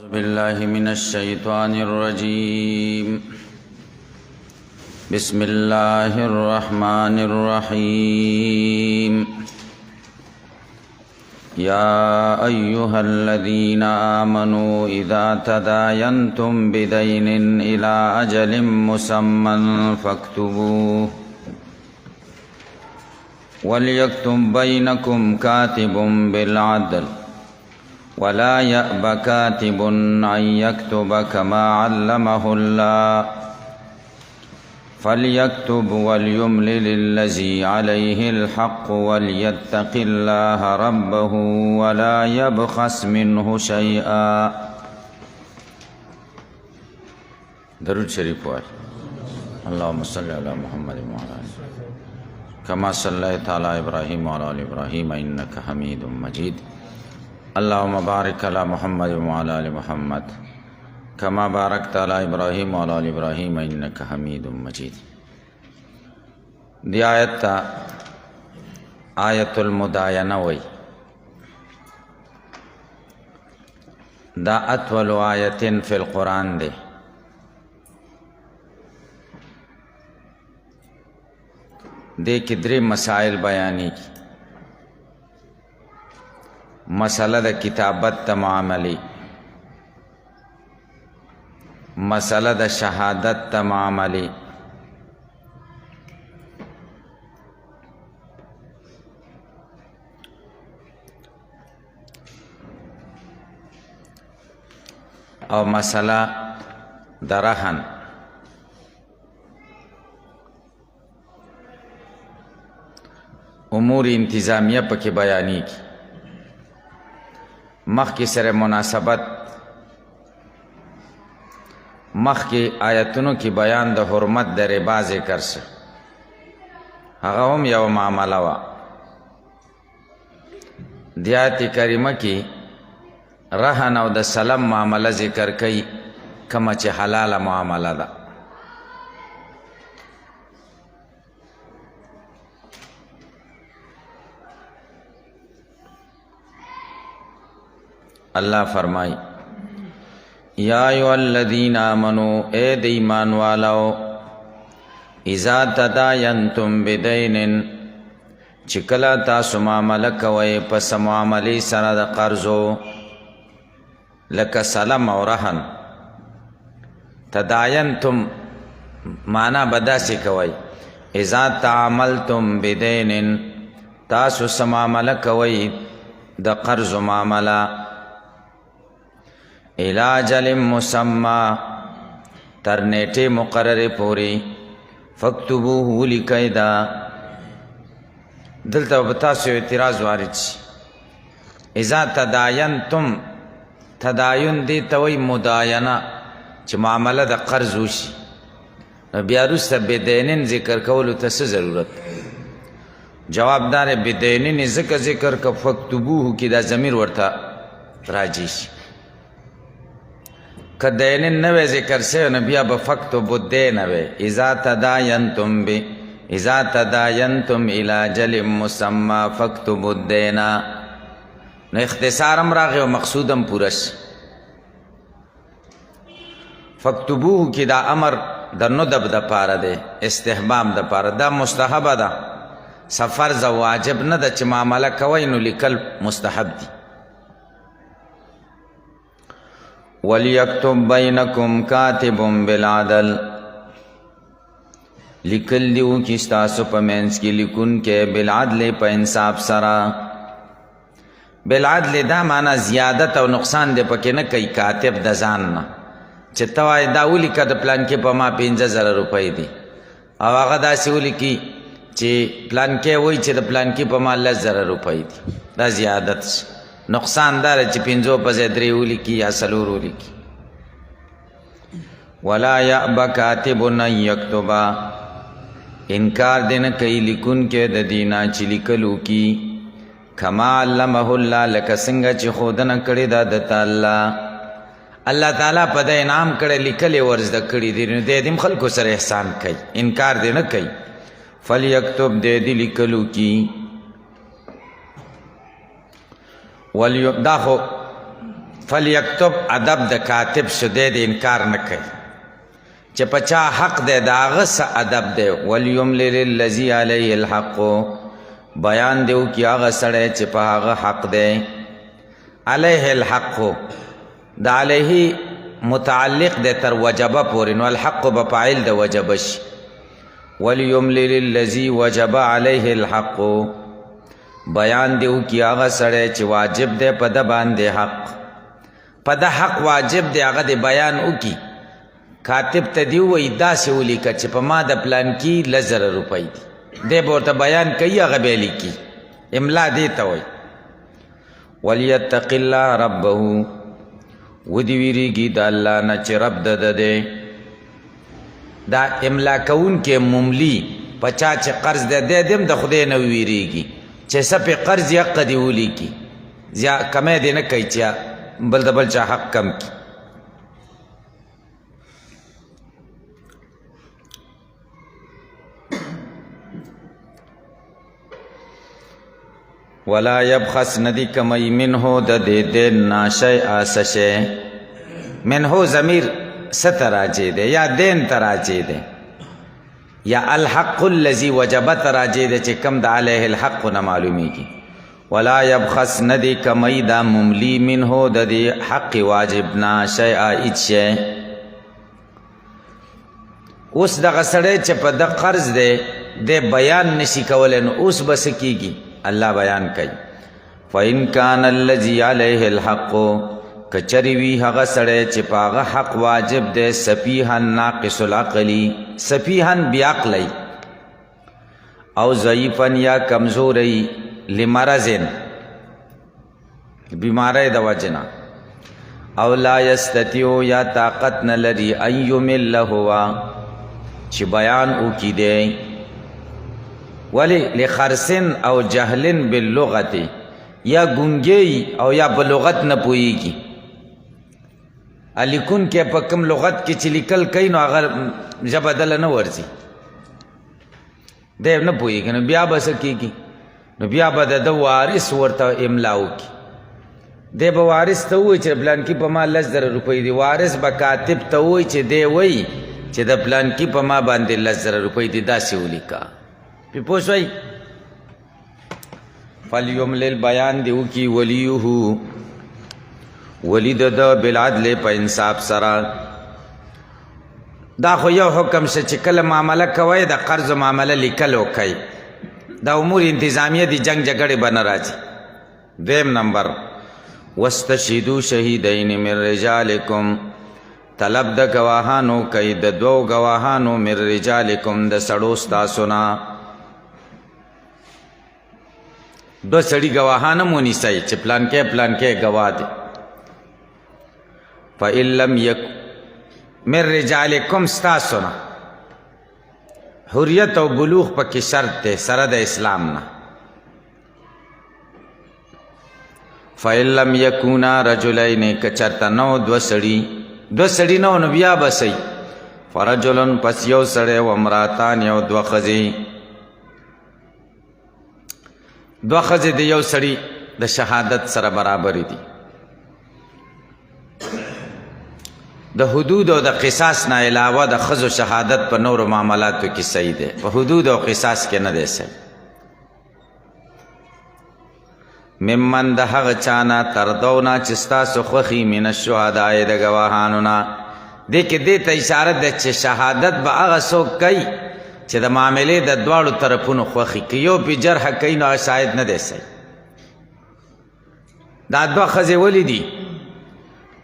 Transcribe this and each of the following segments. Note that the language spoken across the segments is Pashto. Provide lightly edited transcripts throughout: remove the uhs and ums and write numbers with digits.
أعوذ بالله من الشيطان الرجيم. بسم الله الرحمن الرحيم. يا أيها الذين آمنوا إذا تداينتم بدين إلى أجل مسمى فاكتبوه وليكتب بينكم كاتب بالعدل ولا يأب كاتب أن يكتب كما علمه الله فليكتب وليملل الذي عليه الحق وليتق الله ربه ولا يبخس منه شيئا. درود شریف وای. اللهم صل على محمد وعلى آله كما صليت على إبراهيم وعلى آل إبراهيم إنك حميد مجيد. اللهم بارك على محمد وعلى آل محمد كما باركت على إبراهيم وعلى آل إبراهيم إنك حميد مجيد. دی آیت تا آیت المداینہ وی. دا اطول آیت فی القرآن دے. دے کی دری مسائل بیانی کی. مسئلہ دا کتابت تا معاملی، مسئلہ دا شہادت تا معاملی، اور مسئلہ دا رہن. امور انتظامیہ پکی بیانی کی. مخ کی سر مناسبت مخ کی آیتونو کی بیان د حرمت د ربا ذکر سے هغه هم یو معامله وا. دی آیت کریمه کی رهن او د سلام معامله ذکر کئی کما چې حلاله معامله ده. اللہ فرمائی یا ایھا الذین آمنوا اے د ایمان والو اذا تداینتم بدین چکلا تاسو معامله کوئ پس معاملی سره د قرضو لکه سلم او رهن. تداینتم معنی بداسی کوئ اذا تعاملتم بدین تاسو سمعامله کوئ د قرض معامله الى اجل مسمى تر نیٹے مقرر پوری فاکتبوه لکی دا. دلتا بتاسو اعتراض وارد شي. اذا تداینتم تداین دی توی مداینه چې معامله د قرض وشي نو بیا وروسته بدینین ذکر کولو ته څه ضرورت؟ جواب دار بدینین ذکر که فاکتبوه کی دا ضمیر ورته راجی شي. که دینین نوے ذکر سے نبیا بفکتب الدین وے اذا تداینتم الى اجل مسمى فاکتب الدین. نو اختصارم راغی و مقصودم پورش. فاکتبوه کی دا امر دا ندب دا پارا دے، استحباب دا پارا دا مستحب دا. سفر زا واجب ندا چی معاملہ کوئی نو لکل مستحب دی. وَلْيَكْتُبْ بَيْنَكُمْ كَاتِبٌ بِالْعَدْلِ لکل دیو کی ستاسو پا مینس کی لکن کے بالعدل پا انصاف سرا. بالعدل دا مانا زیادت او نقصان دے پکی نکی کاتب دا زاننا چه توائی دا اولی که دا پلان کے پا ما 15,000 روپای دی او آغا دا سی اولی کی چه پلان کے وی چه دا پلان کے پا ما 10,000 روپای دی. دا زیادت نقصان دار چی 5 پزے 3 اولی کی یا 4 اولی کی. ولا یأب کاتب ان یکتبا انکار دینا کئی لکن کے دینا چی لکلو کی کما علمہ اللہ لکا سنگا چی خودنا کردی دا دتا اللہ. اللہ تعالیٰ پا دا انعام کردی لکلی ورز دا کردی دی دے دیم خلکو سر احسان کئی انکار دینا کئی. فلیکتب دے دی لکلو کی دا خو فلیکتب ادب د کاتب شده د انکار نه کوي چې پچا حق دی د هغه څه ادب دی ولیملل الذی علیه الحق بیان دیو کی هغه سړی چې په هغه حق دی علیه الحق د علیه متعلق دی تر وجبه پورې نو الحق به فاعل د وجبه شي ولیملل الذی وجب علیه الحق بیان دیو کی هغه سړی چې واجب دی په د باندې حق په د حق واجب دی هغه د بیان وکي کاتب ته دی وایي داسې ولیکه چې په ما د پلان کې 10,000 روپۍ دي دی به ورته بیان کوي هغه به یې لیکي املا دې ته وایي ولیتق الله ربه ودې ویریږي د الله نه چې رب د ده دی دا املا کوونکی مملي په چا چې قرض دی دی هم د خدای نه ویریږي چې څه پې قرض یې حق دې ولیکي کمی دې نه کوي چې بل د بل چا حق کم کی ولا یبخس ندی کمی منہو د دې دین ناشی آسشے منہو ضمیر ستراجے دے یا دین تراجے دے یا الحق الذی وجبت راجے دے چه کم دا علیہ الحق نا معلومی کی ولا یبخس ندی کمی دا مملی منہو د دې حق واجب ناشی آئیت شے اوس دغه سړی چې په د قرض دی د بیان نشي کولی نو اوس به څه کیږي الله بیان کوي فإن کان الذی علیه الحق کچری وی هغه سړی چې په هغه حق واجب دی سفیها ناقص العقلی سفیها بیعقلی او ضعیفا یا کمزوری لمرضن بیماری د وجنا او لا یستطیع یا طاقت نه لري ان یمل هوا چې بیان وکړي دی ولی لخرسن او جهلن باللغت یا گنگی او یا بلغت نه پوهیږي الیکون کې په کوم لغت کې چې لیکل کوي نو هغه ژبه دله نه ورځي دی نه پوهیږي نو بیا به څه کېږي نو بیا به د وارث ورته املا وکړي دی به وارث ته ووایي چې پلانکي په ما 10,000 روپۍ دي وارث به کاتب ته ووایي چې دی وایي چې د پلانکي په ما باندې 10,000 روپۍ دي داسې ولیکه پی پوشوئی فلیملل بیان دیو کی ولیوه ولید دا بالعدل پا انصاف سرا دا خو یو حکم شه چې کله معامله کوي د قرض معامله لیکلو کوي دا امور انتظامیه دی جنگ جګړه بنا راځي دیم نمبر واستشهدوا شهیدین من رجالکم طلب د گواهانو کوي د دوو گواهانو من رجالکم د سړو ستاسو نه دو سړي گواهانه مونیسئ چې پلانکې گواه دی فإن لم یک من رجالکم ستاسو نه حریت او بلوغ پکې شرط دی سره د اسلام نه فإن لم یکونا رجلین که چرته نو دو سړي نو نو بیا بسئ فرجلن پس یو سړی و امراتان یو دو ښځې دو ښځې د یو سړي د شهادت سره برابر دي د حدود او د قصاص نه علاوه د ښځو شهادت په نورو معاملاتو کې صحیح دی په حدود او قصاص کې نه دی صحیح ممن د هغه چانه تردونه چې ستاسو خوښي من الشهداء د ګواهانو نه دې کې دې ته اشاره ده چې شهادت به هغه څوک کوي چې د معاملې د دواړو طرفونو خوښي که یو پې جرح کوي نو هغه شاهد نه دی صحیح دا دوه ښځې ولې دي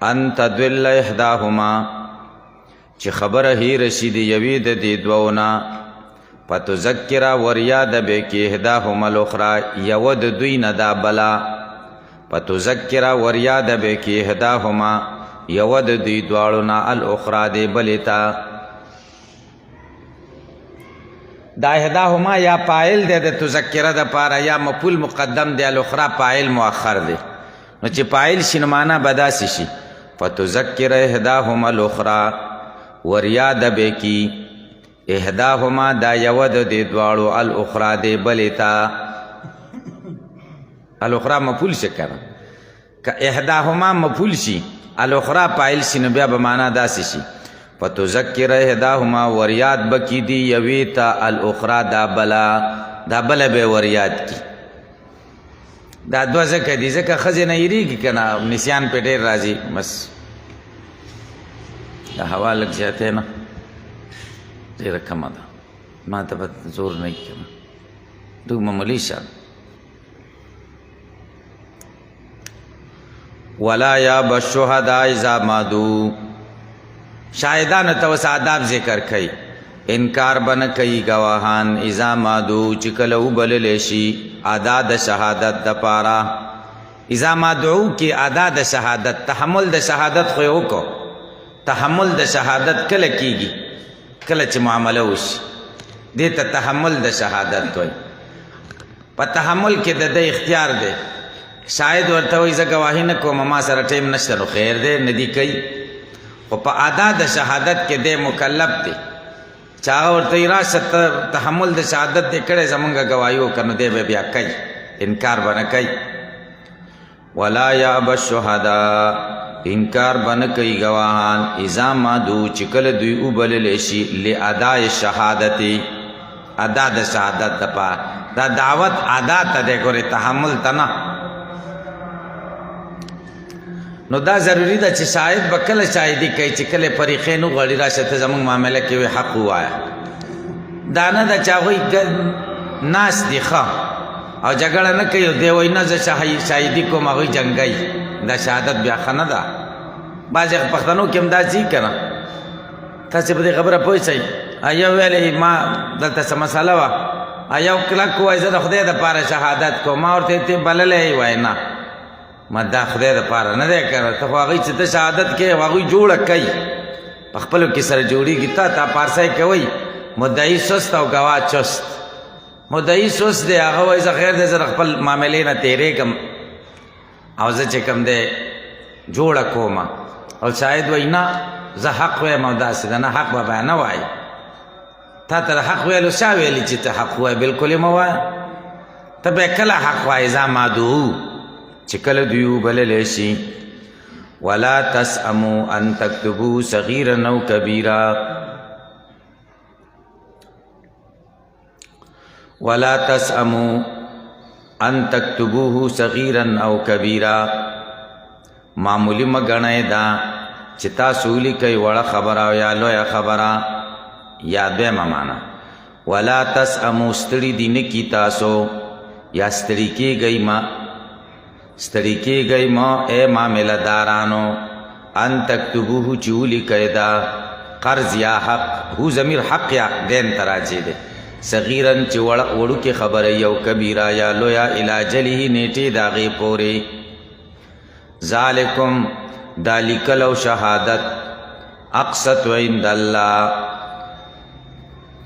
ان تدل احداهما چې خبره هیره شي د یوې د دې دوو نه فتذکره وریاد به کې احداهما الاخرى یوه د دوی نه دا بله فتذکره وریاد به کې احداهما یوه د دوی دواړو نه الاخرى دې بلې ته دا احداهما یا فاعل دی د تذکره د پاره یا مفعول مقدم دی الاخرى فاعل مؤخر دی نو چې فاعل شي نو معنا به داسې شي فتذکر احداهما الاخرى وریاد به کی احداهما دا یو د دې دواړو الاخرى دی بلې ته الاخرى مفعول شي کنه که احداهما مفعول شي الاخرى فاعل شي نو بیا به معنا داسې شي فتذکر احداهما وریاد بکی دی یوی تا الاخرى دا بلا به وریاد کی دا دو ځکه دي ځکه ښځې نه هېرېږي که نه نسیان پې ډېر راځي بس دا هوا لږ زیاتی نه ډېره کمه ده ما ته به زور نه وي که نه دوی معمولي شان ولا یاب الشهداء اذا مادو شاهدانو ته اوس آداب ذکر کوي انکار بنه کوي گواهان اذا مادو چې کله وبللی شي ادا د شهادت دپاره اذا مادعو کې ادا د شهادت تحمل د شهادت خو یې وکړو تحمل د شهادت کله کیږي کله چې معامله وشي دې ته تحمل د شهادت وایي په تحمل کې د ده اختیار دی شاید ورته وایي زه ګواهي نه کوم ما سره ټیم نشته نو خیر دی نه دي کوي خو په ادا د شهادت کې دی مکلف دی چې هغه ورته وایي راشه تحمل د شهادت دی کړی زمونږ ګواهي وکړه نو دی به بیا کوي انکار به نه کوي ولا یاب الشهداء انکار بنه کوي گواهان اذا مادو چې کله دوی وبللی شي لاداء شهادت ادا د شهادت دپاره دا دعوت ادا ته دی ګورې تحمل ته نه نو دا ضروری ده چې شاهد به کله شاهدي کوي چې کله فریقین وغواړي راشه ته زموږ معامله کې وي حق ووایه دا نه ده چې هغوی ناست دي ښه او جګړه نه کوي دی وایي نه زه شاهدي کوم هغوی جنګوي دا شهادت بیا ښه نه ده بعضې پښتنو کې هم داسې که نه تاسې په دې خبره پوه شئ یو ویلې ما دلته څه مسله وه یو کلک ووایي زه د خدای دپاره شهادت کوم ما ورته ته بللی وایي نه ما دا خدای دپاره نه دی که نه ته خو هغوی چې ته شهادت کوې هغوی جوړه کوي په خپلو کې سره جوړېږي تا پارسۍ کوئ مدعي سست او ګواه چست مدعي سست دی هغه وایي زه خیر دی زه د خپل معاملې نه تېرېږم او زه چې کوم دی جوړه کوم او شاید وایي نه زه حق وایم او داسې ده نه حق به بیا نه وایي تا ته د حق ویلو چا ویلي چې ته حق ووایې بلکل یې مه وایه ته بیا کله حق وایې ځا مادعو چې کله دوی وبللی شي ولا تسأموا ان تکتبوا صغیرا او کبیرا ولا تسأموا ان تکتبوه صغیرا او کبیرا معمولی مګنئ دا چې تاسو ولیکئ وړه خبره او یا لویه خبره یا دویمه معنا ولا تسأموا ستړي دي نه کي تاسو یا ستړي کېږئ ما اے معامله دارانو ان تکتبوه چې ولیکئ دا قرض یا حق هو ضمیر حق یا دین ته راجع دی صغیرن چې وړوکې خبره یو کبیره یا لویا الی جله نیټې د هغې پورې ذالکم دا لیکل او شهادت اقسط عند الله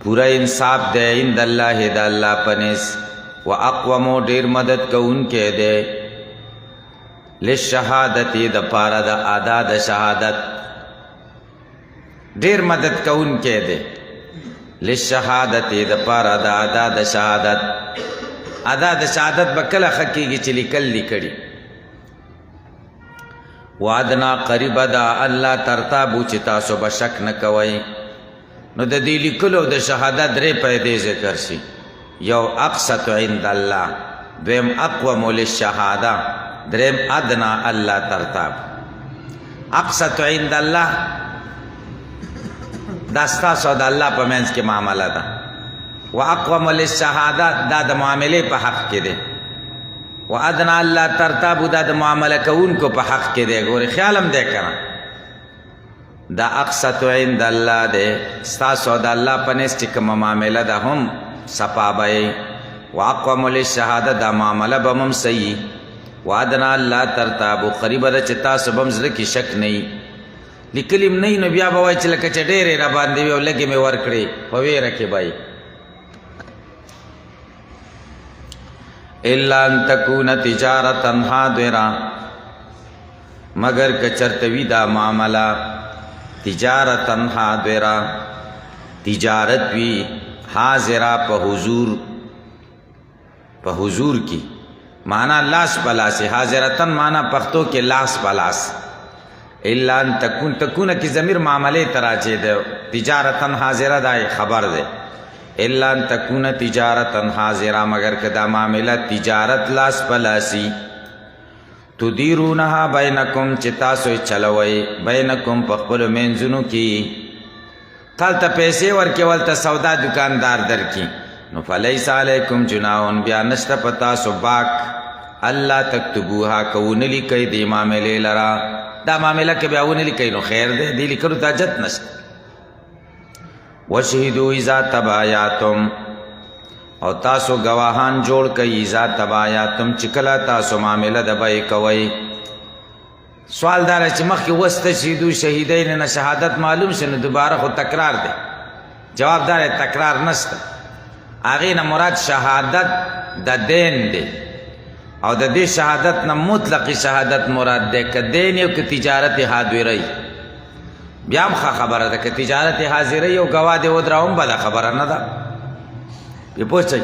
پورا انصاف دی عند الله د الله په نس و اقومو ډېر مدد کوونکی دی للشهادت د پاره د ادا د شهادت ډېر مدد کوونکی دی للشهادت د پاره د ادا د شهادت ادا د شهادت به کله ښه کېږي چې لیکل لیکړي وعدنا قریب ده الله ترتابو چې تاسو به شک نه کوئ نو د دې لیکلو د شهادت درې پیدې ذکر شي یو اقسط عند الله دویم اقوم للشهاده دریم ادنا الله ترتاب اقسط عند الله دا ستاسو د الله په منځ کې معامله ده و اقوم للشهاده دا د معاملې په حق کې دی و ادنا الله ترتاب دا د معامله کوونکو په حق کې دی ګورې خیال هم دی که نه دا اقسط عند الله دی ستاسو د الله په نس چې کومه معامله ده هم صفا به و اقوم للشهاده دا معامله به هم صحیح و ادنا الله ترتاب قریبه ده چې تاسو به هم زړه کې شک نه وي لیکلي م نه وي نو بیا به وایي چې لکه چې ډېرې را باندې وي او لږې مې ورکړې په ویره کې به الا ان تکون تجارتا حاضرا مگر که چرته وي دا معامله تجارتا حاضرا تجارت وي حاضرا په حضور کی معنا لاس پلاس، حاضرتن معنا پختو کې لاس پلاس. الا ان تکون کی ضمیر معاملے تراجے دے، تجارتن حاضرہ دا خبر دے. الا ان تکون تجارتن حاضرہ، مگر کدا معاملہ تجارت لاس پلاسی. تدیرونها بینکم، چتا سوی چلوئی بینکم پخپلو منزنو کی. تالتا پیسے ورکی والتا سودا دکاندار در کی. نو فلیس علیکم جناحون، بیا نشتا پتا سو باک اللہ تکتبوها کونلی کئی دی معاملے لرا. دا معاملہ که بیا ونلی کئی نو خیر دے، دی لکلو تا جت نشتا. وشہدو اذا تبایاتم، او تاسو گواهان جوړ کئی اذا تبایاتم، چکلا تاسو معاملہ دبائی کوئی. سوال دارا چی مخی وستشهدو شهیدین نا شهادت معلوم شنو دوباره خود تکرار دے. جواب دار تکرار نستا. آغین مراد شهادت دا دین دے، او دا دی شهادت نا مطلق شهادت مراد دے که دینی و که تجارت حاضر رئی. بیام خوا خبره ده که تجارت حاضر رئی و گواه دے ودراؤن بدا خبره ندا. بی پوچھئی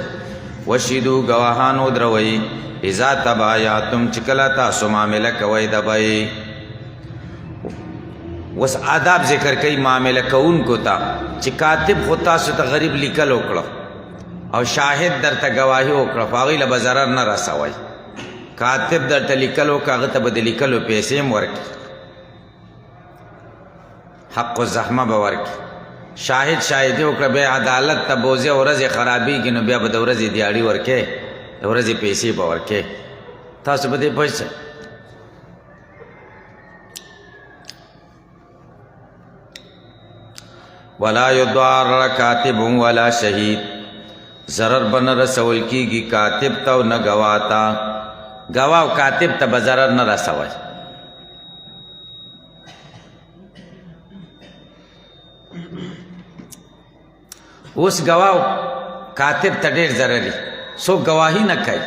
وشیدو گواهان ودروئی اذا تبایاتم، چکلا تاسو معاملہ کوئی دبائی. وس آداب ذکر کئی معاملہ کون کو تا چی کاتب خود تاسو تا غریب لکل اکڑا او شاہد در تا گواہی اکڑا فاغی لبا ضرر نہ رسوائی. کاتب در تا لکلو کاغتا بد لکلو پیسیم ورکی، حق و زحمہ باورکی. شاہد شاہدی اکڑا بے عدالت تا بوزے ورز خرابی گنو بیا بد ورز دیاری ورکے، ورز پیسی باورکے. تاسو بدے پوچھ ولا یضار کاتب ولا شہید، ضرر بن رسول کیگی کاتب تا و نہ گواتا. گواہ و کاتب تا بضرر نہ رسوائی. اس گواہ و کاتب تا دیر ضرری، سو گواہی نہ کئی.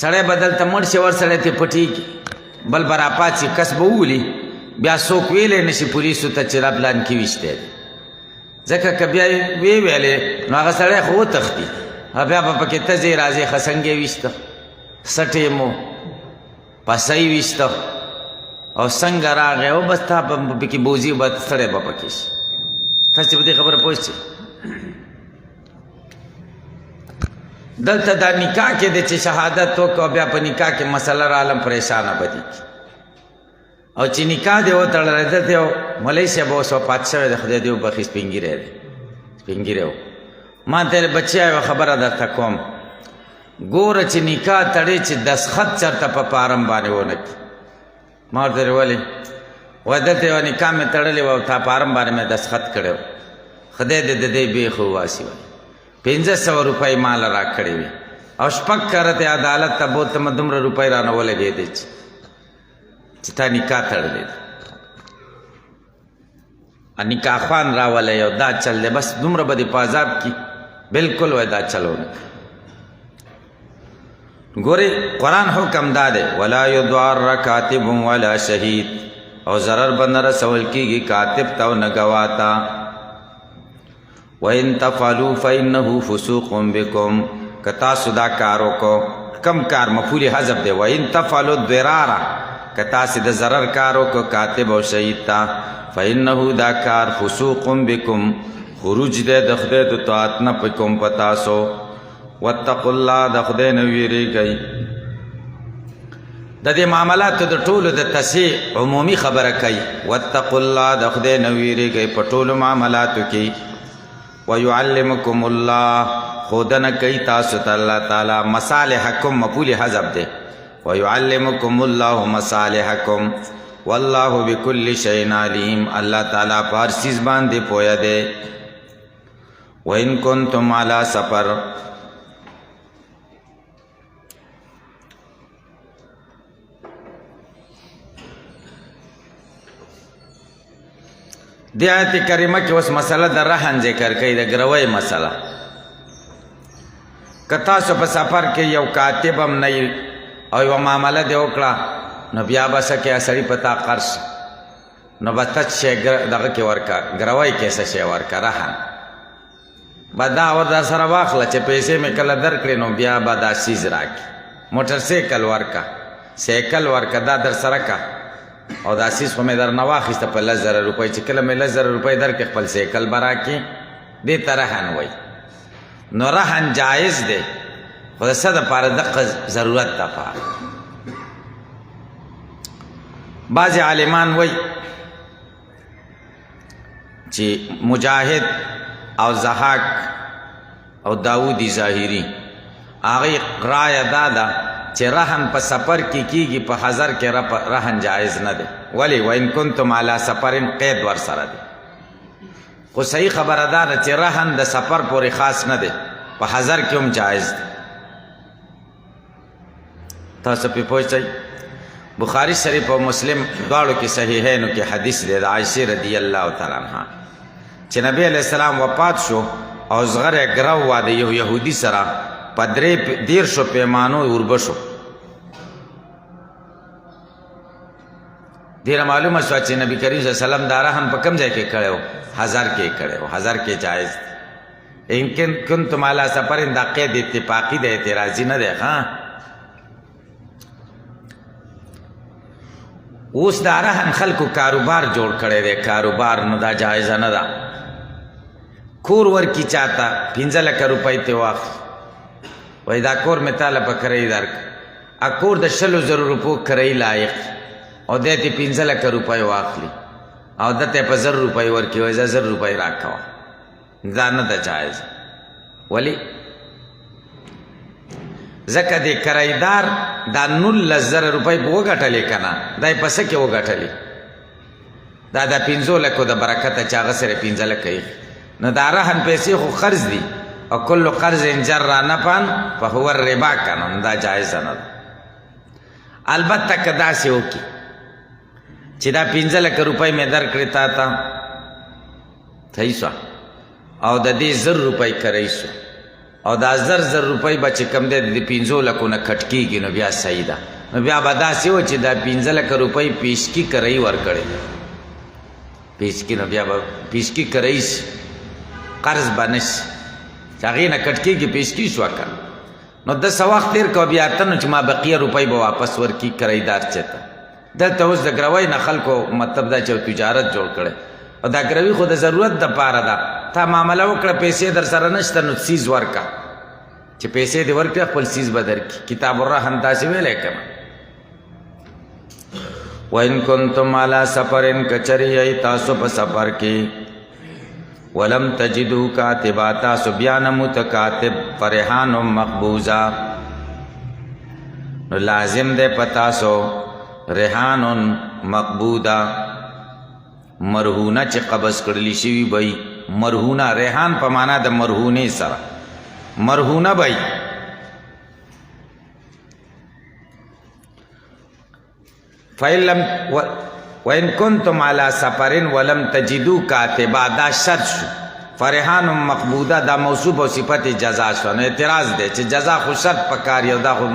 سڑے بدل تا مڑ شور سڑے تی پٹی کی بل براپا چی کس بولی بیا سوک ویلے نشی پولیسو تا چرا پلان کی وشتے دی. ځکه که بیا وی ویلې نو هغه سړی خو وتښتي، بیا به پکې تزې راځې خسنګې ویسته، سټې مو پسۍ ویسته او څنګه راغی او بس تا به پکې بوځي به سړی به پکې شي. تاسې په دې خبره پوه شئ. دلته دا نکاح کې دی چې شهادت وکړو بیا په نکاح کې مسله رالم پریشانه بدي کی او چې نکاح دی وتړلی دلته یو مولوي صاحب اوس وفات شوی دی، خدای دې وبخي، سپین ږیری دی، سپین ږیری و. ما ته بچیا یوه خبره درته کوم، ګوره چې نکاح تړې چې دستخط چېرته په فارم باندې ونه کړي. ما ورته ولې؟ وایي دلته یوه نکاح مې تړلې وه او تا فارم باندې مې دستخط کړی و، خدای دې د دې بیخ وواسي. وایي 1500 روپۍ مال را کړې وي او شپږ کرته عدالت ته بوتلم، دومره روپۍ رانه ولګېدې چې تا نکاح تړلی دی. نکاح خوان راولی او دا چل دی، بس دومره به دې په عذاب کی. بالکل وای دا چلونه. ګورې قرآن حکم دا دی ولا یضار کاتب ولا شهید، او ضرر به نه رسول کېږي کاتب ته او نه ګواه ته. وَإِن تَفْعَلُوا فَإِنَّهُ فُسُوقٌ بِكُمْ، که تاسو دا کار وکړو، کم کار مفعول حذف دی. وَإِن تَفْعَلُوا الضِّرَارَ، که تاسو د ضرر کار وکړو کاتب او شهید ته، فَإِنَّهُ دا کار فُسُوقٌ بِكُمْ، خروج دی د خدای د طاعت نه په کوم په تاسو. واتقوا الله، د خدای نه ویریږئ. د دې معاملاتو د ټولو د تصحیح عمومي خبره کوي. واتقوا الله، د خدای نه ویریږئ په ټولو معاملاتو کې. ويعلمكم الله، خودنه کوي تاسو ته الله تعالی مصالحکم، مفعول حذف دی. ويعلمكم الله مصالحکم والله بكل شيء عليم، الله تعالی په هر چیز باندې پوهه دی. وإن كنتم على سفر، دی آیت کریمه کې اوس مسله د رهن ذکر کوي، د ګروۍ مسله. که تاسو په سفر کې یو کاتب هم نه او یوه معامله دې وکړه نو بیا به څه کوې، سړي په تا قرض نو به ته شی دغه کې ورکه، ګروۍ کې څه شی ورکه، رهن به دا ور در سره واخله چې پیسې مې کله درکړې نو بیا به دا چیز راکړي. موټر سایکل ورکا سایکل ورکا دا در سره کا او دا سیس خو مې در نه واخیسته په 10,000 روپۍ چې کله مې 10,000 روپۍ درکې خپل سایکل به راکې دې ته رهن وایي نو رهن جایز دی خو د څه دپاره دقه ضرورت دپاره بعضې عالمان وایي چې مجاهد او ضحاک او داودی ظاهری هغې رایه دا ده چې رهن په سفر کې کیږي په حضر کې رهن جایز نه دی ولې وان کنتم علی سفرن قید ورسره دی خو صحیح خبره دا ده چې رهن د سفر پورې خاص نه دی په حضر کې هم جایز دی تاسو پې پوه شئ بخاری شریف او مسلم دواړو کې صحیحینو کې حدیث دی د عایشې رضی الله تعالی عنها چې نبی علیہ السلام وفات شو او زغره ګرو وا د یو یهودي سره په 13 پیمانو اوربشو ډیره معلومه شوه چې نبی کریم صلی الله علیه وسلم دا رهن په کوم ځای کې کړی و حضر کې کړی و حضر کې جایز دی ان کنتم علی سفر دا قید اتفاقي دی اعتراضي نه دی ها اوس دا رهن خلکو کاروبار جوړ کړی دی کاروبار نو دا جایزه نه ده کور ورکی چاته 15 لک روپۍ ته واخ وای دا کور مې تاله په کرایي درک ا کور د 100,000 روپو کرایي لایق او دې ته 15 لک روپۍ واخلي او دته په 1000 روپۍ ورکی وای 1000 روپۍ راکوا دا نه ده جایز ولی ځکه د کرایدار دا 19,000 روپۍ به وګټلې که نه دا یې په څه کې وګټلې دا د 15 لکو د برکته چې هغه سره 15 لکه ایښي نو دا رهن پیسې خو قرض دي او کل قرض جر نفعا فهو الربا کنه نو دا جایزه نه ده البته که داسې وکړي چې دا 15 لکه روپۍ مې درکړې تا ته صحیح شوه او د دې 1000 روپۍ کرۍ شو او دا 1000 روپۍ به چې کم دی د 15 لکو نه کټ کېږي نو بیا صحیح ده نو بیا به داسې و چې دا 15 لکه روپۍ پیشکي کرۍ ورکړې پیشکي نو بیا به پیشکي کرۍ شي قرض به نه شي چې هغې نه کټ کېږي پیشکي شوه که نو د څه وخت تېر کوه بیا ته نو چې ما بقیه روپۍ به واپس ورکړي کرایدار چېته دلته اوس د ګروۍ نه خلکو مطلب دا چې تجارت جوړ کړی او دا ګروي خو د ضرورت دپاره ده تا معامله وکړه پیسې در سره نشته نو سیز ورکړه چې پیسې دې ورکړه خپل سیز به درکړي کتاب الرهن داسې ویلی که نه وان کنتم علی سفرن کچری ای تاسو په سفر کې ولم تجدو کاتبا تاسو بیا نه متکاتب فرحان مقبوضا نو لازم دی په تاسو ریحان مقبوضا مرهونه چې قبض کړلی شوي بی مرهونه ریحان په معنا د مرهونې سره مرهونه بی فإن وإن كنتم على سفر ولم تجدوا كاتبا دا شرط شو فرحان مقبوضه دا موصوف او صفت جزا شو نو اعتراض دی چې جزا خو شرط پکاري او دا خو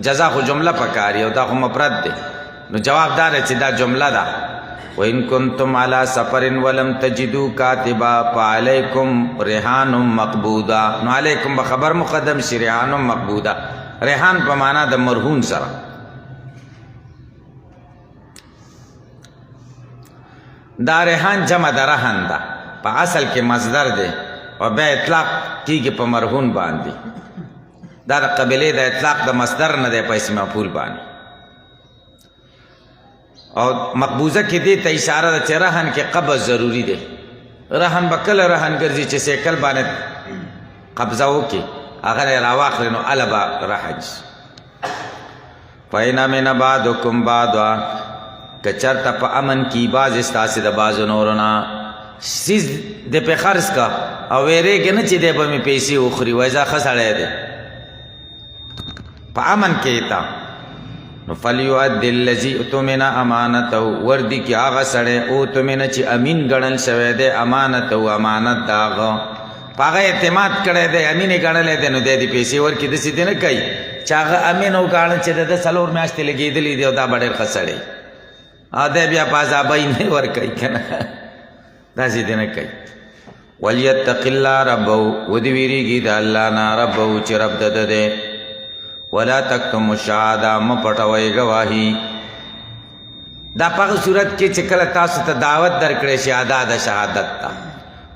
جزا خو جمله پکاري او دا خو مفرد دی نو جواب دار چې دا جمله ده وإن كنتم على سفر ولم تجدوا كاتبا فعليكم رهان مقبوضه نو علیکم بخبر مقدم شي رهان مقبوضه رهان په معنا د مرهون سره دا ریحان جمع د رهن ده په اصل کې مصدر دی او بیا اطلاق کیږي په مرهون باندې دا د قبیلې د اطلاق د مصدر نه دی په اسم مفعول باندې او مقبوضه کې دې ته اشاره ده چې رهن کې قبض ضروری دی رهن به کله رهن ګرځي چې سیکل باندې قبضه وکړي هغه یې راواخلي نو هله به رهن شي فإن من بعضکم بعضا که چرته په امن کی باز ستاسې د بازو نورو نه سیز د پې خرڅ کا او ویرېږي نه چې دی به مې پیسې وخوري وایي زه ښه سړی دی په امن کې تا نو فلیؤدي الذي اؤتمن امانته وردي کې هغه سړی اؤتمن چې امین ګڼل شوی دی امانته امانت د هغه په هغه اعتماد کړی دی امین یې ګڼلی دی نو دی دې پیسې ورکړي داسې دې نه کوي چې هغه امین وګاڼه چې د ده 4 میاشتې لګېدلي دی او دا به ډېر ښه سړی دی بیا په عذابۍ نه ورکوي که نه داسې دې نه کوي ولیتق الله ربه ودې ویریږي د الله نه ربه چې رب د ده دی ولا تکتموا الشهاده مپټوي گواهی. دا په صورت کې چې کله تاسو ته دعوت درکړې شي ادا د شهادت ته،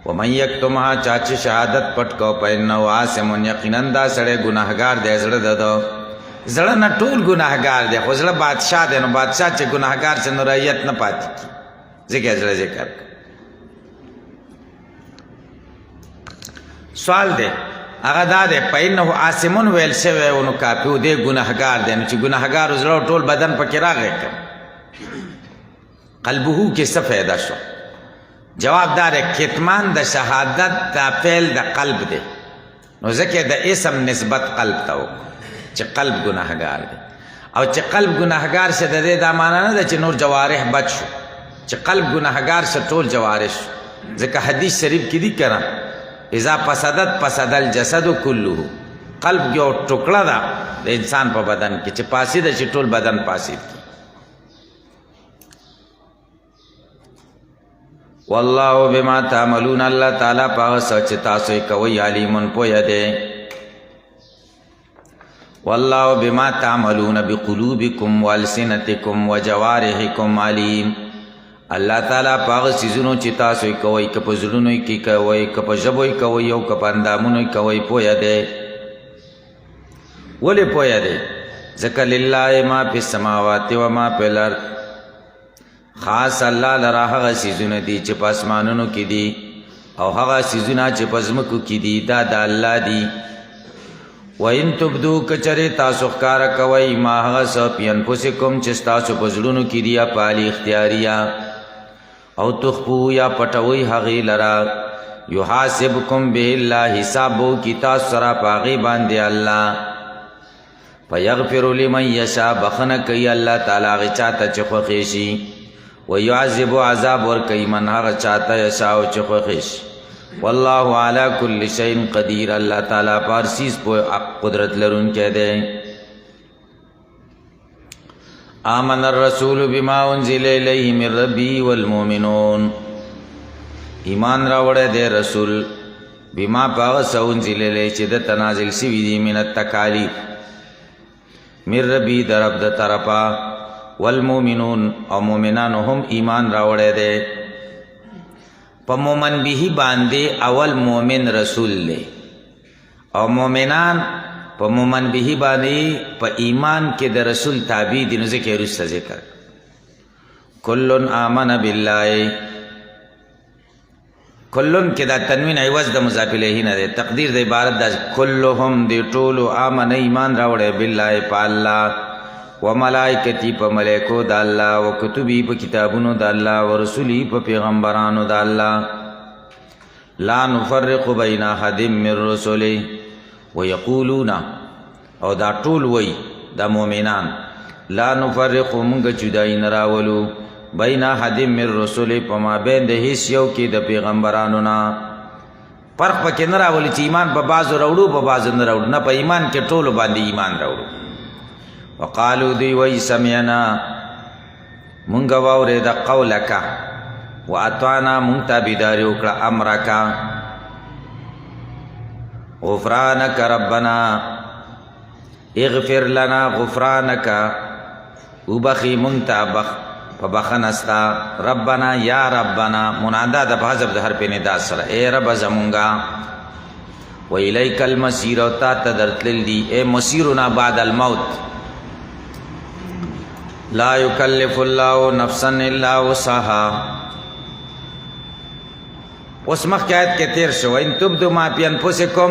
ومن یکتمها چا چې شهادت پټ کو فإنه آثم یقینا دا سړی ګناهګار دی. زړه د زړه نه ټول ګناهګار دی، خو زړه بادشاه دی، نو بادشاه چې ګناهګار شي نو رعیت نه پاتې کي. ځکه زړه ذکر سوال دی هغه دا دی فإنه آثم ویل شوی و نو کافي و دی ګناهګار دی. نو چې ګناهګار زړه ټول بدن پکې راغی قلبه کې څه فایده شو؟ جواب دار کتمان د شهادت دا فعل د قلب دی، نو ځکه د اسم نسبت قلب ته وکړو چې قلب ګناهګار دی. او چې قلب ګناهګار شه د دې دا معنا نه ده چې نور جوارح بد شو، چې قلب ګناهګار شه ټول جوارح شو. ځکه حدیث شریف کې دي کنه اذا فسدت فسد الجسد كله. قلب یو ټوکړه ده د انسان په بدن کې چې فاسد شي ټول بدن فاسد کی. والله بما تعملون الله تعالی په سوچ تاسو کوي علیمون پوهه دی. والله بما تعملون بقلوبكم والسنتكم وجوارحكم علیم. الله تعالی په سيزونو چې تاسو کوي که په زړونو کې کوي که په ژبو کوي او که په اندامونو کوي پوهه دی. ولې پوهه دی؟ ځکه لله ما فی السماوات و ما فی الارض. خاص الله لرا هغه سيزونه دي چې په اسمانونو کې دي او هغه سيزونه چې په ځمکو کې دي دا د الله دي. وَإِن تُبْدُوا کچره تاسو ښکارا کوي ما هغه څه په انفسکم چې تاسو په زړونو کې دي په اړه اختیاریا او تخفوا یا پټوي هغه لرا یحاسبکم به الله حسابو کی تاسو سره پاغي باندې الله فیغفر لمن یشاء بخنه کوي الله تعالی غي چاته چې خوښي شي ويعذب عذاب ور کوي من هغه چاته یشاء چې خوښي شي. والله على كل شيء قدير الله تعالی پارسیز په قدرت لرونکی دی. آمن الرسول بما انزل الیه من ربی والمؤمنون. ایمان راوړی دی رسول بما پاغه سو انزل الیه چې د تنازل شوي دي من التکالیف من ربی در رب د طرفا والمؤمنون او مؤمنان هم ایمان راوړی دی. په مومن به باندې اول مومن رسول له او مومنان په مومن به باندې په ایمان کې د رسول تابع دي. نو ذکر رسته ذکر کلن آمن بالله. کلن کې دا تنوین عوض د مضاف الیه نه دی. تقدیر د عبارت د کلهم دی ټولو آمن ایمان راوړی بالله په الله و ملائکتی په ملائکو د الله و کتبی په کتابونو د الله و رسولی په پیغمبرانو د الله. لا نفرق بین احد من رسله ويقولون او دا ټول وی د مؤمنان لا نفرق مونږ جدای نه راولو بین احد من رسله په ما بین د هیڅ یو کې د پیغمبرانو نه فرق پکې نه راولي چې ایمان په بعضو راوړو په بعضو نه راوړو. نه په ایمان کې ټولو باندې ایمان راوړو. وقالو دی وی سمعنا مونږ واورېده قولک واطعنا مونږ تابعداري وکړه امرک غفرانک ربنا اغفر لنا غفرانک وبخي مونږ ته په بخښنه ستا ربنا یا ربنا منادا د حذف د حرف ندا سره اے رب زمونږه و الیک المصیر او تا ته درتلل دي اے مصیرنا بعد الموت. لا یکلف الله نفسا الا وسعها. اوس مخکې آیت کې تیر شو ان تبدوا ما فی انفسکم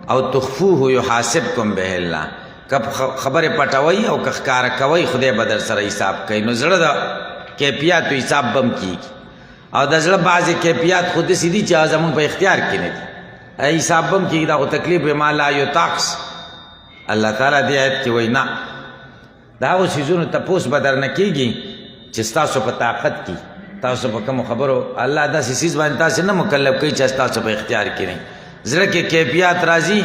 او تخفوه یحاسبکم به الله. کب خبره پټوي او ښکارا کوي خدای بدر سره حساب کوي. نو زړه د کیفیت او حساب بم کیږي او د زړه بعضی کیفیت خود سیدی چې زمون په اختیار کې نه دي حساب بم کیږي. دا تکلیف به ما لا یطاقس. الله تعالی دې آیت کې وایي نه دا او سيزونو تپوس بدر نه کیږي چې تاسو په طاقت کې تاسو په کوم خبرو الله دا سيز باندې تاسو نه مکلف کوي چې تاسو په اختیار کې نه. زړه کې کیفیت راځي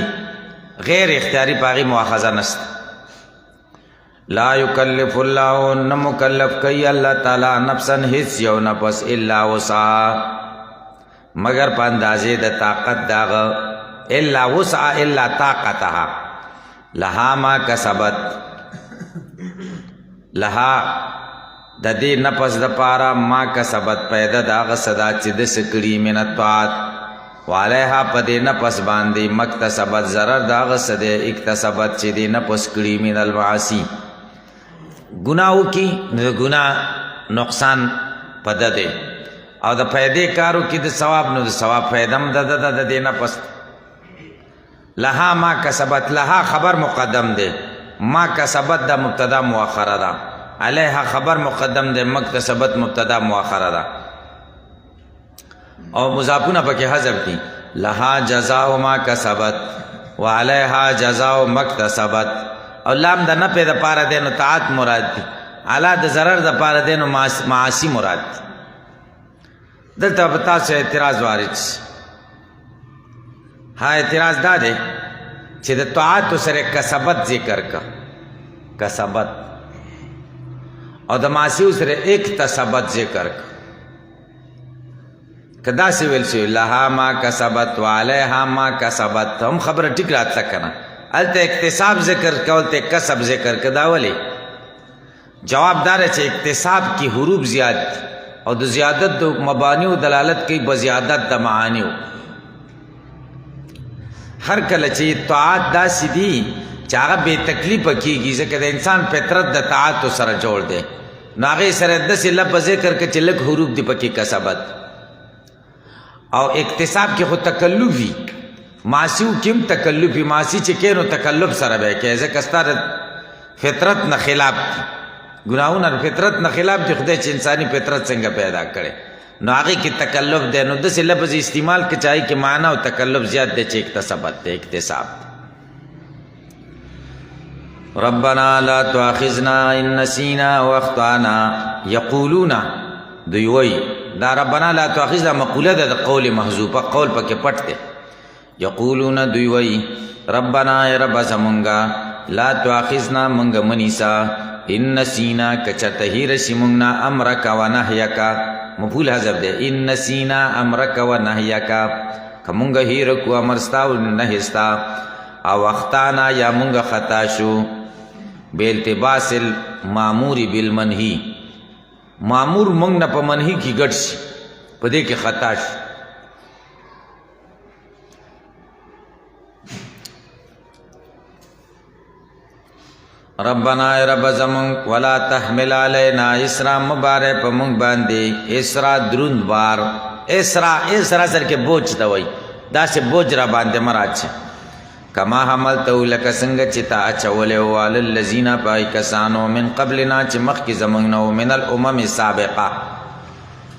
غیر اختیاری پاغي مؤاخذه نست. لا یکلف الله نه مکلف کوي الله تعالی نفسا هیڅ یو نفس الا وسعها مگر په اندازې د طاقت داغه الا وسع الا طاقتها لها ما کسبت لها د دې نفس د پاره ما کسبت پیدا د هغه صدا چې د سکړي من الطاعات وعليها په دې نفس باندې مکتسبت ضرر د هغه صدا اکتسبت چې دې نفس کړي من المعاصي ګناو کی د ګناه نقصان پد ده او د فائدې کارو کې د ثواب نو د ثواب فائدم د دې نفس لها ما کسبت لها خبر مقدم ده ما کسبت د مبتدا مؤخره ده علیها خبر مقدم ده مکتسبت مبتدا مؤخره ده او مضافونه پکې حذف دي لها جزاء ما کسبت وعليها جزاء مکتسبت او لام د نه په د پاره ده نو طاعت مراد دي اعلی د ضرر د پاره ده نو معاصی مراد دي دلته پتا سے اعتراض وارد ها اعتراض دا ده چې د طاعت سره کسبت ذکر کا کسبت او د معاصی سره اکتسبت ذکر کا کدا سی ویل شي لها ما کسبت وعليها ما کسبت هم خبره ټیک راتله کنه الته اکتساب ذکر کول ته کسب ذکر کدا ولی جواب دار چې اکتساب کی حروف زیات او د زیادت د مبانی دلالت کوي بزیادت د معانی هر کله چې طاعت داسې دي چې هغه بے تکلیف کیږي ځکه د انسان فطرت د طاعت سره جوړ دی نو هغې سره داسې لفظ ذکر کړه چې لږ حروف دي پکې کسبت او اکتساب کې خو تکلف وي معاصیو کې هم تکلف وي معاصي چې کې نو تکلف سره به یې کوي ځکه ستا فطرت نه خلاف دي ګناهونه فطرت نه خلاف دي خدای چې انساني فطرت څنګه پیدا کړي نو هغې کې تکلف دی نو داسې لفظ استعمال کې چاہیے کې معنی او تکلف زیات دی چې اکتسابت دی اکتساب ربنا لا تؤاخذنا ان نسینا واخطانا یقولون دوی وی دا ربنا لا تؤاخذنا مقوله ده د قول محذوفه قول پکې پټ دی یقولون دوی وی ربنا ای رب زمونږه لا تؤاخذنا مونږ منیسا ان نسینا کچته هیر شي مونږ امرک و نهیک مفعول حذف ده ان نسینا امرک و نهیک کومږ هیر کو امرستا او نهستا او اخطانا یا مونږ خطا شو بالتباس المامور بالمنهی مامور مونږ نه په منهی کې ګډ شي په دې کې خطا شي ربنا رب زمون ولا تحمل علينا اسرا مبارک په مونږ باندې اسرا دروند بار اسرا سر کې بوج دا وای دا سه بوج را باندې مراد کما حملته لك څنګه چې تا اچولې وال الذين پای کسانو من قبلنا چې مخکې زمونږ نو من الامم السابقه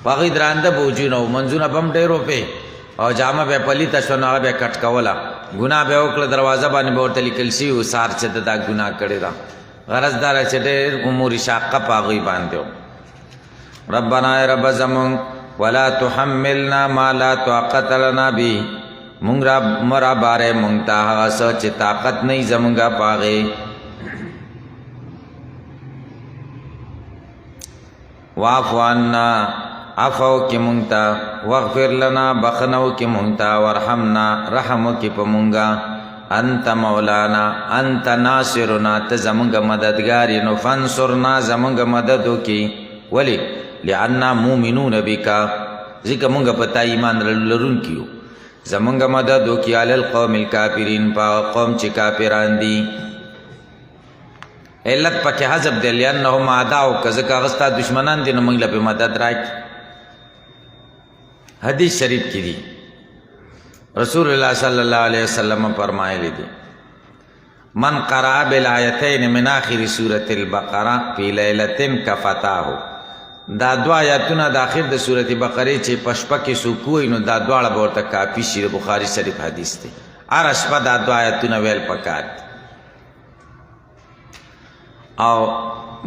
پغې درانده بوجونو منځونه بم ډېرو په او جامه به پلیته شو نه به کټ کولا ګناه به وکړه دروازه باندې به ورته لیکل شي او سار چې دا ګناه کړی دا غرض دار چې ډېر امور شاقه پاغوي باندې ربنا رب زمون ولا تحملنا ما لا طاقت لنا به مونږ را مرا باره مونږ ته هغه څه چې طاقت نه زمونږه پاغې واعف عنا عفو کې مونږ ته واغفر لنا بخنو کې مونږ ته ورحمنا رحم کې په مونږه انت مولانا انت ناصرنا ته زمونږه مددگار نو فانصرنا زمونږه مدد وکي ولی لئنا مؤمنون بک ځکه مونږه پتا ایمان لرونکیو زمونږه مدد وکي علی القوم الکافرین په قوم چې کافران دي علت پکې حذف دی لئنهم اعداء کزکه غستا دشمنان دي نو مونږ له مدد راکړي حدیث شریف کی دی رسول اللہ صلی اللہ علیہ وسلم فرمائے دی من قرأ بالآیتین من آخر سورة البقرہ فی لیلتن کفتاہ دا دو آیاتونه د آخر د سورة بقرہ چې پشپا کې سوکوئی نو دا دواړه بورته کافی شي بخاری شریف حدیث دی هر شپه دا دو آیاتونه ویل پکار او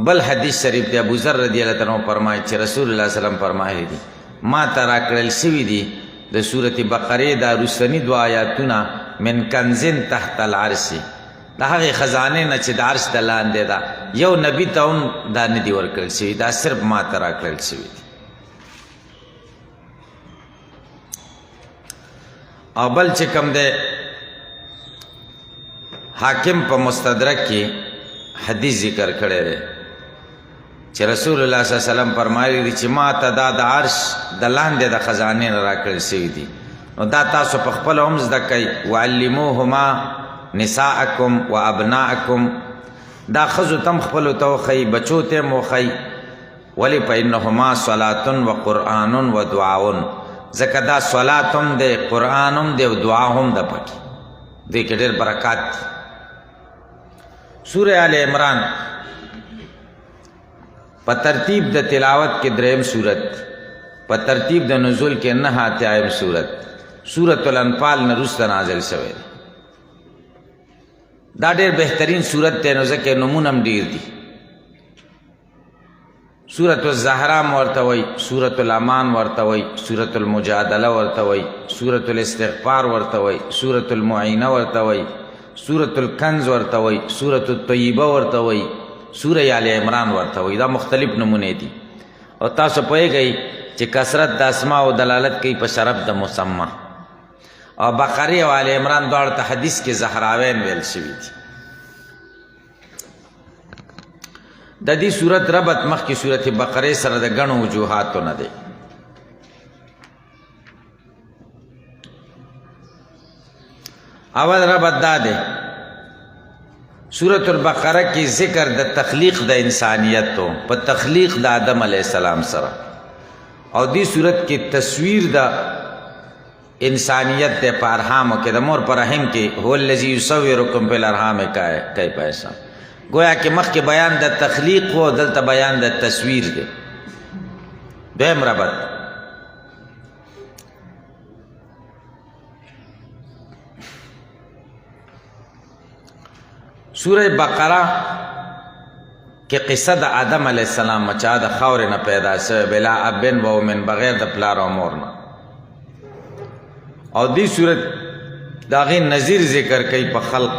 بل حدیث شریف دی ابو ذر رضی اللہ عنہ فرمایي چې رسول الله صلی الله علیه وسلم فرمایي دی ما ترا کړل شوی دی د سورۃ بقره دا رسنی دو آیاتونه من کنزن تحت العرش دا هغه خزانه نه چې د عرش د لاندې دا یو نبی ته هم دا نه دی ورکړل شوی دا صرف ما ترا کړل شوی او بل چې کوم دی حاکم په مستدرک کې حدیث ذکر کړی دی چې رسول الله صلی الله علیه وسلم فرمایلی دي چې ما ته دا د عرش د لاندې د خزانې نه راکړل شوي دي نو دا تاسو په خپله هم زده کوئ وعلموهما نساءکم و ابناءکم دا ښځو ته هم خپلو ته وښئ بچو ته هم وښئ ولې فإنهما صلات و قرآن و دعاون ځکه دا صلات هم دی قرآن هم دی او دعا هم ده پکې دې کې ډېر برکات دي سورہ آل عمران په ترتیب د تلاوت کې دریم صورت په ترتیب د نزول کې 9 اتیایم صورت سورۃ الانفال نه وروسته نازل شوی دا ډېر بهترین صورت دی نو ځکه نومونه هم ډېر دي سورۃ الزهرا ورته وایي سورۃ الامان ورته وایي سورۃ المجادله ورته وایي سورۃ الاستغفار ورته وایي سورۃ المعینه ورته وایي سورۃ الکنز ورته وایي سورۃ الطیبه ورته وایي سورہ آل عمران ورته وایي دا مختلف نمونه دي او تاسو پوهیږئ چې کثرت د اسماء او دلالت کوي په شرف د مسمى او بقره او آل عمران دواړو ته حدیث کې زهراوین ویل شوي دي د دې صورت ربط مخکې صورت بقره سره د ګڼو وجوهاتو نه دی اول ربط دا دی سورۃ البقره کې ذکر د تخلیق د انسانیت تو په تخلیق د آدم علیه السلام سره او دې صورت کې تصویر د انسانیت د په ارحامو کې د مور پر رحم کې هو الذی یصورکم فی الارحام کیف یشاء گویا کې مخکې بیان د تخلیق و دلته بیان د تصویر دی دویم ربط سورہ بقرہ کې قصه د آدم علیه السلام چا د خاورې نه پیدا شوی بلا ابن و من بغیر د پلار او مور نه او دې صورت د هغې نظیر ذکر کوي په خلق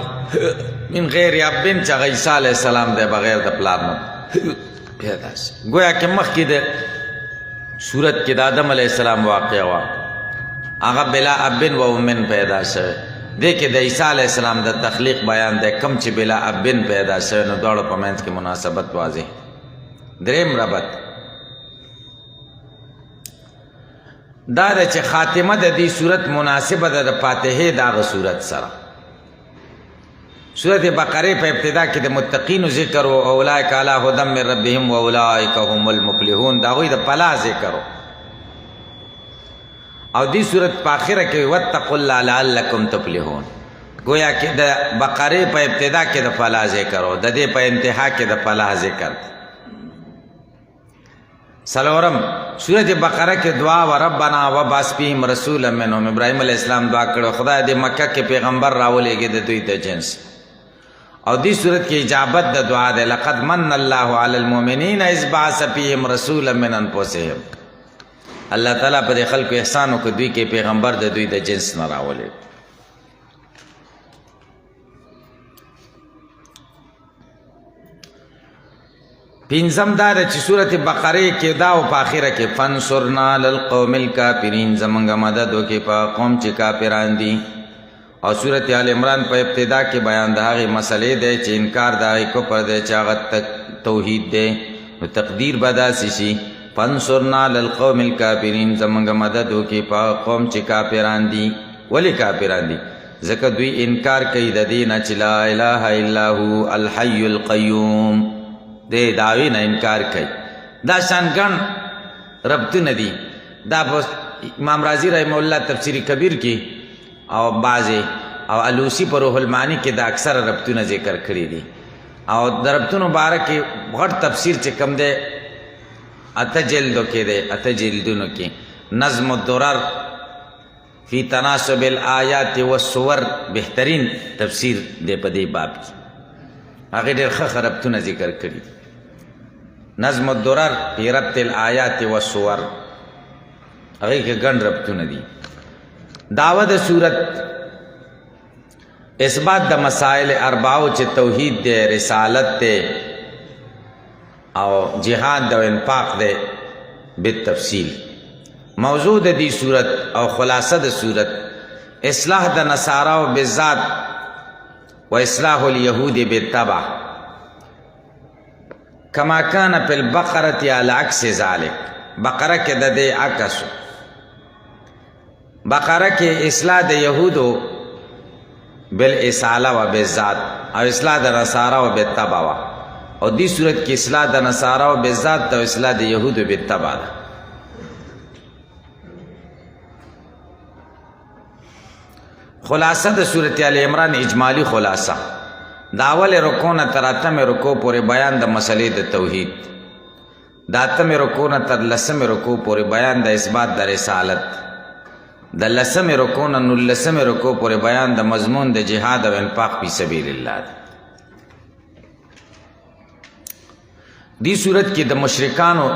من غیر ابن چې هغه عیسی علیه السلام دی بغیر د پلار نه پیدا شي گویا کې مخکې د صورت کې د آدم علیه السلام واقع وه هغه بلا ابن و من پیدا شوی دې کې د عیسی علیه السلام د تخلیق بیان دی کم چې بلا ابن پیدا شوی نو دواړو په منځ کې مناسبت واضح دریم ربط دا ده چې خاتمه د دې صورت مناسبه ده د فاتحې د هغه صورت سره سورۃ بقره په ابتدا کې د متقینو ذکر او اولئک علی هدی من ربهم و اولئک هم المفلحون دا غوی د فلاح ذکر او دې صورت په آخره کې واتقوا الله لعلکم تفلحون گویا کې د بقره په ابتدا کې د فلاح ذکر او د دې په انتها کې د فلاح ذکر سلورم سورۃ بقره کې دعا و ربنا وبعث فیهم رسولا منهم ابراهیم علیه السلام دعا کړو خدای دې مکه کې پیغمبر راولېږي د دوی د جنس او دې صورت کې اجابت د دعا ده لقد من الله علی المؤمنین اذ بعث فیهم رسولا من انفسهم الله تعالی په دې خلکو احسان وکړ دوی کې پیغمبر د دوی د جنس نه راولې پنځم دا ده چې سورۃ بقره کې دا او په آخره کې فانصرنا للقوم الکافرین زمونږ مدد وکړي په قوم چې کافران دي او سورۃ آل عمران په ابتدا کې بیان د هغې مسلې دی چې انکار د هغې کفر دی چې هغه توحید دی نو تقدیر به داسې شي فانصرنا للقوم الکافرین زمونږ مدد وکړي په قوم چې کافران دي ولې کافران دي ځکه دوی انکار کوي د دې نه چې لا اله الا هو الحی القیوم دې دعوی نه انکار کوي دا شان ګڼ ربطونه دي دا امام رازی رحمه الله تفسیر کبیر کې او بعضې او الوسی په روح المعانی کې د اکثر ربطونه ذکر کړي دي او د ربطونو باره کې غټ تفسیر چې کم دی اته جلدو کې دی اته جلدونو کې نظم الدرر فی تناسب الآیات والصور بهترین تفسیر دی په دې باب کې هغې ډېر ښه ربطونه ذکر کړي نظم الدرر فی ربط الآیات والصور هغې کې ګڼ ربطونه دي دعوه د صورت اثبات د مسائل اربعو چې توحید دی رسالت دی او جهاد د انفاق دی بالتفصیل موضوع د دې صورت او خلاصه د صورت اصلاح د نصاراو بالذات و اصلاح الیهود بالتبع کما کان فی البقرة علی عکس ذالک. بقره کې د دې عکس، بقره کې اصلاح د یهودو بالاصاله و بالذات او اصلاح د نصارا و بالتبع و، او دی صورت کې اصلاح د نصارا و بالذات او اصلاح د یهودو بالتبع ده. خلاصه د سورت آل عمران اجمالی خلاصه د اول رکوع نه تر اتم رکوع پورې بیان د مسلې د توحید، د اتم رکوع نه تر لسم رکوع پورې بیان د اثبات د رسالت، د لسم رکوع نه نولسم رکوع پورې بیان د مضمون د جهاد او انفاق فی سبیل الله ده. دی صورت کې د مشرکانو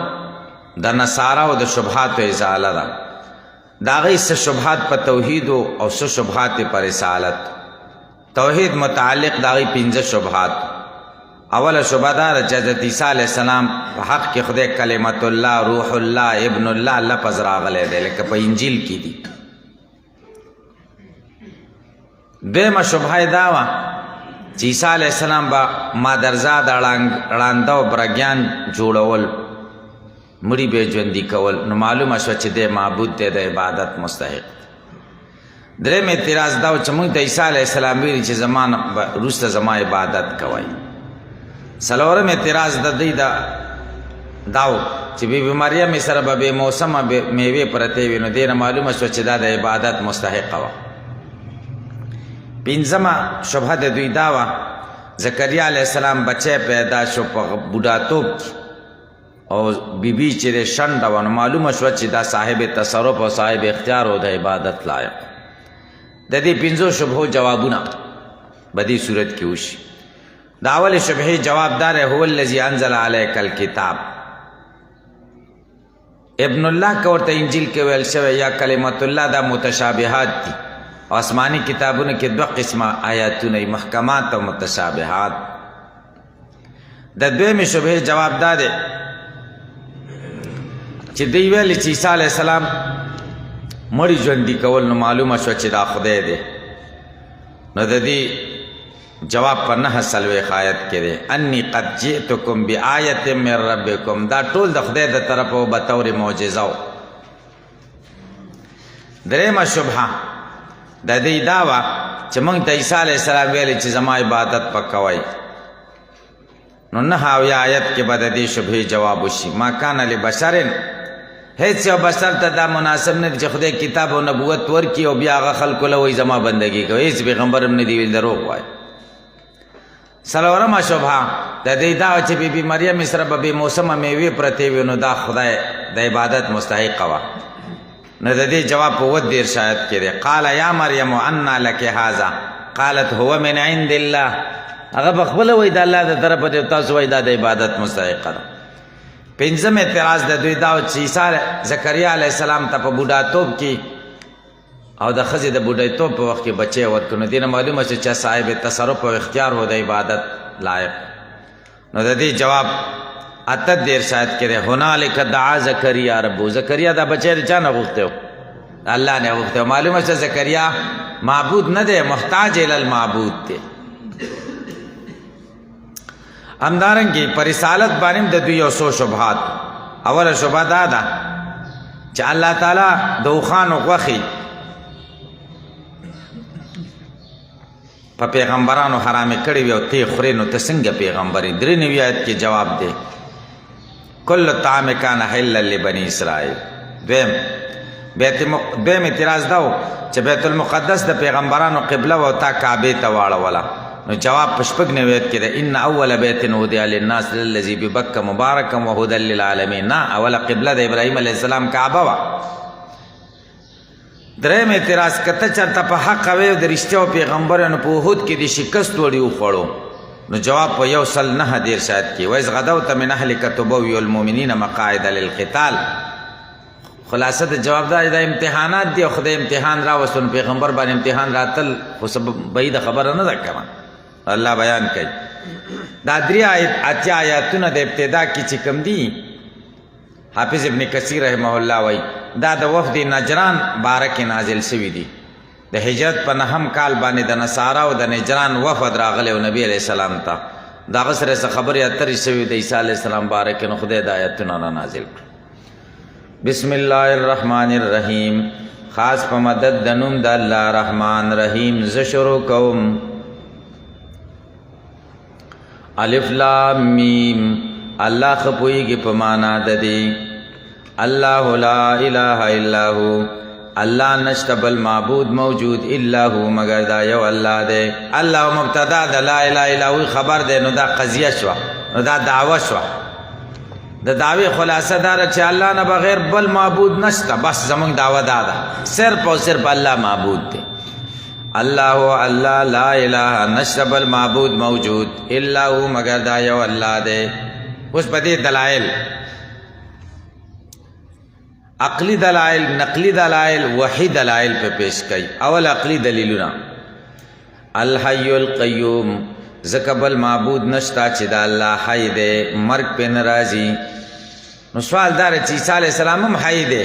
د نصاراو د شبهات ازاله ده، دا غي څه شبهات په توحید او څه شبهات په رسالت. توحید متعلق دا غي 15 شبهات. اوله شبهه ده چې حضرت عیسی علیه السلام په حق کې خدای کلمت الله، روح الله، ابن الله لفظ راغلی دی لکه په انجیل کې دي. دویمه شبهه دا وه چې عیسی علیه السلام به مادرزاد ړانده او برګیان جوړول، مړي به ژوندي کول، نو معلومه شوه چې دی معبود دی، د عبادت مستحق. درېم اعتراض دا و چې موږ ته عیسی علیه السلام ویلي چې زما نه وروسته زما عبادت کوئ. څلورم اعتراض د دوی دا و چې بیبي مریم سره به بې موسمه میوې پرتې وي، نو دې نه معلومه شوه چې دا د عبادت مستحقه وه. پنځمه شبهه د دوی دا وه زکریا علیه السلام بچی پیدا شو په بوډاتوب کې او بیبي چې د شنډه وه، نو معلومه شوه چې دا صاحب تصرف او صاحب اختیار او د عبادت لایق. د دې 15 شبهو جوابونه به دې صورت کې وشي. د اول شبهې جواب دار هو الذي انزل عليك الكتاب. ابن الله که ورته انجیل کې ویل شوی یا کلمت الله دا متشابهات دي، او آسمانی کتابونو کې 2 قسمه آیاتونه محکمات او متشابهات. د دویمې شبهې جواب دا دی چې دوی ویل چې عیسی علیه السلام مړي ژوندي کول، نو معلومه شوه چې دا خدای دی. نو د دې جواب په 9 آیت کې دی انی قد جئتکم بآیة من ربکم، دا ټول د خدای د طرفه بطور معجزه و. درېمه شبهه د دې دا وه چې موږ ته عیسی علیه السلام ویلي چې زما عبادت په کوئ، نو 9 آیت کې به د دې شبهې جواب وشي. ما کان لبشر، هیڅ یو بشر ته دا مناسب نه دی چې خدای کتاب او نبوت ورکړي او بیا هغه خلکو له وایي زما بندګي کوي. هیڅ پیغمبر هم نه دی ویل دروغ وایي. څلورمه شبهه د دې دا چې بیبي مریم سره به بې موسمه میوې پرتې وي، نو دا خدای د عبادت مستحقه وه. نو د دې جواب په 30 آیت کې دی قال یا مریم انا لک هذا قالت هو من عند الله. هغه به خپله وایي د الله د طرفه دی، تاسو وایي دا د عبادت مستحقه ده. پنځم اعتراض د دوی دا چې عیسی زکریا علیه السلام ته په بوډاتوب کې او د ښځې د بوډایتوب په وخت کې بچی ورکړو، نو دې نه معلومه شوه چې صاحب تصرف او اختیار و د عبادت لایق. نو د دې جواب 38 آیت کې دی هنالک دعا زکریا ربو. زکریا دا بچی د چا نه غوښتی و؟ الله نه غوښتی و. معلومه شوه زکریا معبود نه دی، محتاج الی المعبود دی. همدارنګې په رسالت باندې د دوی یو څو شبهات. اوله شبهه دا ده چې الله تعالی د اوښانو غوښې په پیغمبرانو حرامې کړې وي او ته یې خورې، نو ته څنګه پیغمبر یې؟ 93 آیت کې جواب دی کل طعام کان حلا لبني اسرائیل. دویم اعتراض دا و چې بیت المقدس د پیغمبرانو قبله و او تا کعبې ته واړوله، نو جواب په 96 آیت کې دی ان اول بیت وضع للناس للذي ببکه مبارکا وهدى للعالمین. نه، اوله قبله د ابراهیم علیه السلام کعبه وه. درېم اعتراض کته چرته په حق وی د رښتیا پیغمبرانو په احد کې د شکست وړي وخوړو، نو جواب په 119 آیت کې وایز غدوت من اهلک تبوئ المؤمنین مقاعد للقتال. خلاصه د جواب دا د امتحانات دی، خدای امتحان راوستون پیغمبر باندې امتحان راتل خو سبب بعید خبره نه ده کړه. الله بیان کوي دا 3 آیات آیاتونه د ابتدا کې چې کوم دي حافظ ابن کثیر رحمه الله وایي دا د وفد نجران باره کې نازل شوي دي. د هجرت په 9 کال باندې د نصاراو د نجران وفد راغلی و نبی علیه السلام ته د هغه سره څه خبرې اترې شوي د عیسی علیه السلام باره کې نو خدای د آیتونه را نازل کړو بسم الله الرحمن الرحیم خاص په مدد د نوم د الله رحمان رحیم زه شروع کوم الف لام میم الله خپویږي په معنا د دې الله لا اله الا هو الله نشته بل معبود موجود الا هو مگر دا یو الله دی الله مبتدا د لا اله الا هو خبر دی نو دا قضیه شوه نو دا دعوه شوه د دعوی خلاصه داره چې الله نه بغیر بل معبود نشته بس زمونږ دعوه دا ده صرف او صرف الله معبود دی الله الله لا اله نشته بل معبود موجود الا هو مگر دا یو الله دی اوس په دې دلایل عقلی دلائل نقلی دلائل وحی دلائل پہ پیش کئی اول عقلی دلیلنا الحی القیوم زکبل معبود نشتا چی دا اللہ حی دے مرگ پہ نرازی نو سوال دار چی عیسیٰ علیہ السلام ہم حی دے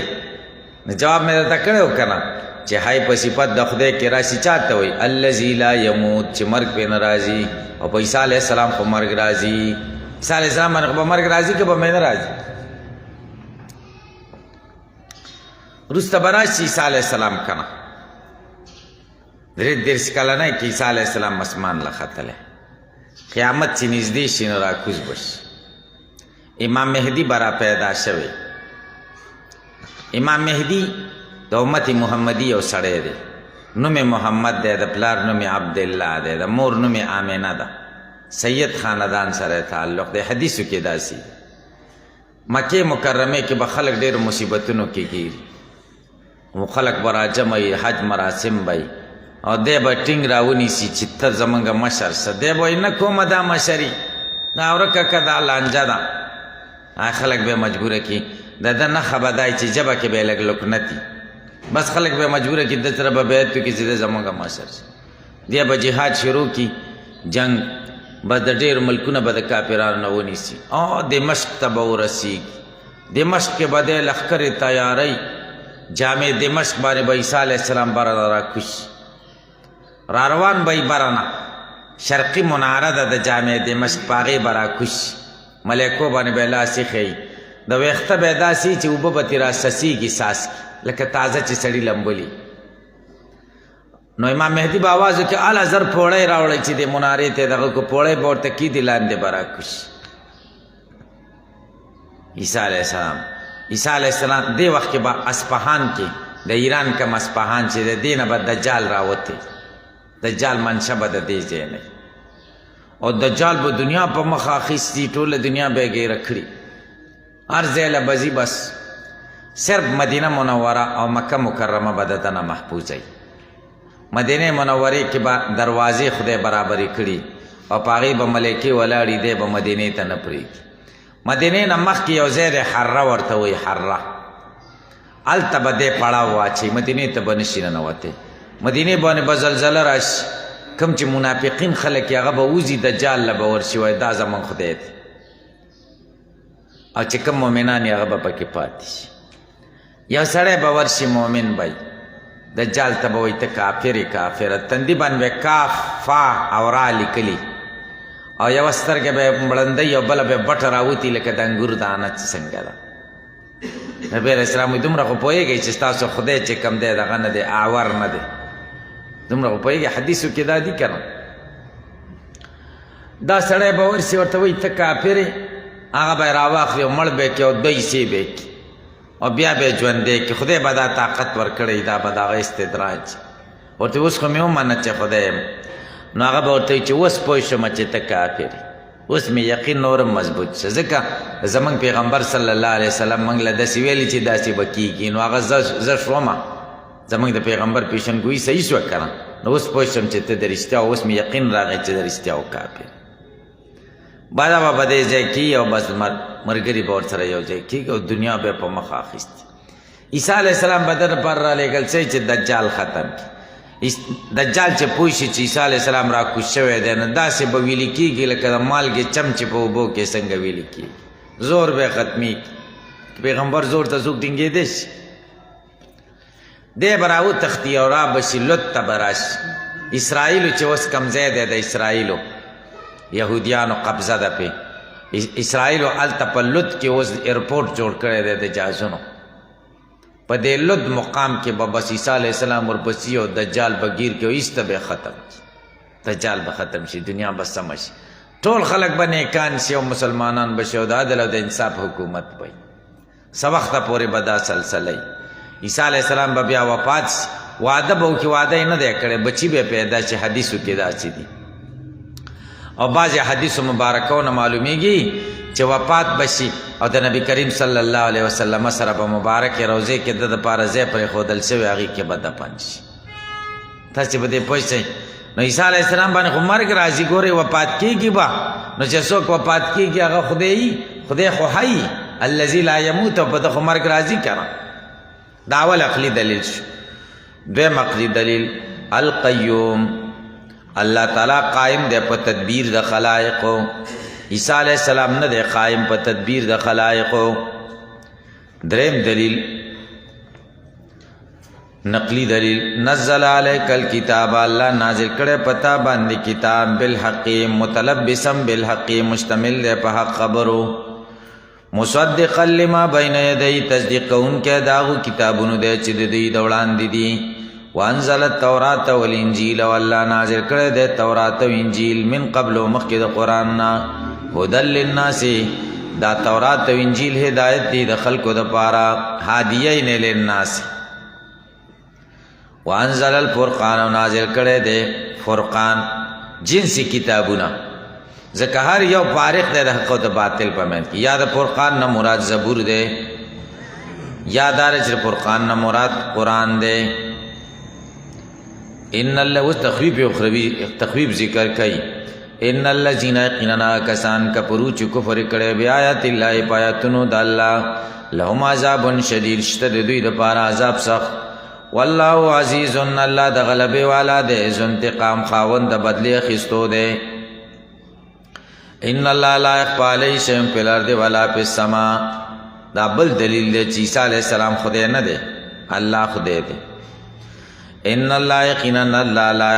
جواب میں دا کرے ہو کنا چی حی پہ صفت دا خدے کی راسی چاہتا ہوئی اللذی لا یموت چی مرگ پہ نرازی اور پہ عیسیٰ علیہ السلام کو مرگ رازی عیسیٰ علیہ السلام مرگ رازی کہ پہ میں نرازی رسته براشي عیسی علیہ السلام کنه درې دېرش کلنی کې عیسی علیہ السلام اسمان له ختلی قیامت چې نږدې شي نو راکوز بشي امام مهدي به را پیدا شوی امام مهدي د امت محمدي یو سړی دی نوم محمد دی د پلار نوم عبدالله دی د مور نوم آمینه ده سید خاندان سره تعلق دی حدیثو کې داسي مکې مکرمه کې به خلک ډېر مصیبتونو کې ګیري خلق برا جمعی حج مراسم بای او دی با ٹنگ راونی سی چی تا زمانگا مشر سا دی بای نکوم دا مشری دا ورکا کدا لانجا دا خلق بے مجبور کی دا نخبا دای چی جبا که بے لگ لکنتی بس خلق بے مجبور کی دتر با بیتو کی زیده زمانگا مشر سا دی با جہاد شروع کی جنگ با دا دیر ملکون با دا کافران نوونی سی او دمشق تا با ورسی دمشق کے با دی لخکر تیاری جامع دمشق بانے با عیسیٰ علیہ السلام برانا را کش راروان بای برانا شرقی منارده دا جامع دمشق پاغی برا کش ملیکو بانے بیلا سی خی دا ویخت بیدا سی چی اوبا بتی را سسی کی ساس کی لکه تازه چی سڑی لمبولی نو امام مہدی با آوازو که آلا زر پوڑای راوڑای چی دی مناری تی دغو کو پوڑای بورتا کی دی لانده برا کش عیسیٰ علیہ السلام عیسیٰ علیہ السلام دے وقت کے با اسپہان کے دا ایران کم اسپہان چے دے دینا با دجال راوتے دجال منشا با دا دے جینے اور دجال با دنیا پا مخاخیستی طول دنیا بے گئی رکھڑی ارزیل بزی بس صرف مدینہ منورہ اور مکہ مکرمہ با دتنا محفوظ ہے مدینہ منورے کے با دروازے خدے برابری کڑی اور پاغی با ملیکی ولاڑی دے با مدینہ تا نپری مدینه نمخ کی یو زیر حره ورته وی حره الته به دی پړاو واچي مدینه ته به نشي ننوتې مدینه باندې به زلزله راشي کوم چې منافقین خلک یې هغه به وځي دجال له به ورشي وایي دا زمون خدای دی او چې کوم مؤمنان یې هغه به پکې پاتې شي یو سړی به ورشي مؤمن به دجال ته به وایي ته کافر یې کافره تندي باندې به کاف فا او را لیکلي او یو سترګه به مړندۍ او بله به بټه راوتي لکه د انګور دانه چې څنګه ده نبی علیه السلام وایي دومره خو پوهېږئ چې ستاسو خدای چې کوم دی دغه نه دی آور نه دی دومره خو پوهېږئ حدیثو کې دا دي که نه دا سړی به ورسي ورته وایي ته کافر یې هغه به یې راواخلي او مړ به یې کړي او دوی سې به یې کړي او بیا به یې ژوندی کړي خدای به دا طاقت ورکړی دا به د هغه استدراج ورته اوس خو مې ومنه چې خدای یم نو هغه به ورته وایي چې اوس پوه شومه چې ته کافر یې اوس مې یقین نورم مضبوط شه ځکه زمونږ پیغمبر صلی الله علیه وسلم موږ له داسې ویلي چې داسې به کېږي نو هغه زه شومه زمونږ د پیغمبر پیشنګویي صحیح شوه که نه نو اوس پوه شم چې ته د رښتیا اوس مې یقین راغی چې د رښتیا و کافر بعدا به په دې ځای کېږي او بس ملګري به ورسره یو ځای کېږي او دنیا به یې په مخ اخیستي عیسی علیه السلام به ده لپاره رالېږل شوی چې دجال ختم کړي دجال چې پوه شي چې عیسی علیه السلام راکوز شوی دی نو داسې به ویلې کېږي لکه د مالګې چم چې په اوبو کې څنګه ویلې کېږي زور به ختمېږي پیغمبر زور ته څوک ټینګېدی شي دی به راوتښتي او را به شي لط ته به راشي. اسرائیلو چې اوس کوم ځای دی د اسرائیلو یهودیانو قبضه ده پې. اسرائیلو هلته په لط کې اوس ایرپورټ جوړ کړی دی د جهازونو. په دې لط مقام کې به بس عیسی علیه السلام ورپسي او دجال به ګیر کې او ایسته به ختم شي. دجال به ختم شي، دنیا به سمه شي، ټول خلک به نیکان شي او مسلمانان به شي او د عدل او د انصاف حکومت به وي. څه وخته پورې به دا سلسله عیسی علیه السلام به بیا وفات شي. واده به وکړي، واده یې نه دی کړی، بچي به پیدا شي. حدیثو کې داسې دي او بعضې حدیثو مبارکو نه معلومیږي چې وفات بشي او د نبی کریم صلی الله علیه وسلم سره په مبارک روضې کې د دپاره ځای پرېښودل شوی، هغې کې به دفن شي. تاسې به دې پوه شئ. نو عیسی علیه السلام باندې خو مرګ راځي. ګورئ وفات کېږي به، نو چې څوک وفات کېږي هغه خدای خو حی الذي لا يموت، او په ده خو مرګ راځي که نه. دا اول عقلي دلیل شو. دویم عقلي دلیل القیوم، الله تعالی قائم دی په تدبیر د خلایقو. عیسی علیہ السلام نه دی قائم په تدبیر د خلایقو. دریم دلیل نقلی دلیل نزل علیک الکتاب، الله نازل کړی پتا باندې کتاب بالحق متلبسا بالحق، مشتمل دی په حق خبرو، مصدقا لما بین یدی، تصدیق کوونکی د هغو کتابونو دی چې د دوی د وړاندې دي. وانزل التورات والانجیل، والله نازل کړی دی تورات او انجیل من قبل مخکې د قرآن نه، هدى للناس، دا تورات او انجیل هدایت دی د خلکو دپاره، هادیین للناس. وانزل الفرقان، او نازل کړی دی فرقان جنسی کتابونه، ځکه هر یو فارق دی د حق او د باطل په منځ کې. یا د فرقان نه مراد زبور دی، یا دا چې فرقان نه مراد قرآن دی. ان الله اوس تخویب اخروی تخویب ذکر کوي. ان الذین یقینا کسان کفروا چې کفر کړی بیا آیات الله په آیاتونو د الله، لهم عذاب شدید، شته د دوی دپاره عذاب سخت. والله عزیز، الله د غلبې والا دی، ذو انتقام، خاوند د بدلې اخیستو دی. ان الله لا یخفی علیه شیء فی الارض ولا فی السماء، دا بل دلیل دی چې عیسی علیه السلام خدای نه دی، الله خدای دی. ان الله یقینا الله لا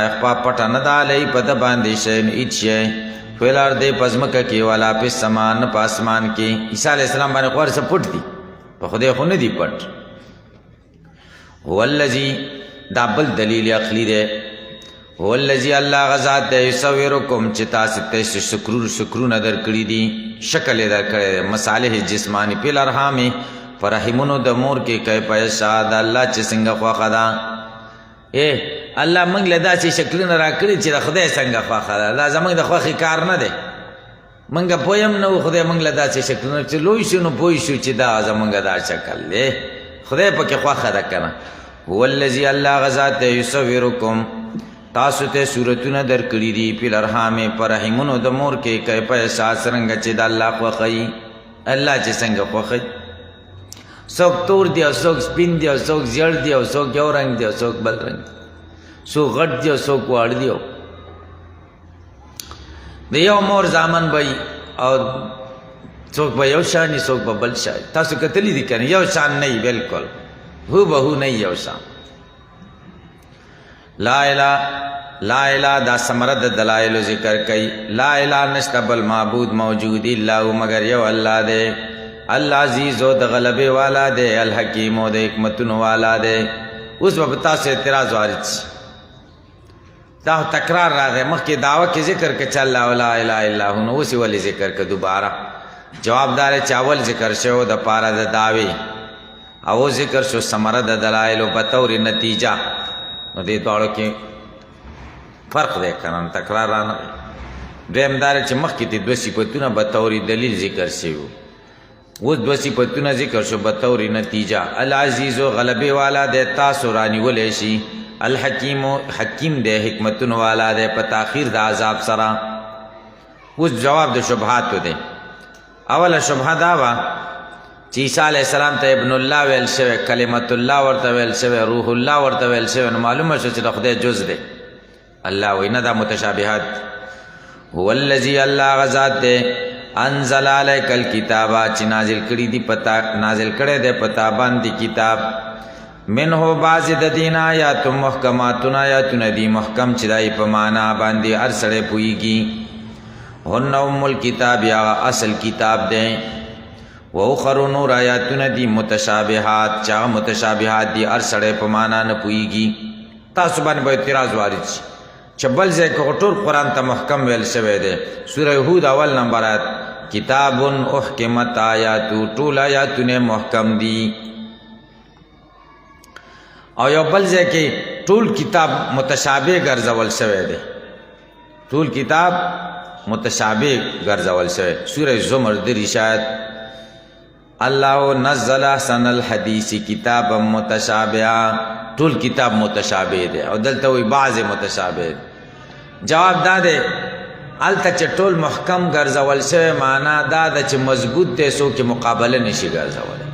یخفی پټه نه ده علیه په ده باندې شیء هیڅ شی، فی الارض په ځمکه کې ولا فی السماء نه په اسمان کې. عیسی علیه السلام باندې خو هر څه پټ دي، په خدای خو نه دي پټ. هو الذی، دا بل دلیل عقلی دی. هو الذی، الله غذات دی، یصورکم چې تاسو ته شکرونه درکړي دي، شکل یې درکړی دی، مصالح جسمانی فی الارحام، په رحمونو د مور کې کیف یشاء، د الله چې څنګه خوښه ده. الله موږ له داسې شکلونه راکړي چې د خدای څنګه خوښه ده. دا زموږ د خوښې کار نه دی. موږ پوه هم نه و، خدای موږ له داسې شکلونه چې لوی شو نو پوه شو چې دا زموږ دا شکل دی، خدای پکې خوښه ده که نه. هو الذی، الله غذات دی، یصورکم تاسو ته صورتونه درکړي دي، فی الارحام په رحمونو د مور کې کیف یشاء، څرنګه چې د الله خوښوي. الله چې څنګه خوښوي، څوک تور دی او څوک سپین دی او څوک زیړ دی او څوک یو رنګ دی او څوک بل رنګ دی، څوک غټ دی او څوک واړ دی. د یو مور زامن به او څوک به یو شان څوک به بل شان. تاسو کتلی دي که نه؟ یو شان نه وي، بلکل هو به هو نه یو شان. لا اله دا ثمره د دلایلو ذکر کوي. لا اله نشته بل معبود موجود الا هو، مگر یو الله دی. العزیز، د غلبې والا دی، الحکیم، د حکمتونو والا دی. اوس به تاسو اعتراض وارد شي، دا تکرار راغی. مخکې دعوه کې ذکر که چې الله لا اله الا هو، نو اوس یې ولې ذکر که دوباره؟ جواب دار چې اول ذکر شو د پاره د دعوې، او ذکر شو ثمره د دلایلو په طور نتیجه. نو دې دواړو کې فرق دی که نه؟ تکرار رانه. دویم دار چې مخکې دې دوه صفتونه به طور دلیل ذکر شوي، اوس دوه صفتونه ذکر شو به طور نتیجه. العزیزو، غلبې والا دی، تاسو رانیولی شي. الحکیم، حکیم دی، حکمتون والا دی په تاخیر د عذاب سره. اوس جواب د شبهاتو دی. اوله شبهه دا وه چې عیسی علیه السلام ته ابن الله ویل شوی، کلمت الله ورته ویل شوی، روح الله ورته ویل شوی، نو معلومه شو چې د خدای جز دی. الله وایي نه، دا متشابهات. هو الذی، الله غذات دی، انزل علیک الکتاب، چې نازل کړی دی پتا، نازل کړی دی پتا باندې کتاب، منه بعض د دین آیات محکماتون آیاتون دی محکم چې دای په معنا باندې هر سړی پوهیږي هن ام الکتاب یا اصل کتاب دی و اخر نور آیاتون دی متشابهات چا متشابهات دی هر سړی په معنا نه پوهیږي تاسو باندې به اعتراض وارد شي چې بل ځای کې ټول قرآن ته محکم ویل شوی دی سوره هود اول نمبر آیات کتاب احکمت آیاتو ټول آیاتونه محکم دي او یو بل ځای کې ټول کتاب متشابه ګرځول شوی دی ټول کتاب متشابه ګرځول شوی سوره زمر درې شاید الله نزل احسن الحدیث کتابا متشابها ټول کتاب متشابه دی او دلته وی بعض متشابه جواب دا دی الته چې ټول محکم ګرځول شوی معنا دا ده چې مضبوط دی څوک مقابله نشي ګرځولی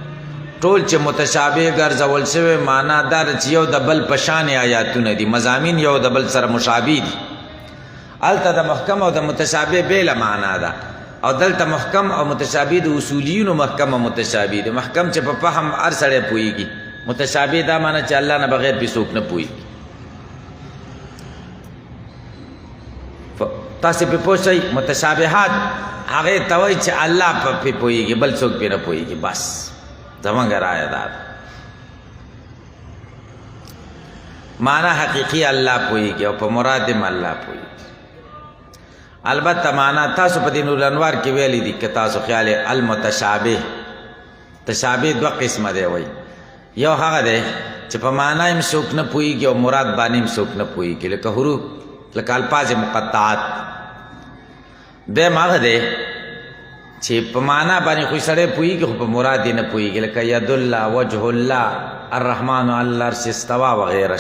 ټول چې متشابه ګرځول شوی معنا دا ده چې یو د بل په شان آیاتونه دي مضامین یو د بل سره مشابه دي الته د محکم او د متشابه بیله معنا ده او دلته محکم او متشابه د اصولیینو محکم او متشابه دي محکم چې په فهم هر سړی پوهیږي متشابه دا معنا چې الله نه بغیر به څوک نه پوهیږي تاسو په پوه شئ متشابهات هغه ته وایي چې الله په پوهیږي بل څوک پې نه پوهیږي بس زمونږ رایه دا معنا حقیقي الله پوهیږي او په مراد هم الله پوهیږي البته معنا تاسو په دې نور انوار کې ویلي دي که تاسو خیال المتشابه تشابه دوه قسمه دی وایي یو هغه دی چې په معنا هم څوک نه پوهیږي او مراد باندې هم څوک نه پوهیږي لکه حروف لکه الفاظ مقطعات دیم هغه دی چې په معنا باندې خو سړی پوهیږي خو په مراد یې نه پوهیږي لکه ید الله وجه الله الرحمن علی العرش استوی وغیره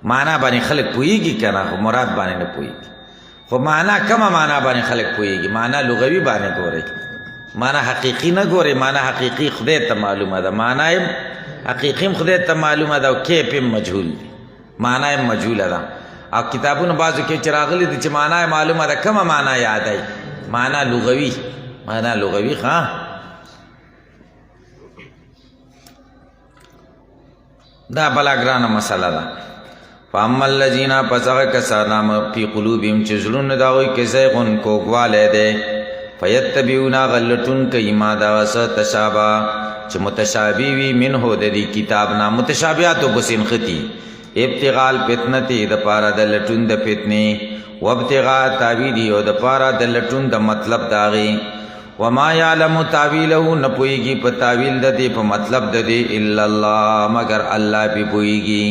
معنا باندې خلک پوهیږي که نه خو مراد باندې نه پوهیږي خو معنا کومه معنا باندې خلک پوهیږي معنا لغوي باندې ګورئ معنا حقیقي نه ګورئ معنا حقیقي خدای ته معلومه ده معنا هم حقیقي هم خدای ته معلومه ده او کیف هم مجهول دی معنا هم مجهوله ده او کتابونو بعضو کې چې راغلي دي چې معنا معلومه ده کومه معنا یادوي معنا لغوي معنا لغوي ښه دا بلا ګرانه مسله ده فاما الذین پس هغه کسان فی قلوبهم چې زړونه د هغوی کې زیغ کوږوالی دی فیتبعون غلطون کوي ما دغه څه تشابه چې متشابه وي منهو د دې کتاب نه متشابهاتو پسې نښتي ابتغاء الفتنة د پاره د لټون د فتنې وابتغاء تاویله او د پاره د لټون د مطلب د هغې وما یعلم تاویله نه پوهېږي په تاویل د دې په مطلب د دې الا الله مگر الله پې پوهېږي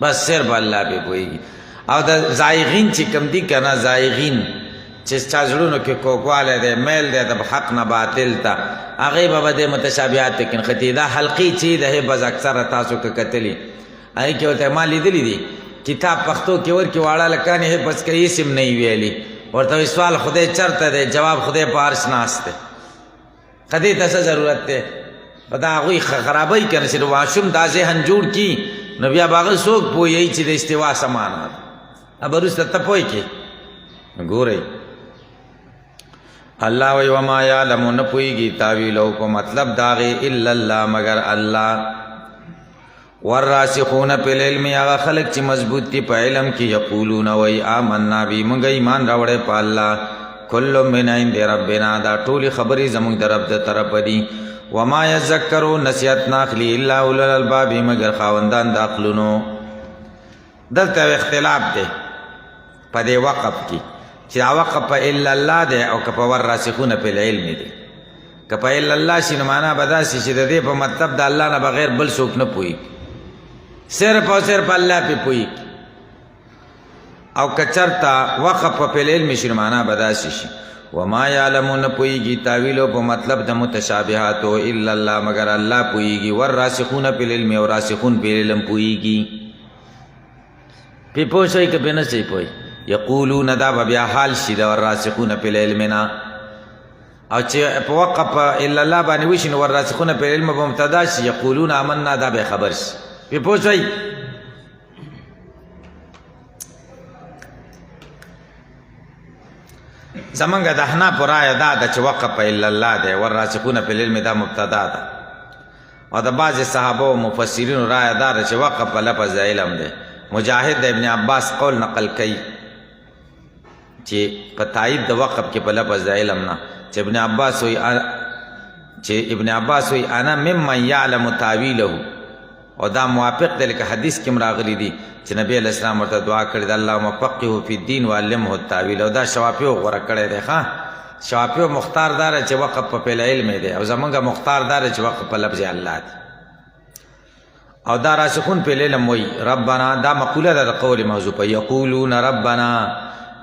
بس صرف الله پې پوهېږي او د زایغین چې کوم دي که نه زایغین چې چا زړونو کې کوږوالی دی میل دی د حق نه باطل ته هغې به د متشابهات پکې نښتي دا حلقې چې د حفظ اکثره تاسو که کتلي هغې کې ورته ما لیدلی دي کتاب پښتو کې ورکې واړه لکانې حفظ کوي اسم نه یې ویلي ورته سوال خدای چرته دی جواب خدای په عرش ناست دی خدای ته څه ضرورت دی په دا هغوی خرابوي که نه چې د ماشوم دا ذهن جوړ کي نو بیا به هغه څوک پوهیږي چې د استوا څه معنا ده به وروسته ته پوه کړې ګورئ الله وی وما یعلم نه پوهېږي تاویله په مطلب د هغې الا الله مگر الله والراسخون فی العلم هغه خلک چې مضبوط دي په علم کې یقولون وی آمنا بی موږ ایمان راوړی په الله کل من عند ربنا دا ټولې خبرې زموږ د رب د طرفه دي وما یذکرو نصیحت ناخلي الا اولو الالباب مگر خاوندان د عقلونو دلته اختلاف دی په دې وقف کې چې دا وقف په الا الله دی او که په والراسخون فی العلم دی که په الا الله شي نو معنا به داسې چې د دې په مطلب د الله نه بغیر بل څوک نه پوهېږي صرف او صرف الله پې پوهېږي او که چرته وقف په فی العلم شي نو معنا به داسې شي وما یعلمو نه پوهېږي تاویلو په مطلب د متشابهاتو الا الله مگر الله پوهېږي والراسخون فی العلم او راسخون فی العلم پوهېږي پې پوه شئ که پې نه شئ پوهئ یقولون دا به بیا حال شي د والراسخون فی العلم نه او چې په وقف الا الله باندې وشي نو والراسخون فی العلم به مبتدا شي یقولون آمنا دا به خبر شي پې پوه شئ زمونږ د احنافو رایه دا ده چې وقف الا الله دی والراسخون فی العلم دا مبتدا ده او د بعض صحابه او مفسرینو رایه دار چې وقف په لفظ د علم دی. مجاهد د ابن عباس قول نقل کوي چې په تایید د وقف کې په لفظ د علم نه چې ابن عباس وی انا ممن یعلم تاویله، او دا موافق دی لکه حدیث کې راغلی دی چې نبی علیہ السلام ورته دعا کړې ده اللهم فقهه فی الدین وعلمه التاویل، او دا شوافیو غوره کړی دی. شوافیو مختار دار چې وقف په فعل علم دی، او زمونږ مختار دار چې وقف په لفظ الله دی. او دا راسخون په علم وی ربنا، دا مقوله ده د قول محذوفه، یقولون ربنا،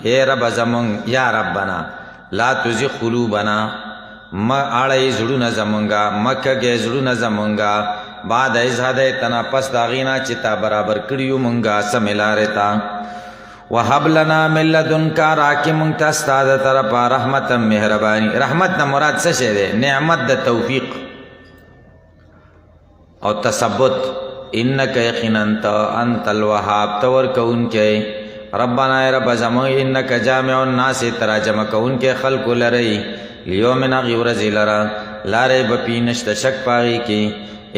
اے رب زمونږ، یا ربنا لا تزغ قلوبنا، ما اړی زړونه زمونږه، مکه زړونه زمونږه، بعد از هدیتنا، پس دا غینا چې تا برابر کړیو مونږه سمې لارې ته، وهب لنا من لدنک، راکې مونږ ته ستا د طرفه رحمتا مهرباني. رحمت نه مراد څه شی دی؟ نعمت د توفیق او تثبت. انک یقینا انت الوهاب، ته ورکوونکی. ربنا ای رب زمونږ، انک جامع الناس، ترا جمع کوونکی خلکو لرئ، لیومن هغې ورځې لره لا ریب فیه، نشته شک په هغې کې.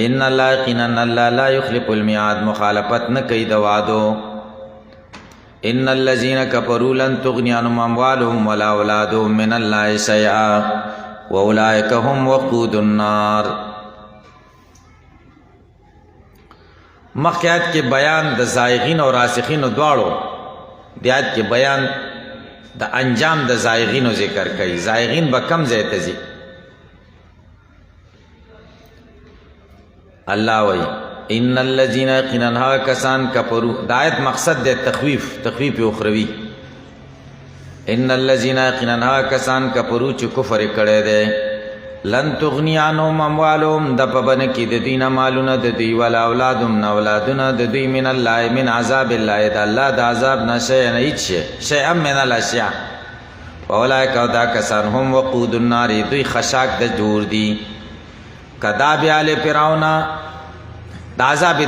ان الله یقینا الله لا یخلف المیعاد، مخالفت نه کوي د وعدو. ان الذین کفروا لن تغنی عنهم اموالهم ولا اولادهم من الله شیئا واولئک هم وقود النار. مخکې آیت کې بیان د زائغین او راسخینو دواړو، د آیت کې بیان د انجام د زائغینو ذکر کوي. زائغین به کم ځای ته ځي؟ الله وی ان الذین یقینا ها کسان کفروا، د آیت مقصد د تخویف اخروی. ان الذین یقینا ها کسان کفروا چې کفر کړی دی، لن تغنی عنهم اموالهم، د پبن کې د دوی نه مالونه د دوی، ولا اولادهم، نه اولادونه د دوی، من الله، من عذاب الله، د الله د عذاب نه شیئا هیڅ شی، شیئا من الاشیاء. واولئک، او دا کسان، هم وقود النار، دوی خشاک د جور دي. کداب آل فرعون، د عذاب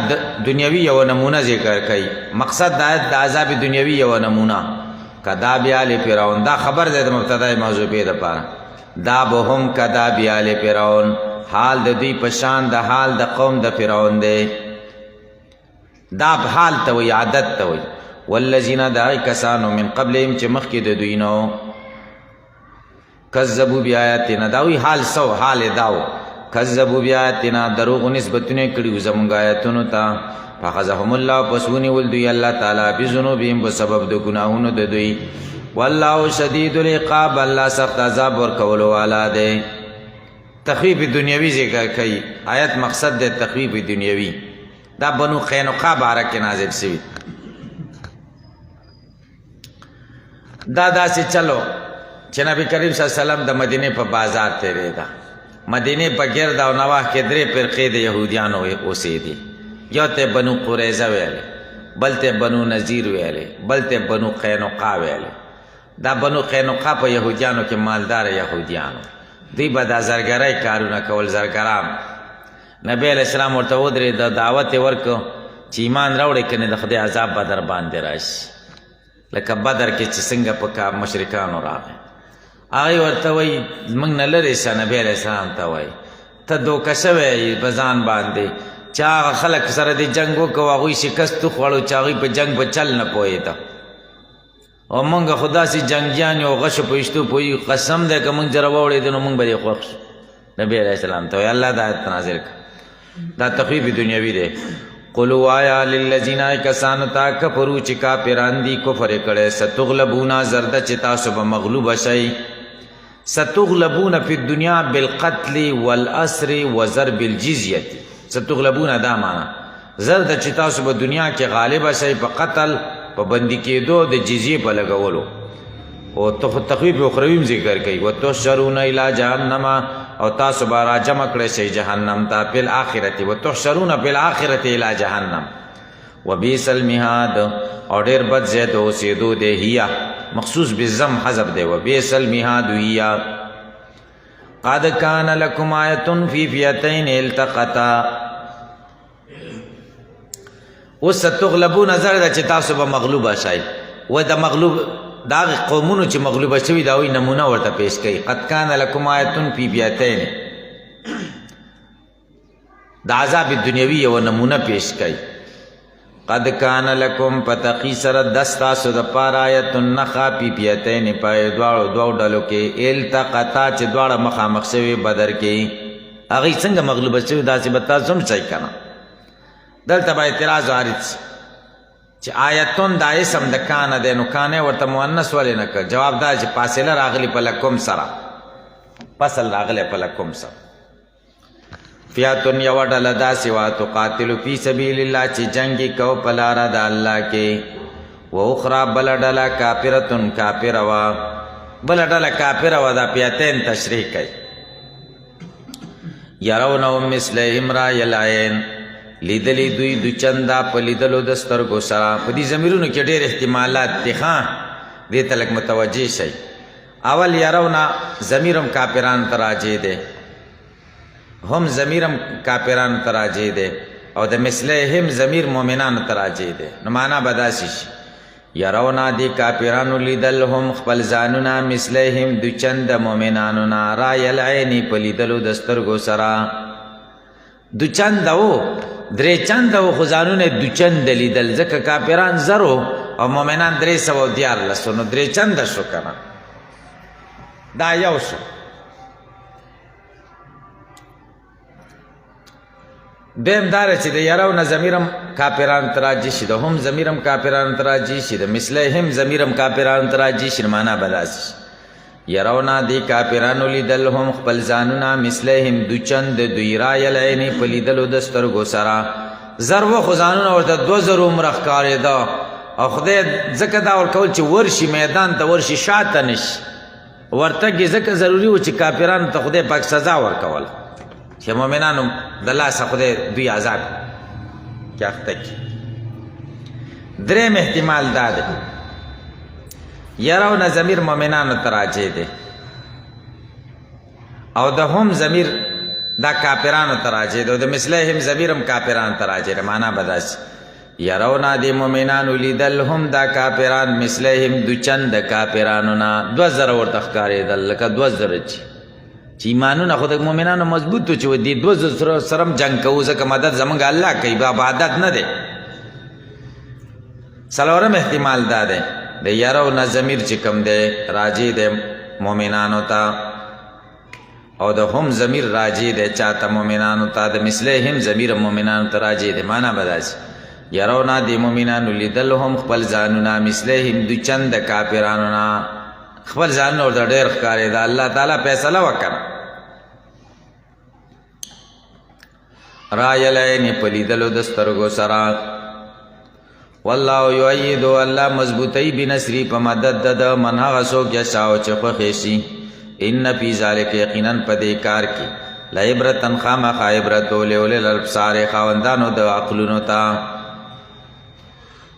دنیوی یو نمونه ذکر کوي. مقصد د آیت د عذاب دنیوی یو نمونه. کداب آل فرعون، دا خبر دی د مبتدا موضوعی دپاره. دا به هم کداب آل فرعون، حال د دوی پشان د حال د قوم د فرعون دی. دا حال ته وی، عادت ته وی. والذین، دا کسانو، من قبلهم چې مخکې د دوی نو، کذبوا بیااتنا، دا وی حال سو، حال داو، کذبوا بیااتنا، دروغ نسبتونه کړي زمونږ آیاتونو ته. فاخذهم الله، پس ونیول دوی الله تعالی بذنوبهم، په سبب د ګناهونو د دوی. والله شدید العقاب، الله سخت عذاب ورکولو والا دی. تخویف دنیوی ذکر کوي. آیت مقصد د تخویف دنیوی. دا بنو قینقاع باره کې نازل شوی. دا داسې چلو چې نبی کریم صلی الله علیه وسلم د مدینه په بازار تیرېده. مدینه په ګرد او نواح کې درې فرقې د یهودیانو اوسېدې. یو ته بنو قریظه ویلې، بل ته بنو نذیر ویلې، بل ته بنو قینقاع ویلې. دا بنو قینقاع په یهودیانو کې مالدار یهودیانو، دوی به دا زرګرۍ کارونه کول، زرګران. نبی علیہ السلام ورته ودرېد، د دعوت یې ورکړ چې ایمان راوړئ که نه د خدای عذاب به در باندې راشي، لکه بدر کې چې څنګه په مشرکانو راغی. هغې ورته وایي موږ نه لرې شه، نبی علیہ السلام ته وایي ته دوکه شوی یې په ځان باندې، چې هغه خلک سره دې جنګ وکړو، هغوی شکست وخوړو چې هغوی په جنګ په چل نه پوهېده، او موږ خو داسې جنګیان یو، غشو په ویشتو پوهېږو، قسم دی که موږ جره واوړېدو نو موږ به دې خوښ شو. نبی علیہ السلام ته وایي الله دا آیت نازل کړه. دا تخویف دنیوي دی. قل وایا للذین، کسانو ته کفرو چې کافران دي، کفر یې کړی، ستغلبون، زرده چې تاسو به مغلوبه شئ. ستغلبون فی الدنیا بالقتل والاسر وضرب الجزیه. ستغلبون دا معنا زرده چې تاسو به دنیا کې غالبه شئ په قتل، په بندي کېدو د جزیې په لګولو. او تخویف اخرویم ذکر کوي. وتحشرون الی جهنم، او تاسو به راجمع کړی شئ جهنم ته، فی الآخرة، وتحشرون فی الآخرة الی جهنم. وبئس المهاد، او ډېر بد ځای د اوسېدو دی. هیه مخصوص بالضم حذف دی. وبئس المهاد هیه. قد کان لکم آیة فی فئتین التقطا. اوس ستغلبون زرده چې تاسو به مغلوبه شئ. و د مغلوب دا قومونو چې مغلوبه شوي دا وی نمونه ورته پیش کوي. قد کان لکم آیة فی فئتین، د عذاب دنیوي یو نمونه پیش کړي. قد کان لکم پتقی سر دستاسو د پار آیت نخا پی پیتین پای دوړو ډلو کې التقطا چې دواړه مخامخ شوي بدر کې هغه څنګه مغلوب شوي داسې به تاسو هم صحیح کنه. دلته به اعتراض وارد چې آیتون دا اسم د کانه دی نو کانه ورته مؤنث ولې نه کړ؟ جواب دا چې فاصله راغلی په لکم سره، فصل راغلی په لکم سره. فیاتون یو ډله داسې وه تقاتلو فی سبیل الله چې جنګ کو په لاره د الله کې، و اخرى بله ډله کافرتون کافره وه، بله ډله کافره وه. دا پیاتین تشریح کوي. یرونهم مثلهم رأی العین، لیدلی دوی دو چنده په لیدلو د سترګو سره. په دې ضمیرونو کې ډېر احتمالات دي، ښه دې ته لږ متوجه شئ. اول یرونا ضمیرم کافرانو ته راجع دی، هم ضمیرم کافرانو ته راجع دی، او د مثلهم ضمیر مؤمنانو ته راجع دی. نو معنا به داسې شي یرونا دی کافرانو لیدل هم خپل ځانونه مثلهم دو چنده مؤمنانو نه رأی العین په لیدلو د سترګو سره. دو چنده و درې چنده و خو ځانونه دو چنده لیدل، ځکه کافران زرو او مؤمنان 314 نو درې چنده شو کنه. دا یو شو. دویم داره چې د یرونه ضمیرم کافرانو ته راجع شي، د هم ضمیرم کافرانو ته راجع شي، د مثلهم ضمیرم کافرانو ته راجع شي. معنا به داسې شي یرونا دی کافرانو لیدل هم خپل ځانونه مثلهم دو چند دوی رأی العین په لیدلو د سترګو سره. زر و خو ځانونه ورته 2000 عمره ښکارېده، او خدای ځکه دا ورکول چې ورشي میدان ته ورشي شاته نشي ورتګ یې ځکه ضروري و چې کافرانو ته خدای پاک سزا ورکوله چې مؤمنانو د لاسه خدای دوی عذاب کې اخته کړي. درېم احتمال دا دی یرونه ضمیر مؤمنانو ته راجع دی، او د هم ضمیر دا کافرانو ته راجع دی، او د مثلهم ضمیرم کافرانو ته راجع دی. معنا به داسې یرونا دی مؤمنانو لیدل هم دا کافران مثلهم دو چند کافرانو نه 2000 ورته ښکارېدل، لکه 2000 چې ایمانونه خو د مؤمنانو مضبوط و چې دې 2000 سره هم جنګ کوو، ځکه مدد زمونږ الله کوي، عبادت نه دی. څلورم احتمال دا دی د یرونه ضمیر چې کوم دی راجع دی مؤمنانو ته، او د هم ضمیر راجع دی چاته مؤمنانو ته، د مثلهم ضمیر مؤمنانو ته راجع دی. معنا به داسې یرونا دی مؤمنانو لیدل هم خپل ځانونه مثلهم دو چند کافرانو نه خپل ځانونه ورته ډېر ښکارېده. الله تعالی فیصله وکړه رأی العین په لیدلو د سترګو سره. والله یؤید، الله مضبوطی بنصری په مدد د من هغه څوک یشاء چې خوښې شي. ان فی ذلک یقینا په دې کار کې لعبرة خامخا عبرت ولأولی الابصار خاوندانو د عقلونو ته.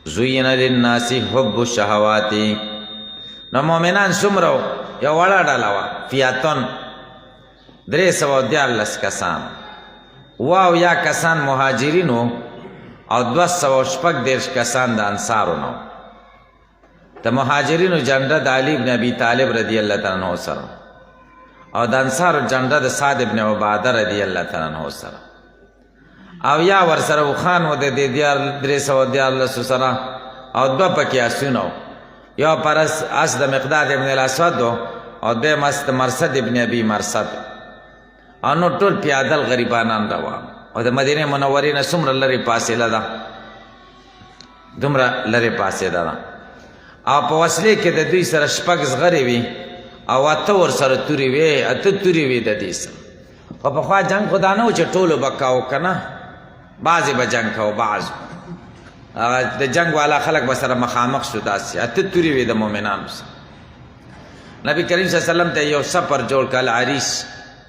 زین للناس حب الشهوات، نو مؤمنان څومره یو وړه ډله وه فیاتون 314 کسان، واو یا کسان مهاجرینو او 216 کسان د انصارو نو. د مهاجرینو جنډه د علی بن ابي طالب رضی الله تعالی عنہ سره، او د انصارو جنډه د سعد بن عباده رضی الله تعالی عنہ سره، او یا ورسره وخان و د 314 سره، او 2 پکې اسونه، یو پرس اس د مقداد ابن الاسود او دویم اس د مرصد ابن ابي مرصد، او نو ټول پیادل غریبانان روان. او د مدینه منورې نه څومره لرې فاصله ده، دومره لرې فاصله ده. او په وسلې کې د دوی سره 6 زغرې وي، او 8 ورسره تورې وي، 8 تورې وي د دې سره. خو پخوا جنګ خو دا نه و چې ټولو به کاو که نه، بعضې به جنګ کوو، بعضو د جنگ والا خلق به سره مخامخ شو. داسې 8 تورې وي د مؤمنانو سره. نبی کریم صلی الله علیه وسلم ته یو سفر جوړ کړ العریش،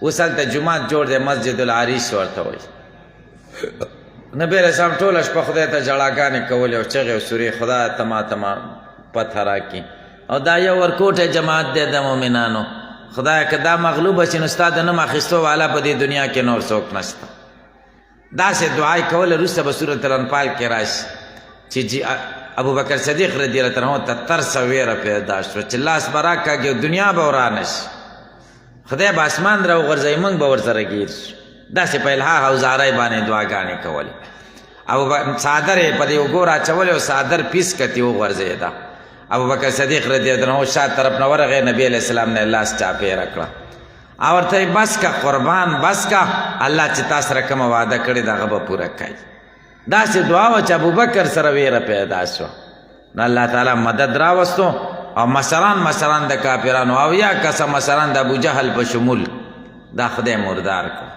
اوس هلته جومات جوړ دی مسجد العریش ورته وایي. نبی علیه السلام ټوله شپه خدای ته ژړاګانې کولې او چغې او سورې خدای ته ما پته راکړي. او دا یو ورکوټی جماعت دی د مؤمنانو، خدایه که دا مغلوبه شي نو ستا د نوم اخیستو والا په دې دنیا کې نور څوک نشته. داسې دعای کوله. وروسته به سورة الانفال کې راشي چې ابو بکر صدیق رضی الله عنه ته ترس او ویره پیدا شوه چې لاس به راکاږي دنیا به ورانه شي، خدای به اسمان را وغورځوي، موږ به ورسره ګیر شو. داسې په الحاح او زارۍ باندې دعاګانې کولې او څادر یې په دې اوږو راچولې او څادر پیس کتې وغورځېده ابوبکر صدیق رضی الله عنه شا طرف نه ورغی نبی علیہ السلام نه لاس چاپېره کړه او ورته بس کا قربان بس کا الله چې تا سره کومه وعده کړې ده هغه به پوره کوي داسې دعا وه چې ابوبکر سره ویره پیدا شوه نو الله تعالی مدد راوستو او مشران د کافرانو او یا کسه مشران د ابوجهل په شمول دا خدای مردار کړ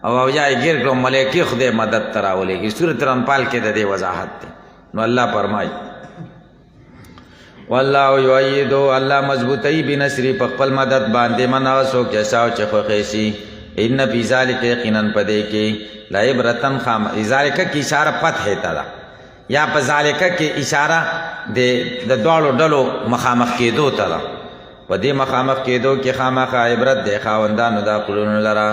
او یا یې ګیر کړو ملایکې خدای مدد ته راولېږي سورت انفال کې د دې وضاحت دی نو الله فرمایي والله یؤیدو الله مضبوطی بنصری په خپل مدد باندې من هغه څوک چې شاو چې خوښې شي ان فی ذلک یقینا پدې کې لا عبرتن خام ذالک کی اشاره فتح ته ده یا په ذالک کې اشاره د دوړو ډلو مخامخ کېدو ته ده په دې مخامخ کېدو کې خامخا عبرت د خاوندانو د عقلونو لره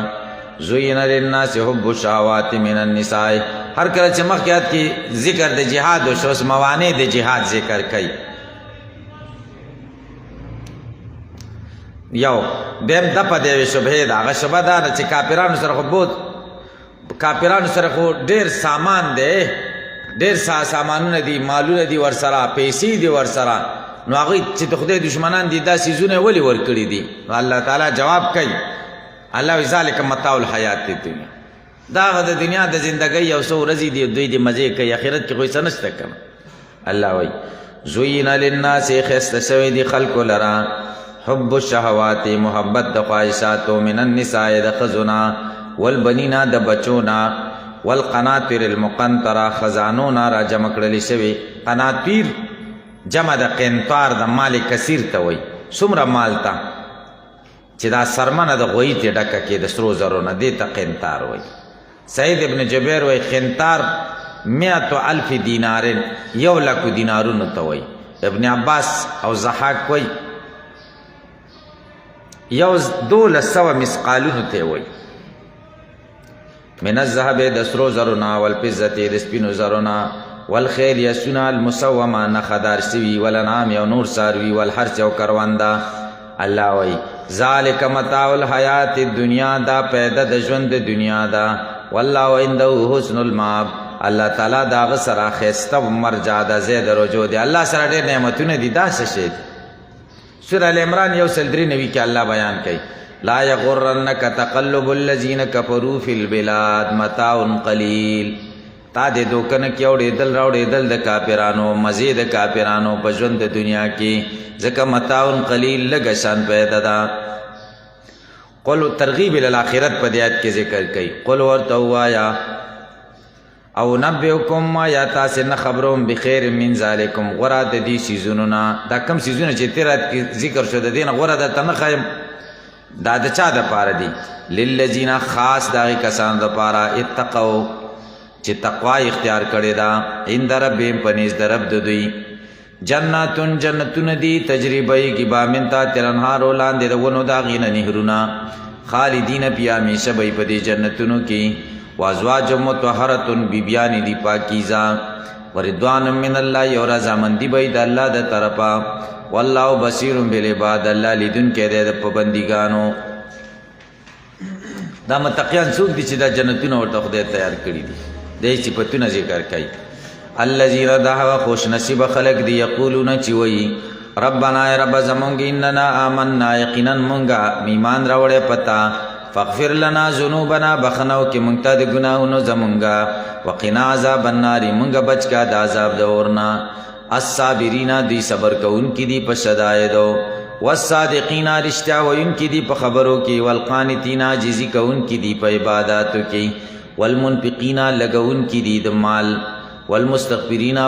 زوین للناس حب الشهوات من النساء هر کله چې مخکې کې ذکر د جهاد او شوس موانع د جهاد ذکر کوي یو دیم د په دې شبهه دا هغه شبهه ده چې کافرانو سره خو بود کافرانو سره خو ډیر سامان دی ډیر سامانونه دي مالونه دي ورسره پیسې دي ورسره نو هغه چې د خدای دشمنان دي دا سيزونه ولي ورکړي دي الله تعالی جواب کوي الله ذالک متاع الحیات الدنیا دا د دنیا د ژوندۍ یو څو ورځې دي دوی د مزه کوي اخرت کې کوئی سنشته کنه الله وای زوین للناس خست شوی دي خلق لرا حب الشهوات محبت د خواهشاتو من النساء د خزنا والبنینا د بچونا والقناطر المقنطره خزانونا را جمع کړل شوی قناطیر جمع د قنطار د مال کثیر ته وای څومره مال ته چې دا سرمنه د غوی ته ډکه کې د سرو زرو نه دی ته قنطار وای سعید ابن جبیر وای قنطار 100,000 دینار 100,000 دینارونو ته وای ابن عباس او ضحاک وای یو 200 مسقالونو ته وای من الذهب د سرو زرونا والفضه د سپینو زرونا والخيل يسنا المسومه نخدار سوي والانعام او نور ساروي والحرث او کرواندا الله وای ذالک متاع الحیات الدنیا دا پیدا د ژوند د دنیا دا والله عنده حسن المآب الله تعالی دا غسر خسته مرجع د زید رجو دی الله سره ډېر نعمتونه دي دا څه شي سورہ ال عمران یو سل 93 کې الله بیان کوي لا یغرنک تقلب الذین کفروا فی البلاد متاع قلیل تا دې دوکنه کې اورې دل راوړې دل د کافرانو مزید کافرانو په ژوند د دنیا کې ځکه متاع قلیل لږ شان پیدا ده قل ترغیب ال الاخرت په دیات کې ذکر کوي قل ورته وایا او نبئکم ما یا تاسو نه خبروم بخیر من ذالکم غره د دې سيزونو نه دا کم سيزونه چې تیرات کې ذکر شو د دین غره د تنخیم دا د چا د پاره دي للذین خاص دا کسان د پاره اتقوا چې تقوا اختیار کړي دا عند ربهم پنيز درب د دوی جناتون جنتون دی تجربه کی بامنتا ترنهار ولاندې د ونو دا غینه نهرونا خالدین بیا همیشه به په دې جنتونو کې وازواج مطهرتن بیبیان دی پاکیزا وردوان من الله اور رضامندی به د الله د طرفا والله بصیر بالعباد الله لیدون کې د پابندیګانو دا متقیان څوک دي چې دا جنتونه ورته خدای تیار کړی دي د صفاتونو ذکر کوي الذين دعوا خوش نصیب خلق دی یقولون چې وای ربنا ای رب زمونږ اننا آمنا یقینا مونږه ایمان راوړې پتا فاغفر لنا ذنوبنا بخنو کې مونږ ته د ګناهونو زمونږه وقنا عذاب النار مونږه بچ کا د عذاب د اورنا الصابرین دی صبر کوونکي دی په شدایدو والصادقین رښتیا وایونکي دی په خبرو کې والقانتین عاجزي کوونکي دی په عبادتو کې والمنفقین لګونکي دی د مال والمستغفرین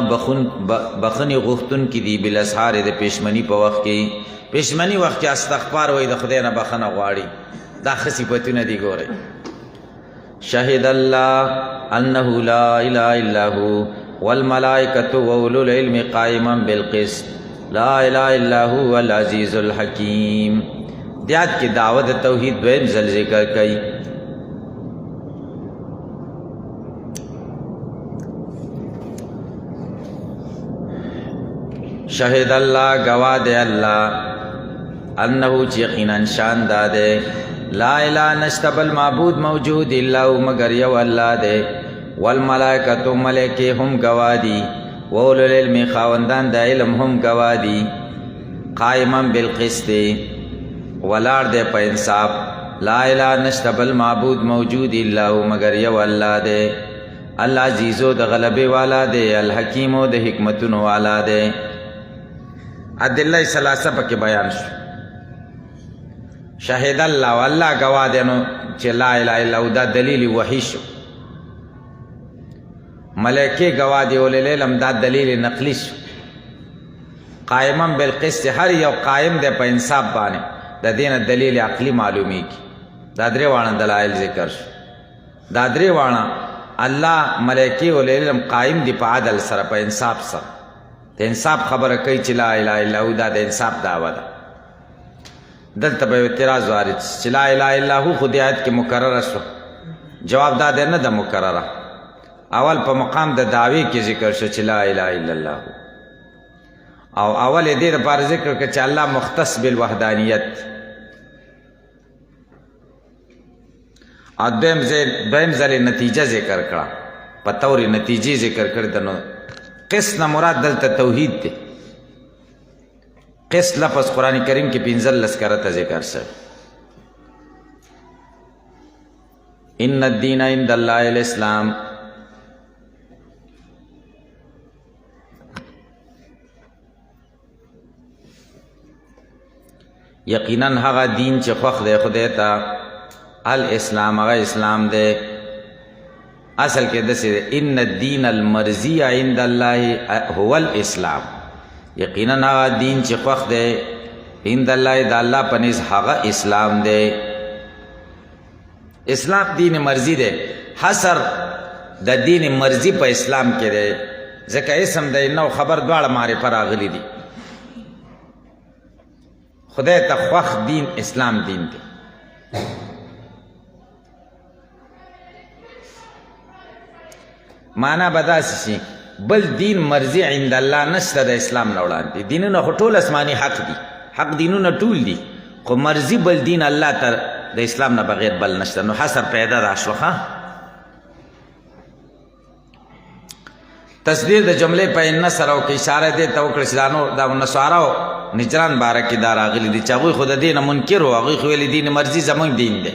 بخنی غختن کی دی بالاسحار د پېشمنی په وخت کې پېشمنی وخت کې استغفار وای د خدای نه بخنه غواړي دا خصيفتونه دی ګوري شهد الله انه لا اله الا هو والملائکه واولو العلم قائما بالقسط لا اله الا هو العزیز الحکیم دیات کی دعوت توحید دویم ځل ذکر کړي شهد الله گواه دے اللہ انہو یقینا شان دادے لا الہ نشته بل معبود موجود الا هو مگر یو الله دی والملائکۃ ملائکه هم گواه دي واولو العلم خاوندان د علم هم گواه دي قائما بالقسط ولاړ دی په انصاف لا الہ نشته بل معبود موجود الا هو مگر یو الله دی الله عزیزو د غلبه والا دی الحکیمو د حکمتونو والا دی ادله ثلاثه پکې بیان شو شهید الله والله گواه دی نو چې لا اله الا هو دا دلیل وحی شو ملائکه گواه دی اولل علم دا دلیل نقلی شو قائما بالقسط هر یو قائم دی په انصاف باندې د دین دلیل عقلی معلومی کی دا درې وانه دلایل ذکر شو دا درې وانه الله ملائکه اولل علم قائم دی په عدل سره په انصاف سره د انصاف خبره کوي چې لا اله الا هو دا د انصاف دعوه ده دلته به اعتراض وارد چې لا اله الا هو خو دې آیت کې مکرره شو جواب دا دی نه ده مکرره اول په مقام د دعوی کې ذکر شو چې لا اله الا الله او اول دې لپاره ذکر کړ چې الله مختص بالوحدانیت ادم ځل نتیجه ذکر کړه په تور نتیجې ذکر کړ دنو قسط نه مراد دلته توحید دی قسط لفظ قرآن کریم کې 15 کرته ذکر شوی ان الدین عند الله الاسلام یقینا هغه دین چې خوښ دی خدای ته الاسلام هغه اسلام دی اصل کې دسې ان الدین المرضی عند الله هو الاسلام یقینا هغه دین چې خوښ دی عند الله د الله په نزد هغه اسلام دی اسلام دین مرضی دی حصر د دین مرضی په اسلام کې دی ځکه اسم دی نو خبر دواړه معرفه راغلی دي خدای ته خوښ دین اسلام دین دی معنا به داسې شي بل دین مرضی عند الله نشته د اسلام نه وړاندې دینونه خو ټول اسماني حق دي حق دینونه ټول دي خو مرضی بل دین الله ته د اسلام نه بغیر بل نشته نو حصر پیدا راشو ښه تصدیق د جملې په ان سره او کې اشاره دی ته وکړه چې دا نصاراو نجران باره کې دا راغلي دي چې هغوی خو د دین منکر وو هغوی خو ویلي دین مرضي زموږ دین دی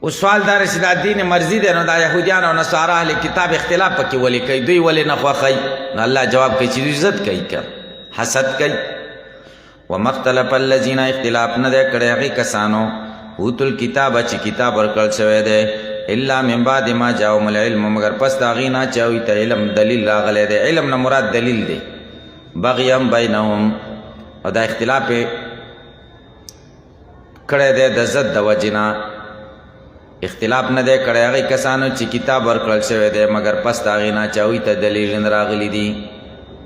اوس سوال دا چې دا دین مرضي دی نو دا یهودیان او نصارا اهل کتاب اختلاف پکې ولې کوي دوی ولې نه خوښوي نو الله جواب کوي چې دوی عزت کوي که حسد کوي ومختلف الذین اختلاف نه دی کړی هغې کسانو اوتو الکتاب چې کتاب ورکړل شوی دی الا من بعد ما جاءهم العلم مگر پس د هغې نه چې هغوی ته علم دلیل راغلی دی علم نه مراد دلیل دی بغیا بینهم او دا اختلاف یې کړی دی د ضد د وجې نه اختلاف نه دی کړی هغې کسانو چې کتاب ورکړل شوی دی مگر پس د هغې نه چې هغوی ته دلیل نه راغلی دي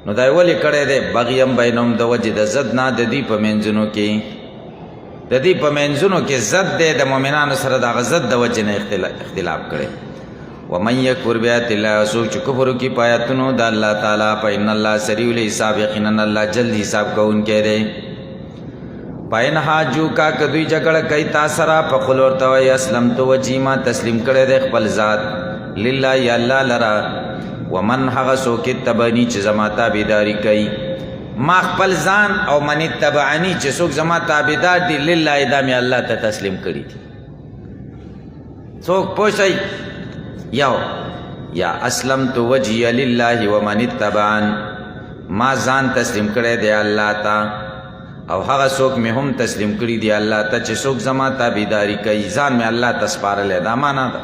نو دا یې ولې کړی دی بغیا بینهم د وجې د ضد نه د دوی په منځونو کې د دې په منځونو کې ضد دی د مؤمنانو سره د هغه ضد د وجې نه اختلاف کړی ومن یکفر بآیات الله څوک چې کفر وکړي په آیاتونو د الله تعالی فإن الله سریع الحساب یقینا الله جلد حساب کوونکی دی فإن حاجوکا که دوی جګړه کوي تا سره فقل ورته وایي اسلمت وجهي ما تسلیم کړی دی خپل ذات لله الله لره ومن هغه څوک اتبعني چې زما تابعداري کوي ما خپل ځان او من اتبعنی چې څوک زما تابعدار دي لله دا مې الله ته تسلیم کړي دي څوک پوه شئ یو یا اسلمت وجهي لله ومن اتبعن ما ځان تسلیم کړی دی الله ته او هغه څوک مې هم تسلیم کړي دی الله ته چې څوک زما تابعداري کوي ځان مې الله ته سپارلی دا معنا ده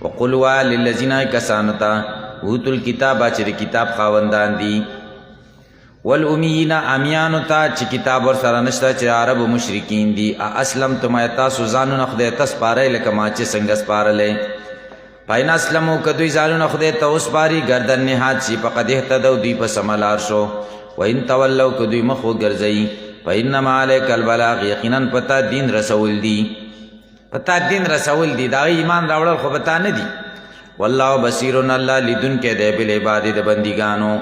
وقل وایه للذین کسانو ته اوتو الکتابه چې د کتاب خاوندان دي والامیین امیانو ته چې کتاب ورسره نشته چې عربو مشرکین دي اسلمتم آیا تاسو ځانونه خدای ته سپارئ لکه ما چې څنګه سپارلی فإن اسلموا که دوی ځانونه خدای ته وسپاري ګردن نهاد شي فقد اهتدوا دوی په سمه لار شو وإن تولوا که دوی مخ وګرځوي فإنما علیک البلاغ یقینا پتا دین رسول دي پتا دین رسول دي دا ایمان راوړل خو پتا نه دي والله بصیر الله لیدونکی دی بالعباد د بندګانو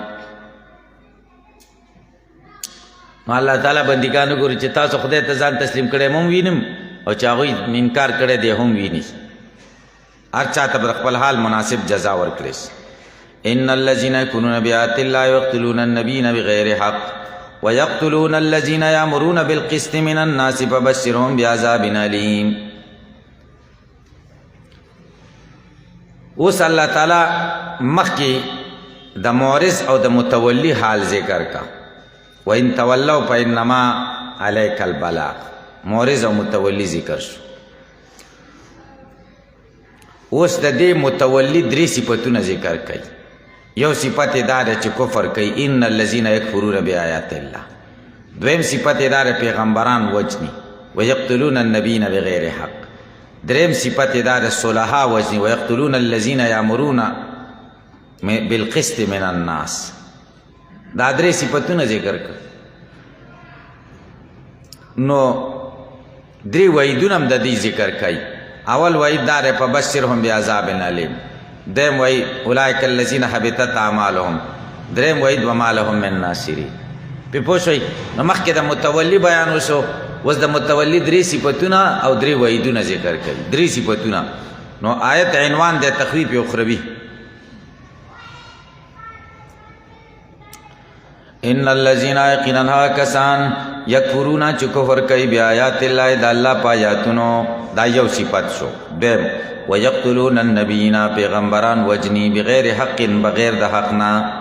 الله تعالی بندګانو ګوري چې تاسو خدای ته ځان تسلیم کړی هم وینم او چې هغوی انکار کړی دی هم ویني هر چا ته به خپل حال مناسب جزا ورکړي ان الذين يكونون بآيات الله يقتلون النبيين بغير حق ويقتلون الذين يأمرون بالقسط من الناس فبشرهم بعذاب أليم. اوس الله تعالی مخکې د معرض او د متولی حال ذکر کا وَإِن تَوَلَّوْا فَإِنَّمَا عَلَيْكَ الْبَلَاغُ. معرض او متولی ذکر شو. اوس د دې متولی درې صفتونه ذکر کوي. یو صفت دا ده چې کفر کوي ان الذين يكفرون بآيات الله. دویم صفت دا ده پیغمبران وجني ويقتلون النبيين بغیر حق. دریم صفت دا ده صلحا وجني ويقتلون الذين يأمرون بالقسط من الناس. دا درې صفتونه ذکر کړ. نو درې وعیدونه هم د دې ذکر کوي. اول وعید دا ده فبشرهم بعذاب أليم. دریم وعید اولئک الذین حبطت اعمالهم. دریم وعید وما لهم من ناصرین. پې پوه شوئ. نو مخکې د متولی بیان وشو اوس د متولی درې صفتونه او درې وعیدونه ذکر کوي. درې صفتونه. نو آیت عنوان د تخویف اخروی. ان الذين يقينها کسان یکفرون چې کفر کوي بآیات الله د الله په آیاتونو. دا یو صفت شو. دویم ويقتلون النبیین پیغمبران وجنی بغیر حق بغیر د حق نه.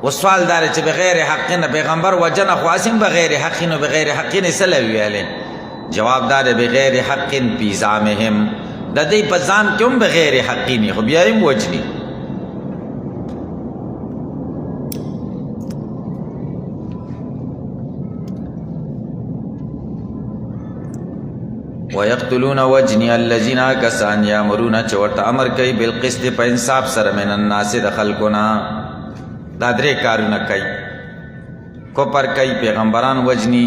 و سوال دار چې بغیر حق نه پیغمبر وجنه خو اسیم بغیر حق نه بغیر حق نه سلوي ویاله. جواب دار بغیر حق فی زعمهم. د دې په ځان کې هم بغیر حق نه خو بیا هم وجنی. ويقتلون وجني الذين كسان يامرون چې ورته امر کوي بالقسط په انصاف سره من الناس د خلقنا. دا درې کارونه کوي. کفر کوي پیغمبران وجني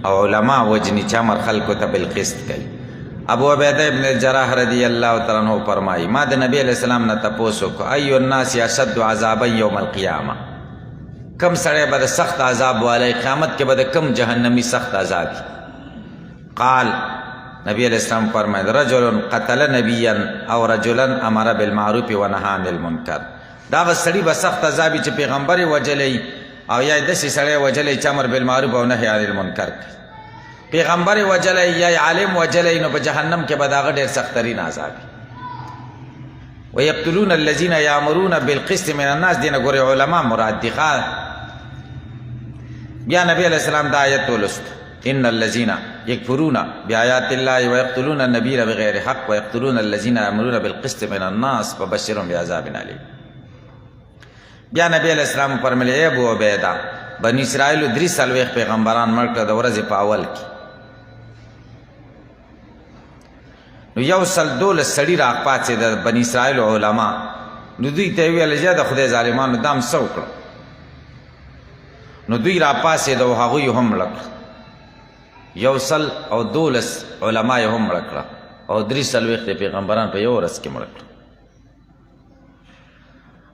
او علما وجني چې امر خلقو ته بالقسط کوي. ابو عبیده ابن الجراح رضی الله تعالی عنہ فرمایي ما د نبی علیہ السلام نه تپوسو کو ای الناس اشد عذابا یوم القیامه. کم سړی به د سخت عذاب والی قیامت کې به د کم جهنمی سخت عذاب. قال نبی علیہ السلام فرمائے رجل قتل نبیا او رجلا امر بالمعروف ونهى عن المنکر. دا سړی به سخت عذابی چې پیغمبر وجلی او یا داسې سړی وجلی چې امر بالمعروف او نهی عن المنکر کوي. پیغمبر وجلی یا عالم وجلی نو په جهنم کې به د هغه ډېر سختترین عذاب. ويقتلون الذين يأمرون بالقسط من الناس. دینه ګورې علما مراد دي. بیا نبی علیہ السلام دا آیت ولست ان الذين يكفرون بآيات الله ويقتلون النبيين بغير حق ويقتلون الذين يأمرون بالقسط من الناس فبشرهم بعذاب أليم. بیا نبی علیہ السلام فرمایي ابو عبیده بنی اسرائیل درې څلوېښت پیغمبران مړ کړه د ورځې په اول کې. نو 112 سړي راپاڅېدل د بني اسرائیل علما. نو دوی ته یې ویل چې د خدای ظالمانو دام څه وکړه. نو دوی راپاڅېد او هغوی هم مړه کړه. 112 علما یې هم مړه کړه او 43 پیغمبران په یو ورځ کې مړه کړه.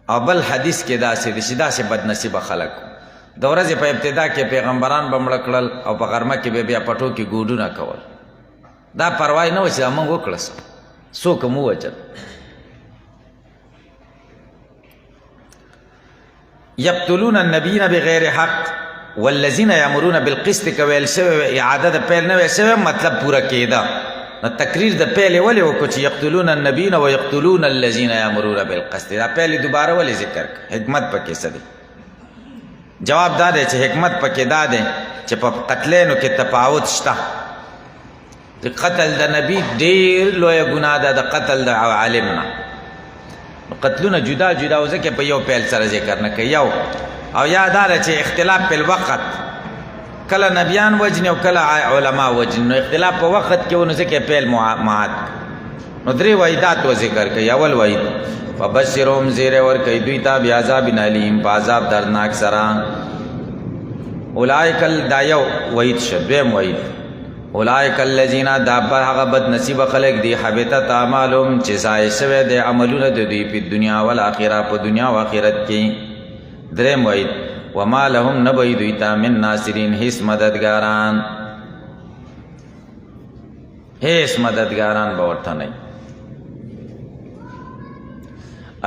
او بل حدیث کې داسې دی چې داسې بدنصیبه خلک د ورځې په ابتدا کې پیغمبران به مړه کړل او په غرمه کې به بیا پټو کې ګوډونه کول. دا پروا نه وه چې موږ وکړه څوک مو ووجل. یقتلون النبیین بغیر حق والذین یامرون بالقسط که ویل شوی اعاده د پیل نه ویل شوی مطلب پوره کېده. نو تقریر د پیل یې ولې وکړو چې یقتلون النبیین ویقتلون الذین یامرون بالقسط. دا پیل یې دوباره ولې ذکر کړ؟ حکمت پکې څه دی؟ جواب دا دی چې حکمت پکې دا دی چې په قتلینو کې تفاوت شته. د قتل د نبی ډېر لویه ګناه ده د قتل د عالم نه. قتلونه جدا جدا و ځکه په یو پیل سره ذکر نه کوي. یو او یا دا ده چې اختلاف په الوقت کله نبیان وجني او کله علما وجني. نو اختلاف په وخت کې ونه ځکه پیل معاد. نو درې وعیدات و ذکر کوي. اول وعید فبشرهم زیره ورکوي دوی ته بعذاب علیم په عذاب دردناک سره. اولئک دا یو وعید شو. دویم وعید اولئک الذین دا هغه بد نصیبه خلک دي حبطت اعمالهم چې ضایع شوی دی عملونه د دوی په دنیا او آخرت په دنیا او آخرت کې. دریم وعید وما لهم نبی دویتا من ناصرین هیڅ مددگاران باورته نه.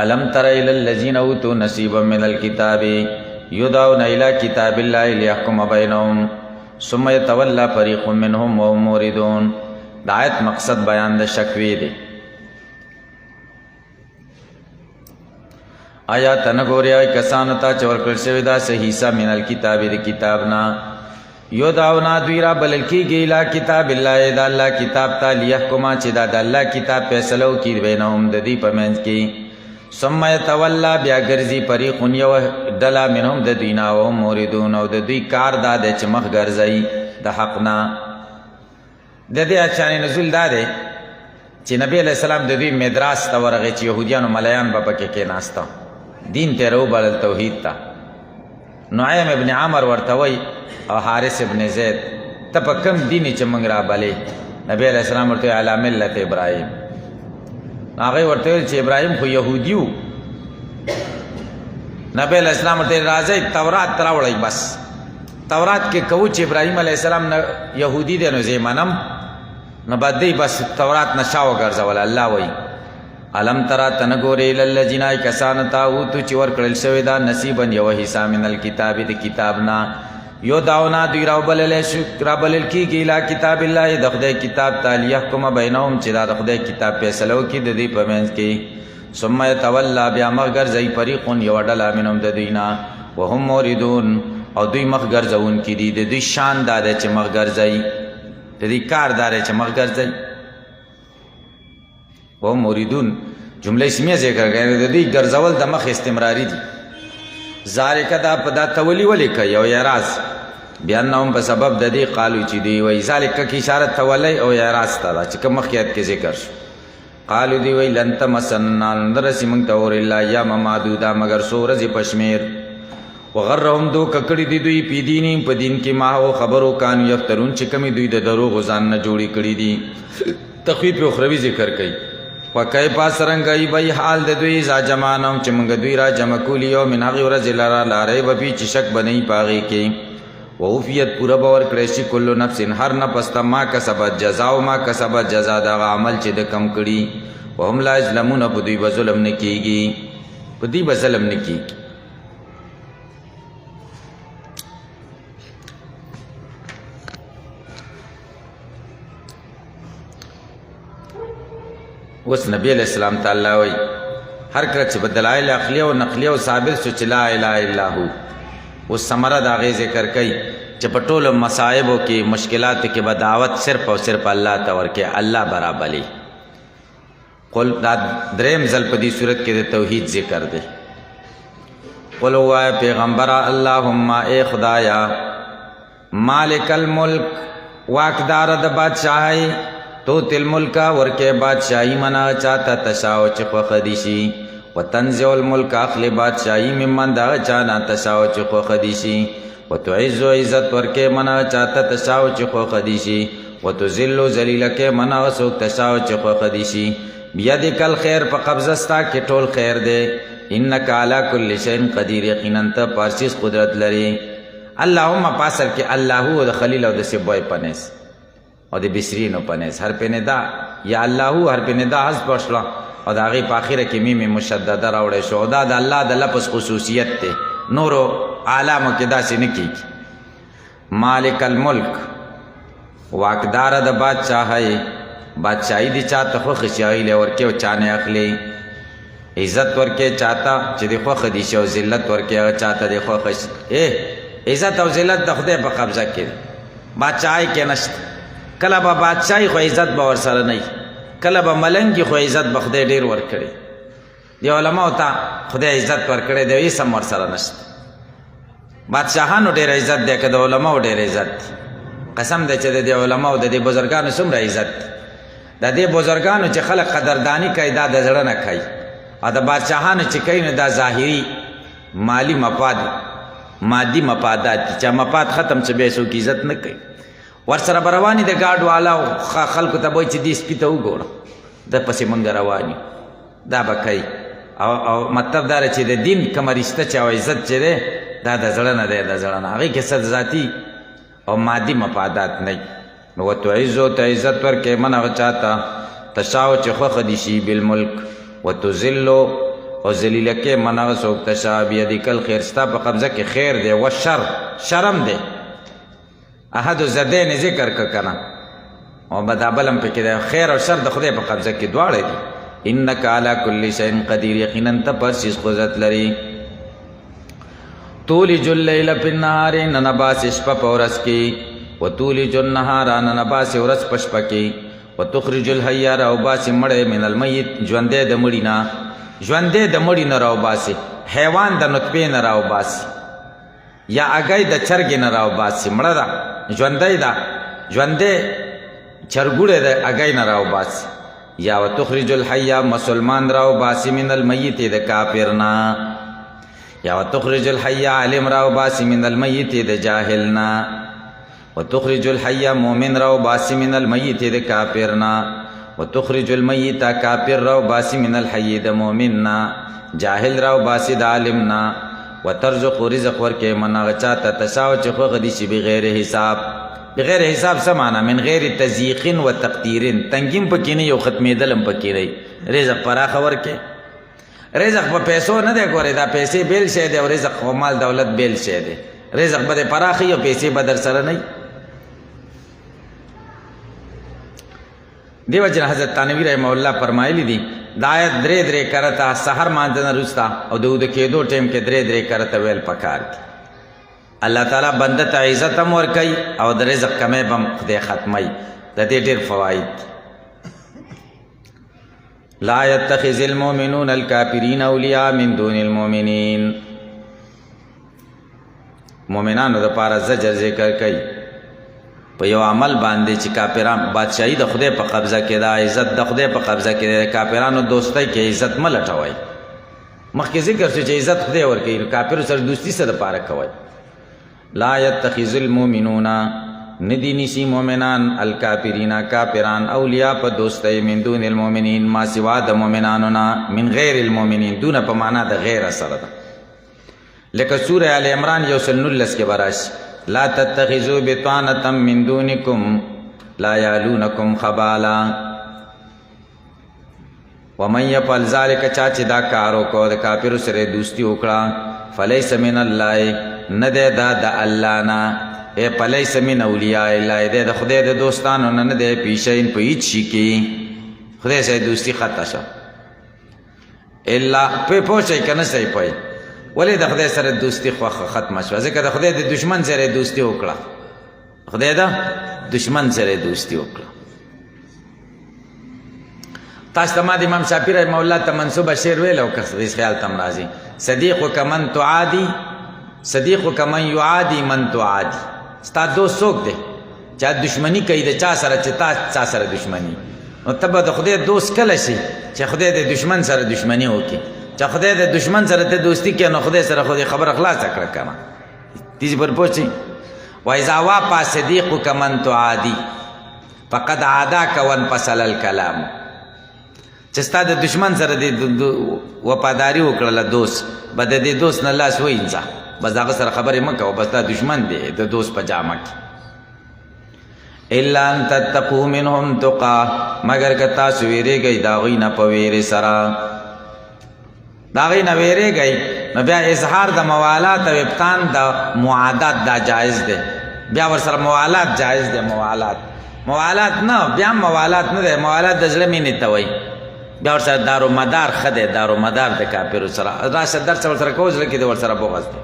الم تر الی الذین اوتوا نصیبا من الکتاب یدعون الی کتاب الله لیحکم بینهم ثم یتولی فریق منهم وهم معرضون. د آیت مقصد بیان د شکوی دی. آیا تنګوریا کسانو ته چې ورکړل شوی دا حصہ من الکتاب د کتابنا یدعونا دوی را بلل کیږي الی کتاب الله د الله کتاب ته لیحکم چې دا د الله کتاب فیصله وکړي بینهم د دې په منځ کې ثم یتولی بیا ګرځي فریق یو ډله منهم د دوی نه وهم معرضون او د دوی کار دا دی چې مخ ګرځي د حق نه. د دې اچانې نزول دا دی چې نبی علیہ السلام د دوی مدراس ته ورغی چې یهودیانو ملیان به پکې کېناسته دین ته راوبلل توحید ته. نعیم ابن عمر ورته وی او حارث ابن زید ته په کوم دین چې موږ رابلې؟ نبی علیہ السلام ورته علی ملت ابراهیم. هغه ورته ویل چې ابراهیم خو یهودي و. نبی علیہ السلام ورته راځي تورات راوړئ بس تورات کې کوو چې ابراهیم علیہ السلام نه یهودي دی نو زه منم نو بعد بس تورات نشاو ګرځول. الله وی علم ترى تنګورې للذین کسان ته اوتو چې ورکړل شوی دا نصیبا یو حصہ من الکتاب د کتابنا یدعونا دوی رابلل کیږي الی کتاب الله د خدای کتاب ته لیحکم بینهم چې دا د خدای کتاب فیصله وکړي د دې په منځ کې ثم یتولی بیا مخ ګرځي فریق یو ډله منهم د دوی نه وهم معرضون او دوی مخ ګرځونکي دي. د دوی شان دا دی چې مخ ګرځي د دې کار دا دی چې مخ ګرځي. وهم معرضون جمله اسمیه ذکر کړي د دې ګرځول د مخ استمراری دي. ذالک دا په دا تولی ولې کوي او اعراض بیا نوم په سبب د دې قالو چې دی وای ذالک کی اشاره تولی او اعراض ته چې کوم مخیات کې ذکر شو. قالو دی وای لن تمسنا درس من تور الا یا معدودا مگر سورج پشمیر وغرهم دو ککړی دی دوی پی دینی په دین کې ما او خبرو کان یفترون چې کمی دوی د دروغ ځان نه جوړی کړی دي. تخویف اخروی ذکر کوي وکای پاسرنګای بای حال د دوی za جمانم چې موږ دوی را جمع کولیو من هغه ورځ لاره لارې به چې شک بنئ پاغي کې ووفیت پورا باور کړی شي کلو نفس هر نفس ته ما کسبت جزاء ما کسبت جزاء دا عمل چې د کم کړي وهم لا ظلمون په دوی ظلم نه کیږي په دوی ظلم نه کیږي. اوس نبی علیہ السلام تعالی وی هر کله چې بدلایل عقلیه او نقلیه او ثابت شو چې لا اله الا هو اوس ثمره د هغې ذکر کوي چې په ټولو مصائبو کې مشکلاتو کې به دعوت صرف او صرف الله ته ورکې الله برابري. قل دا دریم ځل په دې صورت کې د توحید ذکر دی. قل ووایه پیغمبره اللهم ای خدایا مالک الملک واکدار د بادشاهی تو تل ملکا ورکے بادشاہی منا چاہتا تشاو چخو خدیشی و تنزع الملک اخلی بادشاہی ممن دا چانا تشاو چخو خدیشی و تعز و عزت ورکے منا چاہتا تشاو چخو خدیشی و تذل ذلیلکے منا سوک تشاو چخو خدیشی بیدک الخیر پا قبضستا کی ټول خیر دے انکا علا کل شین قدیر یقیناً تا پارسیس قدرت لري. اللہم پاسر کی اللہو دا خلیل او دا سبوئی پنیس او د بسرینو پنیس هر په ندا یا الله هر په ندا حذف پښلا او د هغې په اخره کې میم مشدده راوړی شو. دا د الله د لفظ خصوصیت دی نورو عالمو کې داسې نه کېږي. مالک الملک واکداره د بادشاهۍ بادشاهي دې چاته خوښه شي هغې له ورکې او چا نه اخلي. عزت ورکې چاته چې دې خوښه دي شي او ذلت ورکې هغه چاته دې خوښه شي. عزت او ذلت د خدای په قبضه کې بادشاهۍ کې نشته. کله به بادشاہی خو عزت به ورسره نه کله به ملنګي خو عزت به خدای ډېر ورکړي. دی علماو ته خدای عزت ورکړی دی هېڅ هم ورسره نشته. بادشاهانو ډېر عزت دی که د علماو ډېر عزت دی. قسم دی چې د دې علماو د دې بزرګانو څومره عزت دی. د دې بزرګانو چې خلک قدردانی کوي دا د زړه نه کوي او د بادشاهانو چې کوي نو دا ظاهري مالی مفاد مادي مفادات دي چې مفاد ختم چې بیا څوک عزت نه کوي. ورسره به رواني د ګاډ والا خلکو ته به وایي چې دې سپي ته وګوره د پسې مونږ رواني دا به کوي. او مطلب دا چې د دین کومه رشته چې او عزت چې دی دا د زړه نه دی، د زړه نه. هغې کې څه ذاتي او مادي مفادات نه وي. نو وتعزو ته عزت ورکې من هغه چاته تشاو چې خوښه دي شي بالملک، وتذلو او ذلیله کې من هغه څوک تشاء بیدک الخیر، ستا په قبضه کې خیر دی، والشر شرم دی. احد الزدین ذکر که کنه او بدابل هم پکې دی، خیر او شر د خدای په قبضه کې دواړه دي. انک علی کل شیء قدیر، یقینا ته پر چیز قدرت لري. تولج اللیل فی النهار، ننباس شپه په ورځ کې، وتولج النهار ننباس ورځ په شپه کې، وتخرج الحی راوباسې مړی من المیت، ژوندی د مړي نه، ژوندی د مړي نه راوباسې، حیوان د نطفې نه راوباسې، یا اگۍ د چرګې نه راوباسې، مړه ده ژوندی ده، ژوندی چرګوړی د اگۍ نه راوباسې. یا وتخرج الحی مسلمان راوباسې من المیت د کافر نه، یا وتخرج الحی عالم راوباسې من المیت د جاهل نه، وتخرج الحی مومن راوباسې من المیت د کافر نه، وتخرج المیت کافر راوباسې من الحی د مومن نه، جاهل راوباسې د عالم نه. وترزق رزق ورکې من هغه چاته تشاء چې خوښه دي شي بغیر حساب. بغیر حساب څه معنی؟ من غیر تضییق و تقدیر، تنګیم پکې نه یو ختمېدل هم پکې نه. رزق پراخه ورکې، رزق په پیسو نه دی، ګورې دا پیسې بیل شی دی او رزق او مال دولت بیل شی دی. رزق به دې پراخه او پیسې به در سره نه. دیو جن حضرت تانوی رحمه الله فرمایلی دي دا آیت درې درې کرته سحر مانځه نه وروسته او د اوده کېدو ټیم کې درې درې کرته ویل پکار دي. الله تعالی بنده ته عزت هم ورکوي او د رزق کمی به هم خدای ختموي. د دې ډېر فواید. لا يتخذ المؤمنون الكافرين اولیاء من دون المؤمنین. مؤمنانو د پاره زجر ذکر کوي په یو عمل باندې چې کافران بادشاہي د خدای په قبضه کې ده، عزت د خدای په قبضه کې ده. کافرانو دوستۍ کې عزت مه لټوئ. مخکې ذکر شو چې عزت خدای ورکوي، کافرو سره دوستي څه دپاره کوئ. لا يتخذ المؤمنون ندی نیسی مومنان الکافرین کافران اولیاء په دوستۍ من دون المؤمنین ما سوا د مومنانونا، من غیر المؤمنین، دونه په معنا د غیر سره ده. لکه سوره آل عمران 119 کې براشي لا تتخذوا بطانة من دونکم لا یعلونکم خبالا ومن یفعل ذلک، چا چې دا کار وکړو د کافرو سره دوستي وکړه، فلیس من الله، نه دی دا د الله نه، ای فلیس من اولیاء الله، دی د خدای د دوستانو نه نه دی، پیشین په هیڅ شي کې خدای سره دوستي خطا شه. الا په پوه شئ که نه شئ پوه، ولې د خدای سره دوستي ختمه شوه؟ ځکه د خدای د دشمن سره دوستي وکړه، خدای د دشمن سره دوستي وکړه. تاسو ته ما د امام شافعي رحمه الله ته منسوبه شعر ویلی او که خیال ته م راځي صدیقک من تعادي، صدیقک من یعادي من تعادي. ستا دوست څوک دی چې دشمني کوي د چا سره چې تا چا سره دشمني، نو ته به د خدای دوست کله شي چې خدای د دشمن سره دشمني وکړي. چې خدای د دشمن سره ته دوستی کوي نو خدای سره خو دې خبره خلاصه کړه که نه. دې پر پوه شئ. واذا واپا صدیقک من تعادي فقد عاداک وانفصل الکلام. چې ستا د دشمن سره دې وفاداري وکړله دوست، به د دې دوست نه لاس وینځه، بس هغه سره خبرې مه کوه، بس دا دشمن دی د دوست په جامه کې. الا ان تتقوا منهم تقا، مگر که تاسو ویرېږئ د هغوی نه په ویرې سره، د هغوی نه ویرېږئ نو بیا اظهار د موالات او ابطان د معادات دا جایز دی. بیا ورسره موالات جایز دی. موالات نه، بیا موالات نه دی، موالات د زړه مینې ته وایي. بیا ورسره دارومدار ښه دی، دارومدار د کافرو سره راشه درس ورسره کوو، زړه کې د ورسره بغض دی.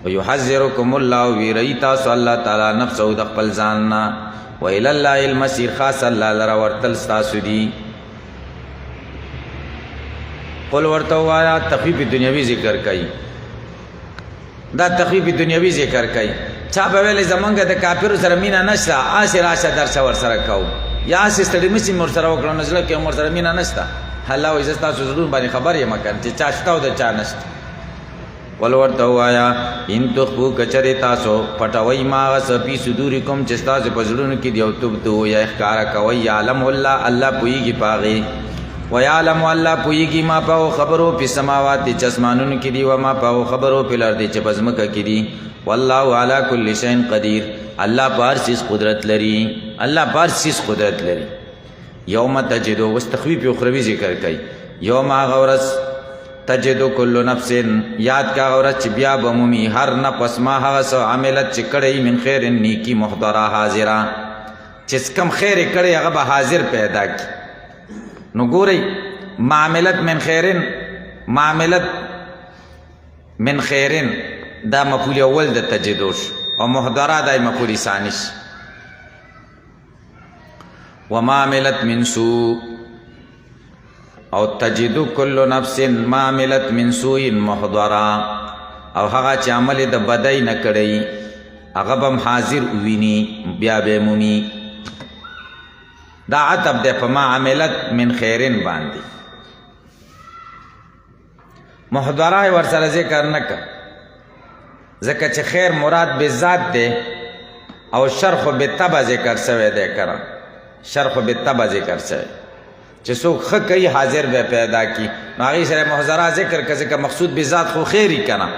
ویحذرکم الله، ویرئ تاسو الله تعالی نفسه د خپل ځان نه، وإلی الله المصیر، خاص الله لره ورتل ستاسو دي. قل ورته ووایه تخفیف دنیوي ذکر کوي، دا تخفیف دنیوي ذکر کوي. چا به ویلې زمونږ د کافرو سره مینه نشته، هسې راشه درشه ورسره کوو، یا هسې ستړي مشي مې ورسره وکړو نو زړه کې هم ورسره مینه نشته. الله وایي زه ستاسو زړونو باندې خبر یم که چې چا شته او د چا نشته. قل ورته ووایه ان تخفوا، کچرې تاسو پټوئ ما هغه څه فی صدورکم چې ستاسو په زړونو کې دي، او تبدو یا ښکاره کوئ، یعلمه الله، الله پوهېږي په هغې، ویعلم الله پویږي ما په خبرو په سماوات چې اسمانونو کې دي او ما په خبرو په لار دي چې پزمکه کې دي والله علی کل شیء قدیر الله په هر چیز قدرت لري الله په هر چیز قدرت لري یوم تجدو واستخفیف اخروی ذکر کوي یوم غورس تجدو کل نفس یاد کا غورس چې بیا بمومي هر نفس ما هغه سو عملت چې کړي من خیر نیکی محضره حاضره چې کم خیر کړي هغه به حاضر پیدا کی نو ګورئ معاملت من خیرن دا مفعول اول د تجدوش او محضره دا مفعول ثانی و معاملت من سوء او تجدو کل نفس معاملت من سوء محضره او هغه چې عمل د بدای نه کړی هغه بم حاضر ویني بیا به مومي دا عتب ده په ما عملت من خیرن باندې محضره ورسره ذکر نکړه ځکه چې خیر مراد به ذات ده او شرح به تبع ذکر شوی ده کړه شرح به تبع ذکر شوی چې څوک ښه کوي حاضر به پیدا کی نو هغې سره محضره ذکر که ځکه مقصود به ذات خو خیری کنه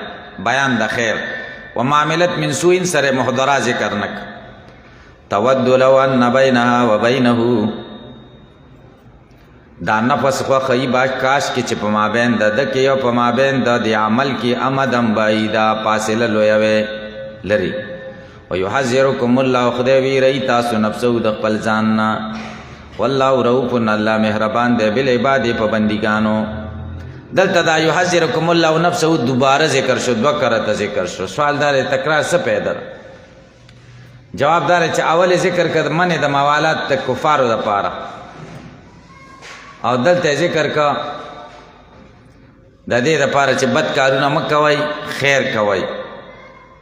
بیان د خیر و معاملت من سوء سره محضره ذکر نکړه تود لو ان بینها و بینه دا نفس خو خی با کاش کې چې په مابین د کې او په مابین د عمل کې امدم بعیدا فاصله لوی لري او یحذرکم الله خدای وی ری تاسو نفسو د خپل ځان نه والله رؤوف الله مهربان دی بل عباد په بندګانو دلته دا یحذرکم الله نفسه دوباره ذکر شو دوه کرته ذکر شو سوال دار تکرار څه پیدا جواب دار چې اول ذکر کړه منه د موالات ته کفارو د پاره او دلته ذکر کا د دې د پاره چې بد کارونه مکوي خیر کوي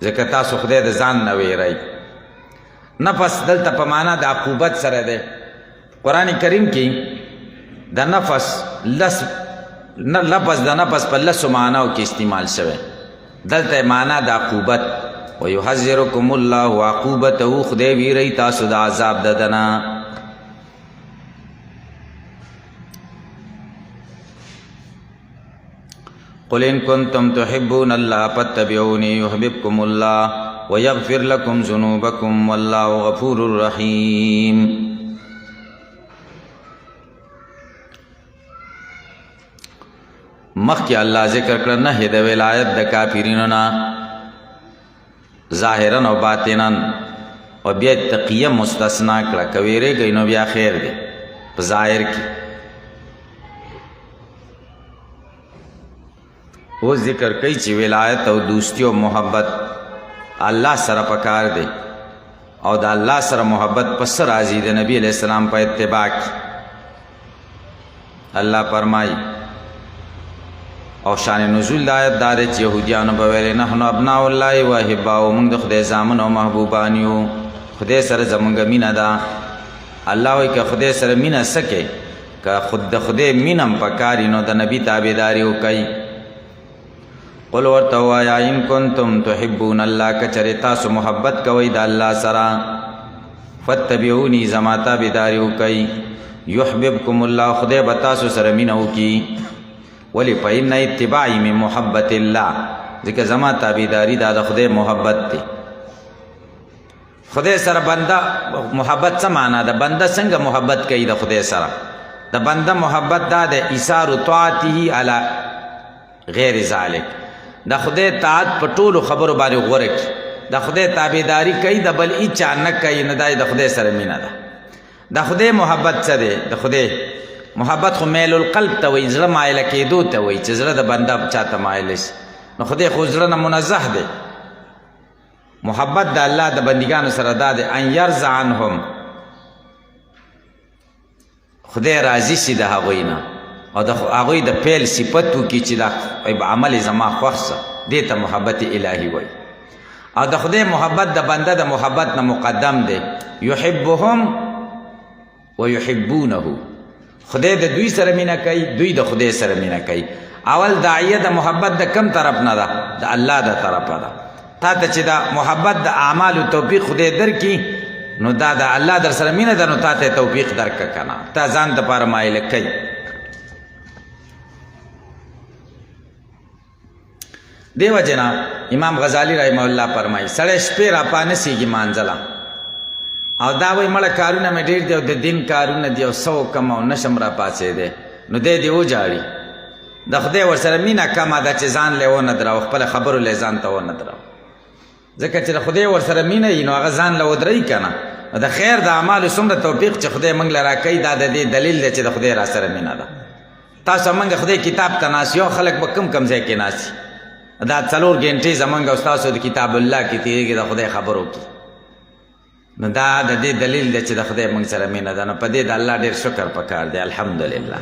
ځکه تاسو خدای د ځان نه ویری نفس دلته په معنا د عقوبت سره ده قرآن کریم کې د نفس لفظ د نفس په لسو معناو کې استعمال شوی دلته معنا د عقوبت ويحذركم الله عقوبته خدای ویری تاسو د عذاب ددنا قل ان كنتم تحبون الله فاتبعوني يحببكم الله ويغفر لكم ذنوبكم والله غفور رحيم مخکې الله ذکر کړ نه د ولایت د کافرینو نه ظاهرا او باطنا او بیا تقیه مستثنا کړه کویره گینو بیا خیر دی په ظاهر کې وہ ذکر کوي چې ولایت او دوستی او محبت الله سره پکار دی او د الله سره محبت پس راځي د نبی علیہ السلام په اتباع الله فرمایي او شان نزول د آیت دار چې يهوديانو به ویل نحنو ابناء الله و احباؤه موږ د خدای زامن او محبوبان یو خدای سره زمونږ مینه ده الله وایي که خدای سره مینه سکه که خود د خدای مینم پکاري نو د نبی تابعداري وکړي قل ورته وایا ان کنتم تحبون الله کچره تاسو محبت کوئ د الله سره فتبعوني زما تابعداري وکړي يحببكم الله خدای به تاسو سره مینه وکړي ولی فإن اتباعی من محبت الله ځکه زما تابعداري دا د خدای محبت دی خدای سره بنده محبت څه معنا ده بنده څنګه محبت کوي د خدای سره د بنده محبت دا د ایثار طاعته علی غیر ذلک د خدای طاعت په ټولو خبرو باندې غوړه کی د خدای تابعداري کوي د بل اچا نه کوي نه د خدای سره مینه ده د خدای محبت څه ده د خدای محبت خو میل القلب ته وایي زړه مایله کېدو ته وایي چې زړه د بنده چاته مایله شي نو خدای خو زړه نه منزه دی محبت د الله د بندګانو سره دا دی ان یرضى عنهم خدای راضي شي د هغوی نه او د هغوی د فعل صفت وکړي چې دا عمل زما خوښ شه دې ته محبت الهي وایي او د خدای محبت د بنده د محبت نه مقدم دی یحبهم ویحبونه خدای د دوی سره مینه کوي دوی د خدای سره مینه کوي اول داعیه د محبت د کم طرف نه ده د الله د طرفه ده تا ته چې دا محبت د اعمالو توفیق خدای درکړي نو دا د الله در سره مینه ده نو تا ته توفیق درکړه کنه تا ځان دپاره مایله کوي دیو جنا امام غزالی رحمه الله فرمایي سړی شپې را پانسیږي مانځله او دا وایي مړه کارونه مې ډېر دی او د دین کارونه دي او څه وکړم او نشم را پاڅېدی نو دی دې وجاړي د خدای ورسره مینه کمه ده چې ځان لی ونه دراو خپله خبرو لی ځان ته ونه دراو ځکه چې د خدای ورسره مینه وي نو هغه ځان له ودروي که نه د خیر د اعمالو څومره توفیق چې خدای موږ له راکوي دا د دې دلیل دی چې د خدای را سره مینه ده تاسو موږ خدای کتاب ته ناست یو خلک به کم ځای کې ناست دا 4 غنټې زمونږ او ستاسو د کتاب الله کې تېرېږي د خدای خبرو کې نو دا د دې دلیل دی چې د خدای موږ سره مینه ده نو په دې د الله ډېر شکر پکار دی الحمدلله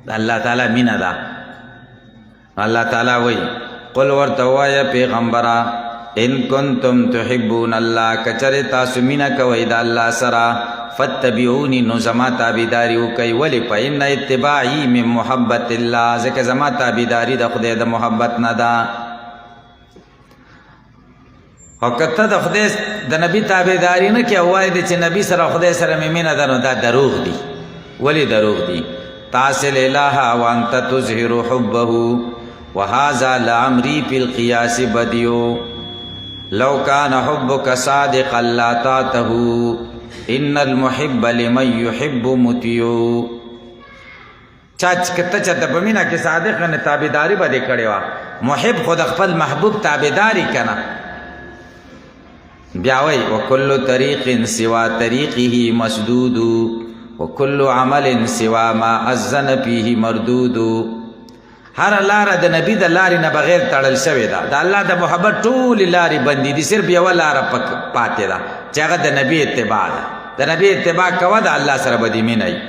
د الله تعالی مینه ده الله تعالی وایي قل ورته ووایه پیغمبره ان کنتم تحبون الله کچره تاسو مینه کوئ د الله سره فاتبعوني نو زما تابعداري وکئ ولې په ان اتباعي من محبت الله ځکه زما تابعداري د خدای د محبت نه ده او کته د خدای د نبی تابعداري نه کوي وایي چې نبی سره خدای سره مې مینه ده نو دا دروغ دي ولې دروغ دي تاصل اله وانت تظهر حبه وهذا لعمري في القياس بديو لو كان حبك صادقا لا طاعته ان المحب لمن يحب مطيع چاچ کته چته په مینا کې صادق نه تابعداري بده کړي وا محب خود خپل محبوب تابعداري کنه بیا وای وکل طریق سوا طریقه مسدود وكل عمل سوا ما اذن فيه مردود هر لار د نبی د لارې نه بغیر تړل شوې ده د الله د محبت ټولې لارې بندي دي صرف یوه لاره پاتې ده چې هغه د نبی اتباع ده د نبی اتباع کوه د الله سره به دې مینه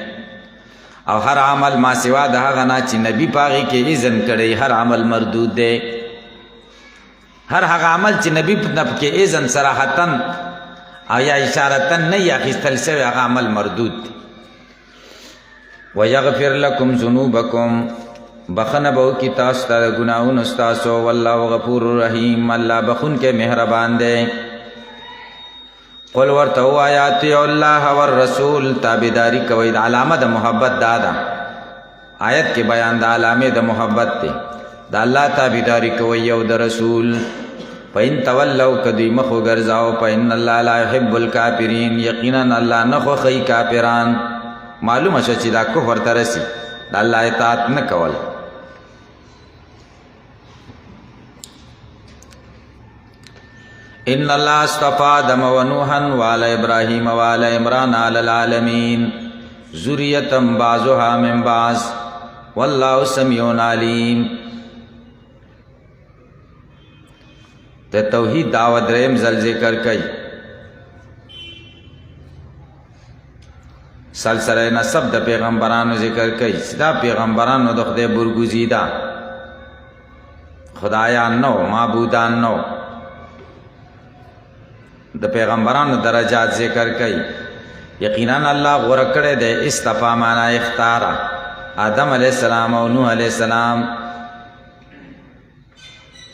او هر عمل ما سوا د هغه نه چې نبی په هغې کې اذن کړی هر عمل مردود دی هر هغه عمل چې نبی په کې اذن صراحتاً او یا اشارتاً نه یې اخیستل شوی هغه عمل مردود دی وَيَغْفِرْ لَكُمْ ذُنُوبَكُمْ بخنه به وکړي تاسو ته د ګناهونو ستاسو والله غفور رحیم الله بخونکی مهربان دی قل ورته ووایه اطیعوا الله والرسول تابعداري کوئ د علامه د محبت دا ده آیت کې بیان د علامې د محبت دی د الله تابعداري کوئ او د رسول فإن تولوا که دوی مخ وګرځاو فإن الله لا يحب الکافرین یقینا الله نه خوښوي کافران معلومه شوه چې دا کفر ته رسي د الله اطاعت نه کول ان الله اصطفى آدم ونوحا وآل ابراهيم وآل عمران على العالمين ذرية بعضها من بعض والله سميع عليم ته توحید دعوت دریم زل ذکر کئی سلسله نسب د پیغمبرانو ذکر کئی دا پیغمبرانو د خدای برگزیدہ خدایان نو معبودان نو د پیغمبرانو درجات ذکر کئی یقینا الله غوړه کړی دی استفا معنا اختارا آدم علیہ السلام او نوح علیہ السلام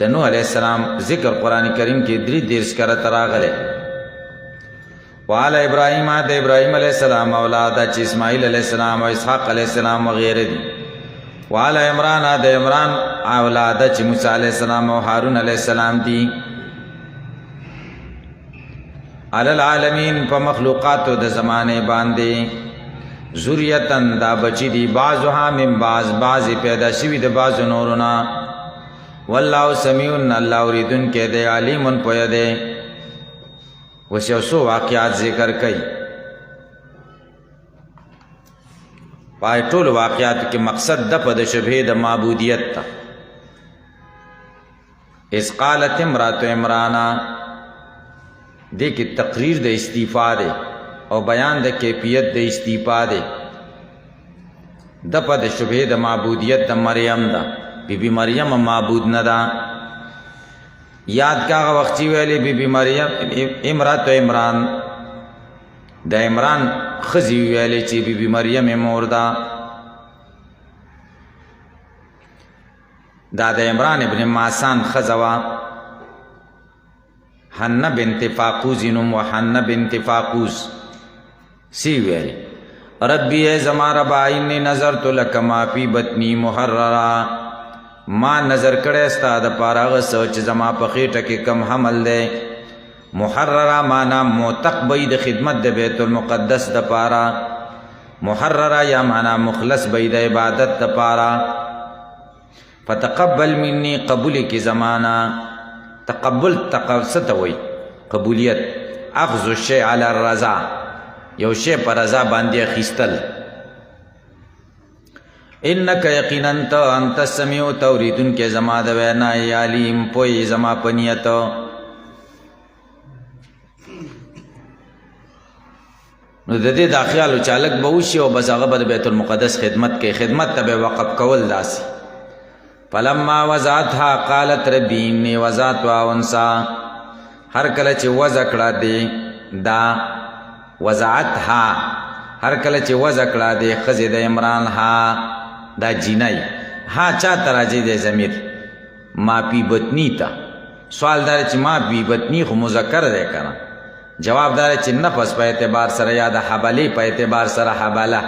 د نوح علیہ السلام ذکر قرآن کریم کې 33 کرته راغلی وعلى ابراهيم د ابراهيم علیہ السلام اولاد چې اسماعیل علیہ السلام او اسحاق علیہ السلام وغیره دي وعلى عمران د عمران اولاد چې موسی علیہ السلام او هارون علیہ السلام دي علی العالمین په مخلوقاتو د زمانه باندې ذریتن دا بچی دی بعضها من بعض پیدا شوی د بعض نورنا والله سمیع الله اوریدن کې دی علیم پوی دی وسو سو واقعات ذکر کړي پای ټول واقعات کې مقصد د په د شبهه د معبودیت ته اس قالت امراه عمرانا دې کې تقریر د استعفا دی او بیان د کیفیت د استعفا دی د په د شبهه د معبودیت د مریم ده بی مریم معبود نه ده یاد کاغه وخت ویلې بی مریم امرات عمران د عمران خزی ویلې چې بی مریم مور ده دا د عمران ابن ماسان خزوا حنه بنت فاقوز نوم و حنه بنت فاقوز سی ویلی ربی ای زما ربا انی نظرت لک ما فی بطنی محررا ما نظر کړی ستا د پاره هغه څه چې زما په خېټه کې کم حمل دی محرره معنا موتق بی د خدمت د بیت المقدس د پاره محرره یا معنا مخلص بی د عبادت د پاره فتقبل منی قبول کی زمانہ تقبل ست وی قبولیت اخذ الشیء علی الرضا یو شی پر رضا باندې اخیستل انک یقینا انت السمیع توریدن کې زما د وینا علیم پوی زما پنیت نو د دې دا خیال چالک به وشي او بس هغه به بیت المقدس خدمت کې خدمت ته به وقف کول داسي فلما وضعتها قالت ربی انی وضعتها انثى هر کله چې وضع کړه دی دا وضعتها هر کله چې وضع کړه دی ښځې د عمران ها دا جینۍ ها چا ته راځي دی ضمیر ما پی بطنی ته سوال دار چې ما پی بطنی خو مذکر دی که نه جواب دار چې نفس په اعتبار سره یا د حبلې په اعتبار سره حبله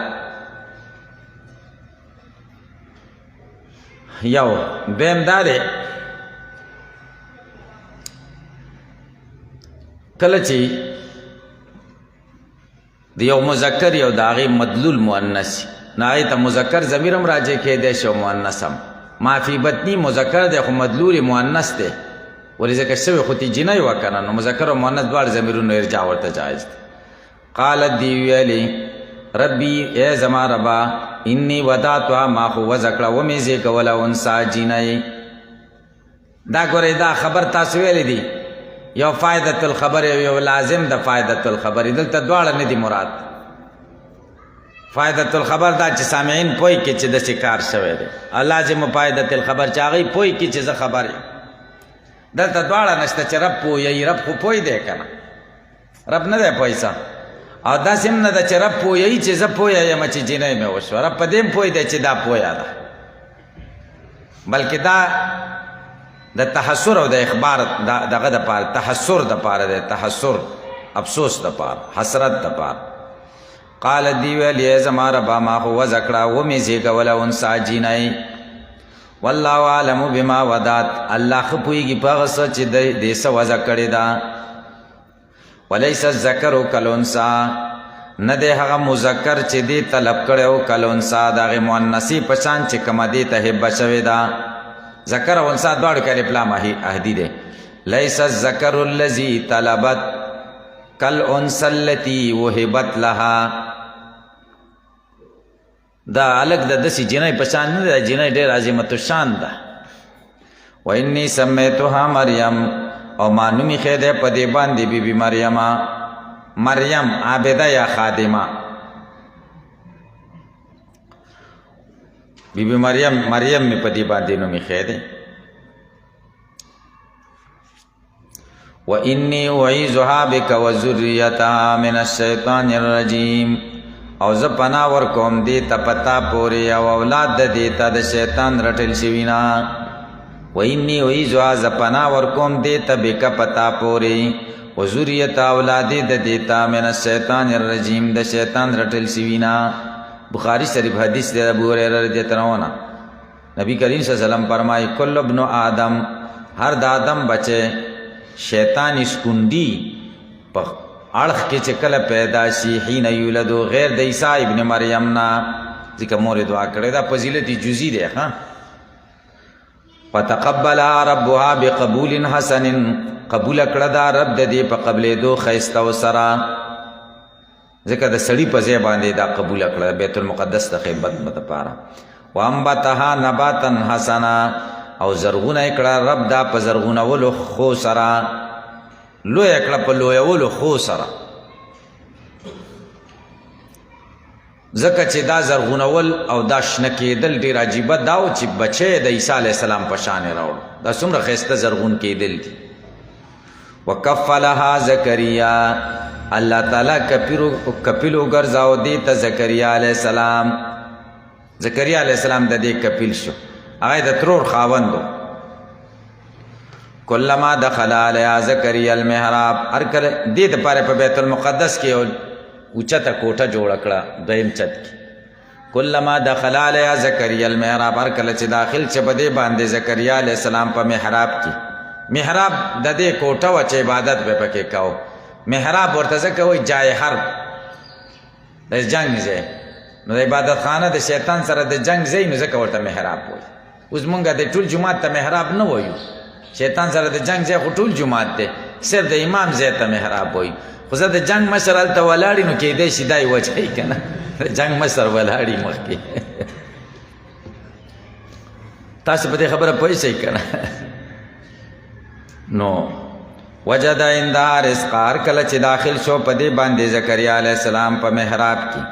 یو دویم دا دی کله چې د یو مذکر یو د هغې مدلول مؤنث نه هغې ته مذکر ضمیر هم راجع کیدی شي او مؤنث هم ما فی بطنی مذکر دی خو مدلول مؤنث دی ولې ځکه شوی خو تی جینۍ وه که نه نو مذکر او مؤنث دواړه ضمیرونو ارجاع ورته جایز دی قالت دی ویلې ربی ای زما ربا انی وضعتها ما خو وضع کړه ومې زیږوله انثی جینۍ دا ګورئ دا خبر تاسو ویلی دی یو فائدة الخبر یو لازم د فائدة الخبر دلته دواړه نه دي مراد فائدة الخبر دا چې سامعین پوی کې چې داسې کار شوی دی او لازم فائدة الخبر چې هغوی پوی کې چې زه خبر یم دلته دواړه نشته چې رب پوهیږي رب خو پوی دی که نه رب نه دی پوی څه او داسې هم نه ده چې رب پوهیږي چې زه پویه یم چې جینۍ مې وشوه رب په دې هم پوی دی چې دا پویه ده بلکې دا د تحسر او د اخبار دغه دپاره تحسر دپاره دی تحسر افسوس دپاره حسرت دپاره قال دی ویل ای زما ربا ما خو وضع کړه ومې زیږوله انثی جینۍ والله عالم بما وضعت الله ښه پوهېږي په هغه څه چې دې څه وضع کړې ده ولیس الذکر کالانثی نه دی هغه مذکر چې دې طلب کړی و کالانثی د هغې مؤنثې په شان چې کومه دې ته هبه شوې ده ذکر او انثی دواړو کې الف لام عهدي دی لیس الذکر الذی طلبت کالانثی التي وهبت لها دا الګ د داسې جینۍ په شان نه ده جینۍ ډېر عظیمت الشان ده و انی سمیتها مریم او ما نوم ایښی دی په دې باندې بیبي مریمه مریم عابده یا خادمه بیبي مریم مې په دې باندې نوم ایښی دی و انی اعیذها بک و ذریتها من الشیطان الرجیم او زه پناه ورکوم دې ته پتا پورې او اولاد د دې ته د شیطان رټل شوي نه و انی اعیذها زه پناه ورکوم دې ته بک پتا پورې و ذریت اولادې د دې ته من الشیطان الرجیم د شیطان رټل شوي نه بخاری شریف حدیث دی ابو هریره رضی الله عنه نبی کریم صلی الله علیه وسلم فرمایي کل ابن آدم هر د آدم بچه شیطان اسکندی په اړخ کې چې کله پیدا شي حین یولدو غیر د عیسی ابن مریم نه ځکه مور دعا کړې دا فضیلت جزئی دی ها فتقبلها ربها بقبول حسن قبول کړه دا رب د دې په قبلېدو ښایسته و سره ځکه د سړي په ځای باندې دا قبول کړه بیت المقدس د خدمت دپاره وانبتها نباتا حسنا او زرغونه کړه رب دا په زرغونولو خو سره لویه کړه په لویولو خو سره ځکه چې دا زرغونول او دا شنه کېدل ډېر عجیبه دا و چې بچی د عیسی علیه السلام په شانې راوړو دا څومره ښایسته زرغون کېدل دي وکفلها زکریا الله تعالی کپیل وګرځاو دې ته زکریا علیه السلام زکریا علیه السلام د دې کپیل شو هغه د ترور خاوندو کلما دخل علیها زکریا المحراب هر کله دې دپاره په بیت المقدس کې یو اوچته کوټه جوړه کړه دویم چت کې کلما دخل علیها زکریا المحراب، هر کله چې داخل چې په دې باندې زکریا علیه السلام په محراب کې، محراب د دې کوټه وه چې عبادت به پکې کوو. محراب ورته ځکه وایي جای حرب، د جنګ ځای، نو د عبادت خانه د شیطان سره د جنګ ځای، نو ځکه ورته محراب وایي. اوس مونږ د ټول جومات ته محراب نه وایو، شیطان سره د جنګ ځای خو ټول جومات دی، صرف د امام ځای ته محراب وایي. خو زه د جنګ مشر هلته ولاړي، نو کیدای شي دا یې وجه یي که نه، د جنګ مشر ولاړي مخکې. تاسو په دې خبره پوه شئ که نه؟ نو وجد عندها رزقا، هر کله چې داخل شو په دې باندې زکریا علیه السلام په محراب کې،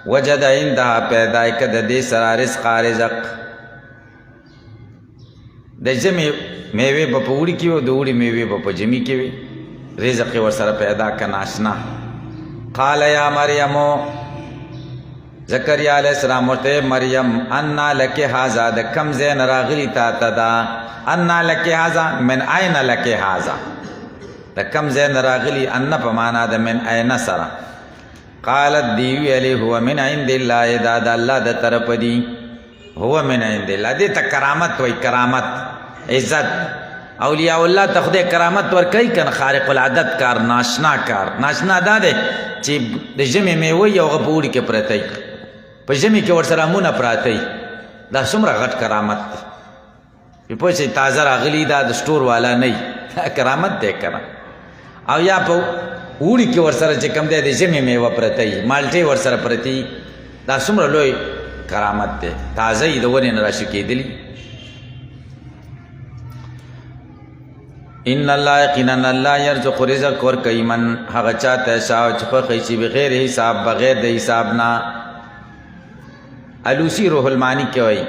وجد عندها پیدا یې که د دې سره رزقا رزق. د ژمي میوې به په اوړي کې وي، د اوړي میوې به په ژمي کې وي، رزق یې ورسره پیدا که ناشنا. قال یا مریمو، زکریا علیه السلام ورته مریم انا لک هذا، د کم ځای نه راغلي تا ته دا، انا لک هذا من این لک هذا، د کم ځای نه راغلي، ان په معنا د من این سره. قالت دی ویلې هو من عند الله، دا د الله د طرفه دی، هو من عند الله. دې ته کرامت وایي، کرامت عزت. اولیاء الله ته خدای کرامت ورکوي که نه، خارق العادت کار، ناشنا کار. ناشنا دا دی چې د ژمي میوه یې هغه په اوړي کې پرته وي، په ژمي کې ورسره امونه پراته وي، دا څومره غټ کرامت دی. پوه شئ، تازه راغلي، دا د سټور والا نه وي، دا کرامت دی که نه. او یا په اوړي کې ورسره چې کوم دی د ژمي میوه پرته وي، مالټې ورسره پرتې وي، دا څومره لوی کرامت دی، تازه یې د ونې نه راشو کېدلي. ان الله یقینا الله یرزق رزق ورکوي من هغه چاته یشاء چې خوښوي شي، بغیر حساب، بغیر د حساب نه. الوسی روح المانی کې وایي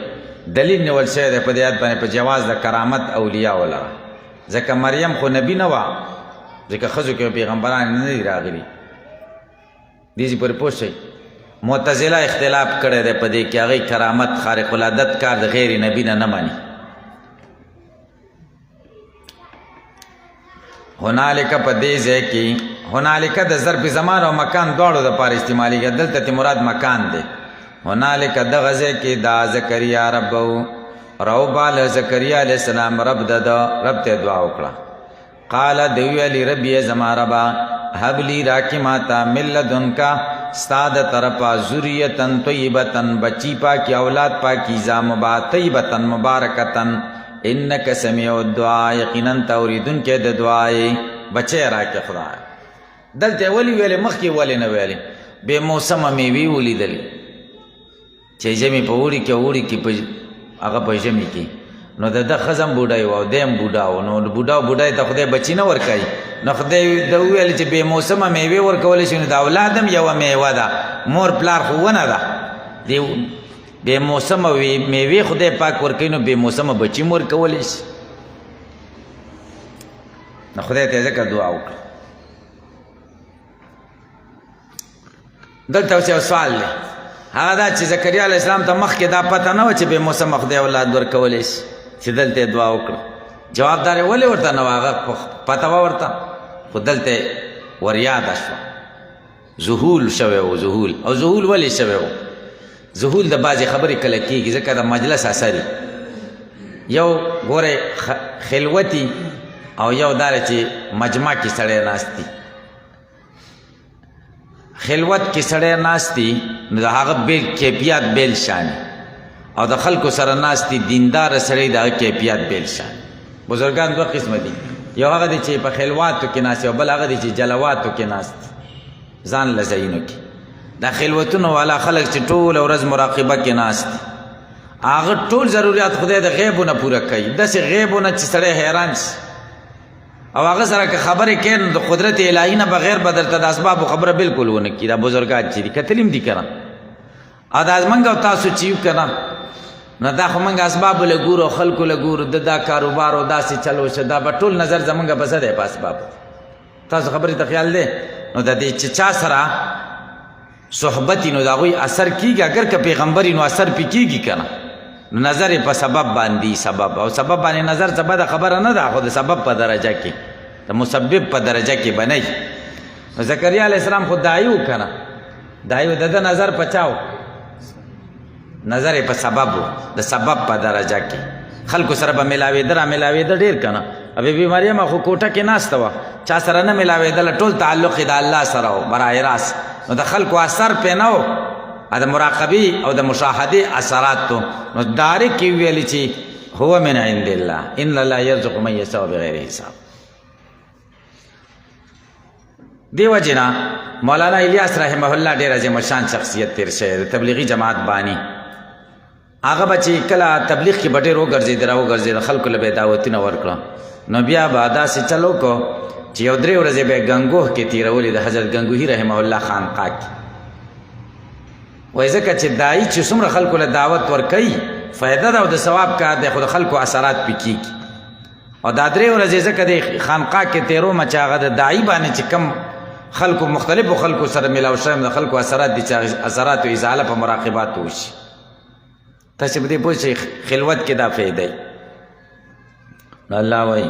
دلیل نیول شوی دی په دې آیت باندې په جواز د کرامت اولیاء ولره، ځکه مریم خو نبی نه وه، ځکه ښځو کې پیغمبران نه دي راغلي. دې پورې پوه شئ، معتزله اختلاف کړی دی په دې کې، هغوی کرامت خارق العادت کار د غیر نبی نه نه مني. هنالک په دې ځای کې، هنالک د ظرف زمان او مکان دواړو دپاره استعمالیږي، دلته ته مراد مکان دی. هنالک دغه ځای کې دا زکریا ربو، راوباله زکریا علیه السلام رب د ده، رب ته دعا وکړه. قال دی ویلي ربی زما ربا، هب لی راکې ماته من لدنکا، ستا د طرفه ذریتن طیبتن، بچی پاکی، اولاد پاکیزه، طیبتن مبارکتن، انک سمیع الدعا، یقینا ته اورېدونکی د دعای. بچی راکې خدای. دلته ولې ویلې، مخکې ولې نه ویلې؟ بې موسمه میوې ولیدلې چې ژمي په اوړي کې، اوړي کې هغه په ژمي کې، نو د ده ښځه هم بوډۍ وه او دی هم بوډا و، نو بوډا او بوډۍ ته خدای بچي نه ورکوي، نو خدای ده وویل چې بې موسمه میوې ورکولی شي، نو د اولاد هم یوه میوه ده، مور پلار خو ونه ده، بې موسمه میوې خدای پاک ورکوي، نو بې موسمه بچي هم ورکولی شي. نو خدای ته ځکه دعا وکړه. دلته اوس یو سوال دی، هغه دا چې زکریا علیه السلام ته مخکې دا پته نه وه چې بې موسمه خدای اولاد ورکولی شي، چې دلته یې دعا وکړه. جواب دار ولې ورته نه وه، هغه پته وه ورته، خو دلته وریاده شوه، ذهول شوی و، ذهول. او ذهول ولې شوی و؟ ذهول د بعضې خبرې کله کېږي، ځکه د مجلس اثر یو ګورئ خلوتي، او یو دا چې مجمع کې سړی ناست دی. خلوت کې سړی ناست دی، نو د هغه بیل کیفیت بیل شان، او د خلکو سره ناست دی دیندار سړی، د هغه کیفیت بیل شان. بزرګان دوه قسمه دي، یو هغه دی چې په خلواتو کې ناست، او بل هغه دی چې جلواتو کې ناست، ځان له ځایونو کې. دا خلوتونو والا خلک چې ټوله ورځ مراقبه کې ناست، هغه ټول ضروریات خدای د غیبونه پوره کوي، داسې غیبونه چې سړی حیران شي. او هغه سره که خبرې کوي، نو د قدرت الهي نه بغیر به درته د اسبابو خبره بالکل ونه کړي. دا بزرګان چې دي کتلي هم دي که نه، او دا زمونږ او تاسو چې یو که نه، نو دا خو موږ اسبابو له ګورو، خلکو له ګورو، د دا کاروبار او داسې چلو شه، دا به ټول نظر زمونږ په څه دی؟ په اسبابو. تاسو خبرې ته خیال دی؟ نو د دې چې چا سره صحبت نو د هغوی اثر کېږي، اگر که پیغمبر نو اثر پې کېږي که نه، نو نظر په سبب باندې، سبب او سبب باندې نظر څه بده خبره نه ده، خو د سبب په درجه کې، د مسبب په درجه کې بنئ. نو زکریا علیه السلام خو داعي و که نه، داعي و، د ده نظر په چا و؟ نظر په سبب د سبب په درجه کې خلکو سره به ملاوېده ډېر که نه بیبي مریم خو کوټه کې ناسته وه چا سره نه ملاوېدله ټول تعلق یې د الله سره و براه راست نو د خلکو اثر پې نه و د مراقبې او د مشاهدې اثرات تو نو ډایرکټ یې ویلي چې هو من عند الله ان الله یرزق من یشاء بغیر حساب. دیو جنا مولانا الیاس رحمه الله ډېر عظیم شان شخصیت تیر شوی د تبلیغي جماعت بانی. هغه به چې کله تبلیغ کې به ډېر وګرځېده خلکو له به یې دعوتونه ورکړه نو بیا به داسې چل وکړو چې یو 3 ورځې به یې ګنګوه کې تېرولې د حضرت ګنګوهي رحمه الله خانقاه کې. وایي ځکه چې دایي چې څومره خلکو له دعوت ورکوي فایده ده او د ثواب کار دی خو د خلکو اثرات پې کېږي او دا 3 ورځې ځکه د خانقاه کې تېرومه چې هغه د دایي باندې چې کم خلکو مختلفو خلکو سره ملاو شویم د خلکو اثرات دي چې اثراتو ازاله په مراقباتو وشي. تاسې په دې پوه شئ خلوت کې دا فایده نو الله وایي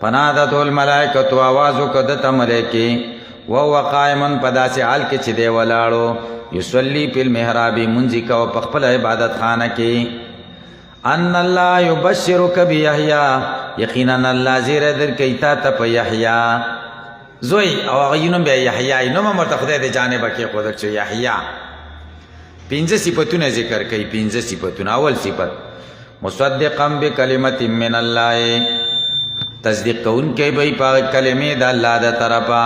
فنادته الملائکة آواز وکړه دته ملایکې وهو قائم په داسې حال کې چې دی ولاړو یصلي فی المحراب منځي کوه په خپل عبادت خانه کې ان الله یبشرک بیحیی یقینا الله زیری درکوي تا ته په یحیی زوی او هغه یې نوم بیا یحیی نوم هم ورته خدای د جانبه کېښودل چې یحیی 5 صفتونه ذکر کوي 5 صفتونه. اول صفت مصدقا بکلمت من الله تصدیق کوونکی به په کلمې د الله د طرفه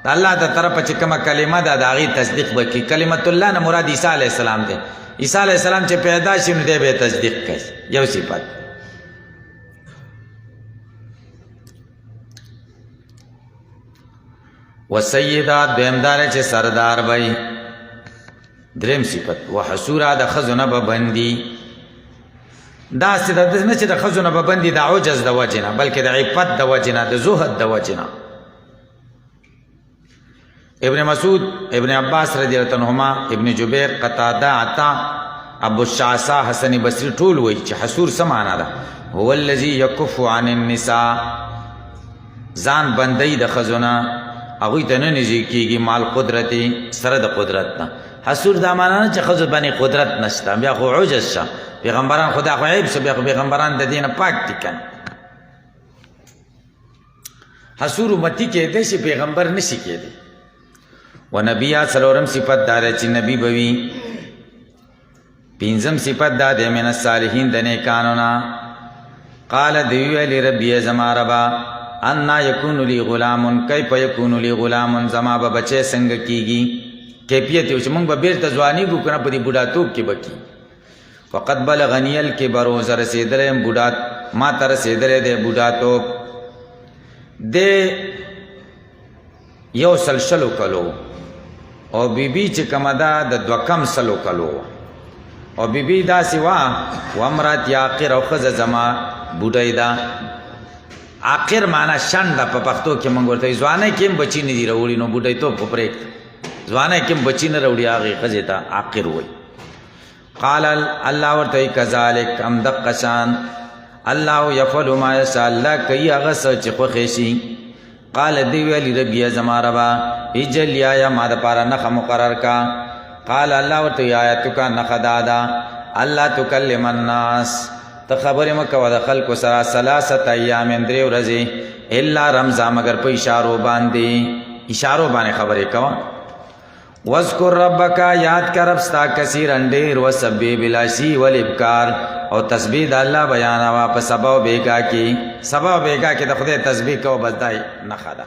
د الله د طرفه چې کومه کلمه ده د هغې تصدیق به کوي. کلمت الله نه مراد عیسی علیه السلام دی. عیسی علیه السلام چې پیدا شي نو دی به یې تصدیق کوي. یو صفت. وسیدات دویم داره چې سردار بی. دریم صفت وحسورا د ښځو نه به بندي. داسې نه چې د ښځو نه به بندي د عجز د وجې نه بلکې د عفت د وجې نه د زهد د وجې نه. ابن مسعود ابن عباس رضی الله عنهما ابن جبیر قتاده عطا ابو الشعثاء حسن بصری ټول وایي چې حسور څه معنا ده هو الذي يكف عن النساء ځان بندۍ د ښځو نه هغوی ته نه نږدې کېږي مال قدرتي سره د قدرت نه. حسور دا معنا نه چې ښځو باندې قدرت نشته بیا خو عجز شه پیغمبران خدا خو عیب شه بیا خو پیغمبران د دې نه پاک دي که نه. حسور امتي کېدی شي پیغمبر نشي کېدی. و نبیه څلورم صفت دا دی چې نبی به وي. پنځم صفت دا دی من الصالحین د نیکانو نه. قال دی ویلې ربي زما ربا انا یکون لی غلام کیف یکون لی غلام زما به بچی څنګه کیږي کیفیت یو چې موږ به بیرته ځوانیږو که نه په دې بوډاتوب کې به کي. فقد بلغنی الکبر زه رسېدلی یم بوډات ما ته رسېدلی دی بوډاتوب. د 100 کلو او بیبي چې کومه ده د 200 کلو او بیبي داسې وه وامرأة عاقر او ښځه زما بوډۍ ده. عاقر معنا شنډه په پښتو کې موږ ورته ځوانۍ کې هم بچي نه دي راوړي نو بوډیتوب خو پرېږده ځوانۍ کې هم بچي نه راوړي هغې ښځې ته عاقر وایي. قال الله ورته وایي کذلک همدقه شان الله یفعل ما یشاء الله کوي هغه څه چې خوښې شي. قال دی ویلي ربیه زما ربا اجل یا ما دپاره نښه مقرر کا. قال الله ورته وایي آیتک نښه دا ده الله تکلم الناس ته خبرې مه کوه د خلکو سره 3 ایام 3 ورځې الا رمزا مگر په اشارو باندې خبرې کوه. واذکر ربک یاد کر رب ستا کثیرا ډېر وسبح بالعشی والابکار او تسبیح د الله بیانوه په سبا او بیګا کې. سبا او بیګا کې د خدای تسبیح کوه بس دا نښه ده.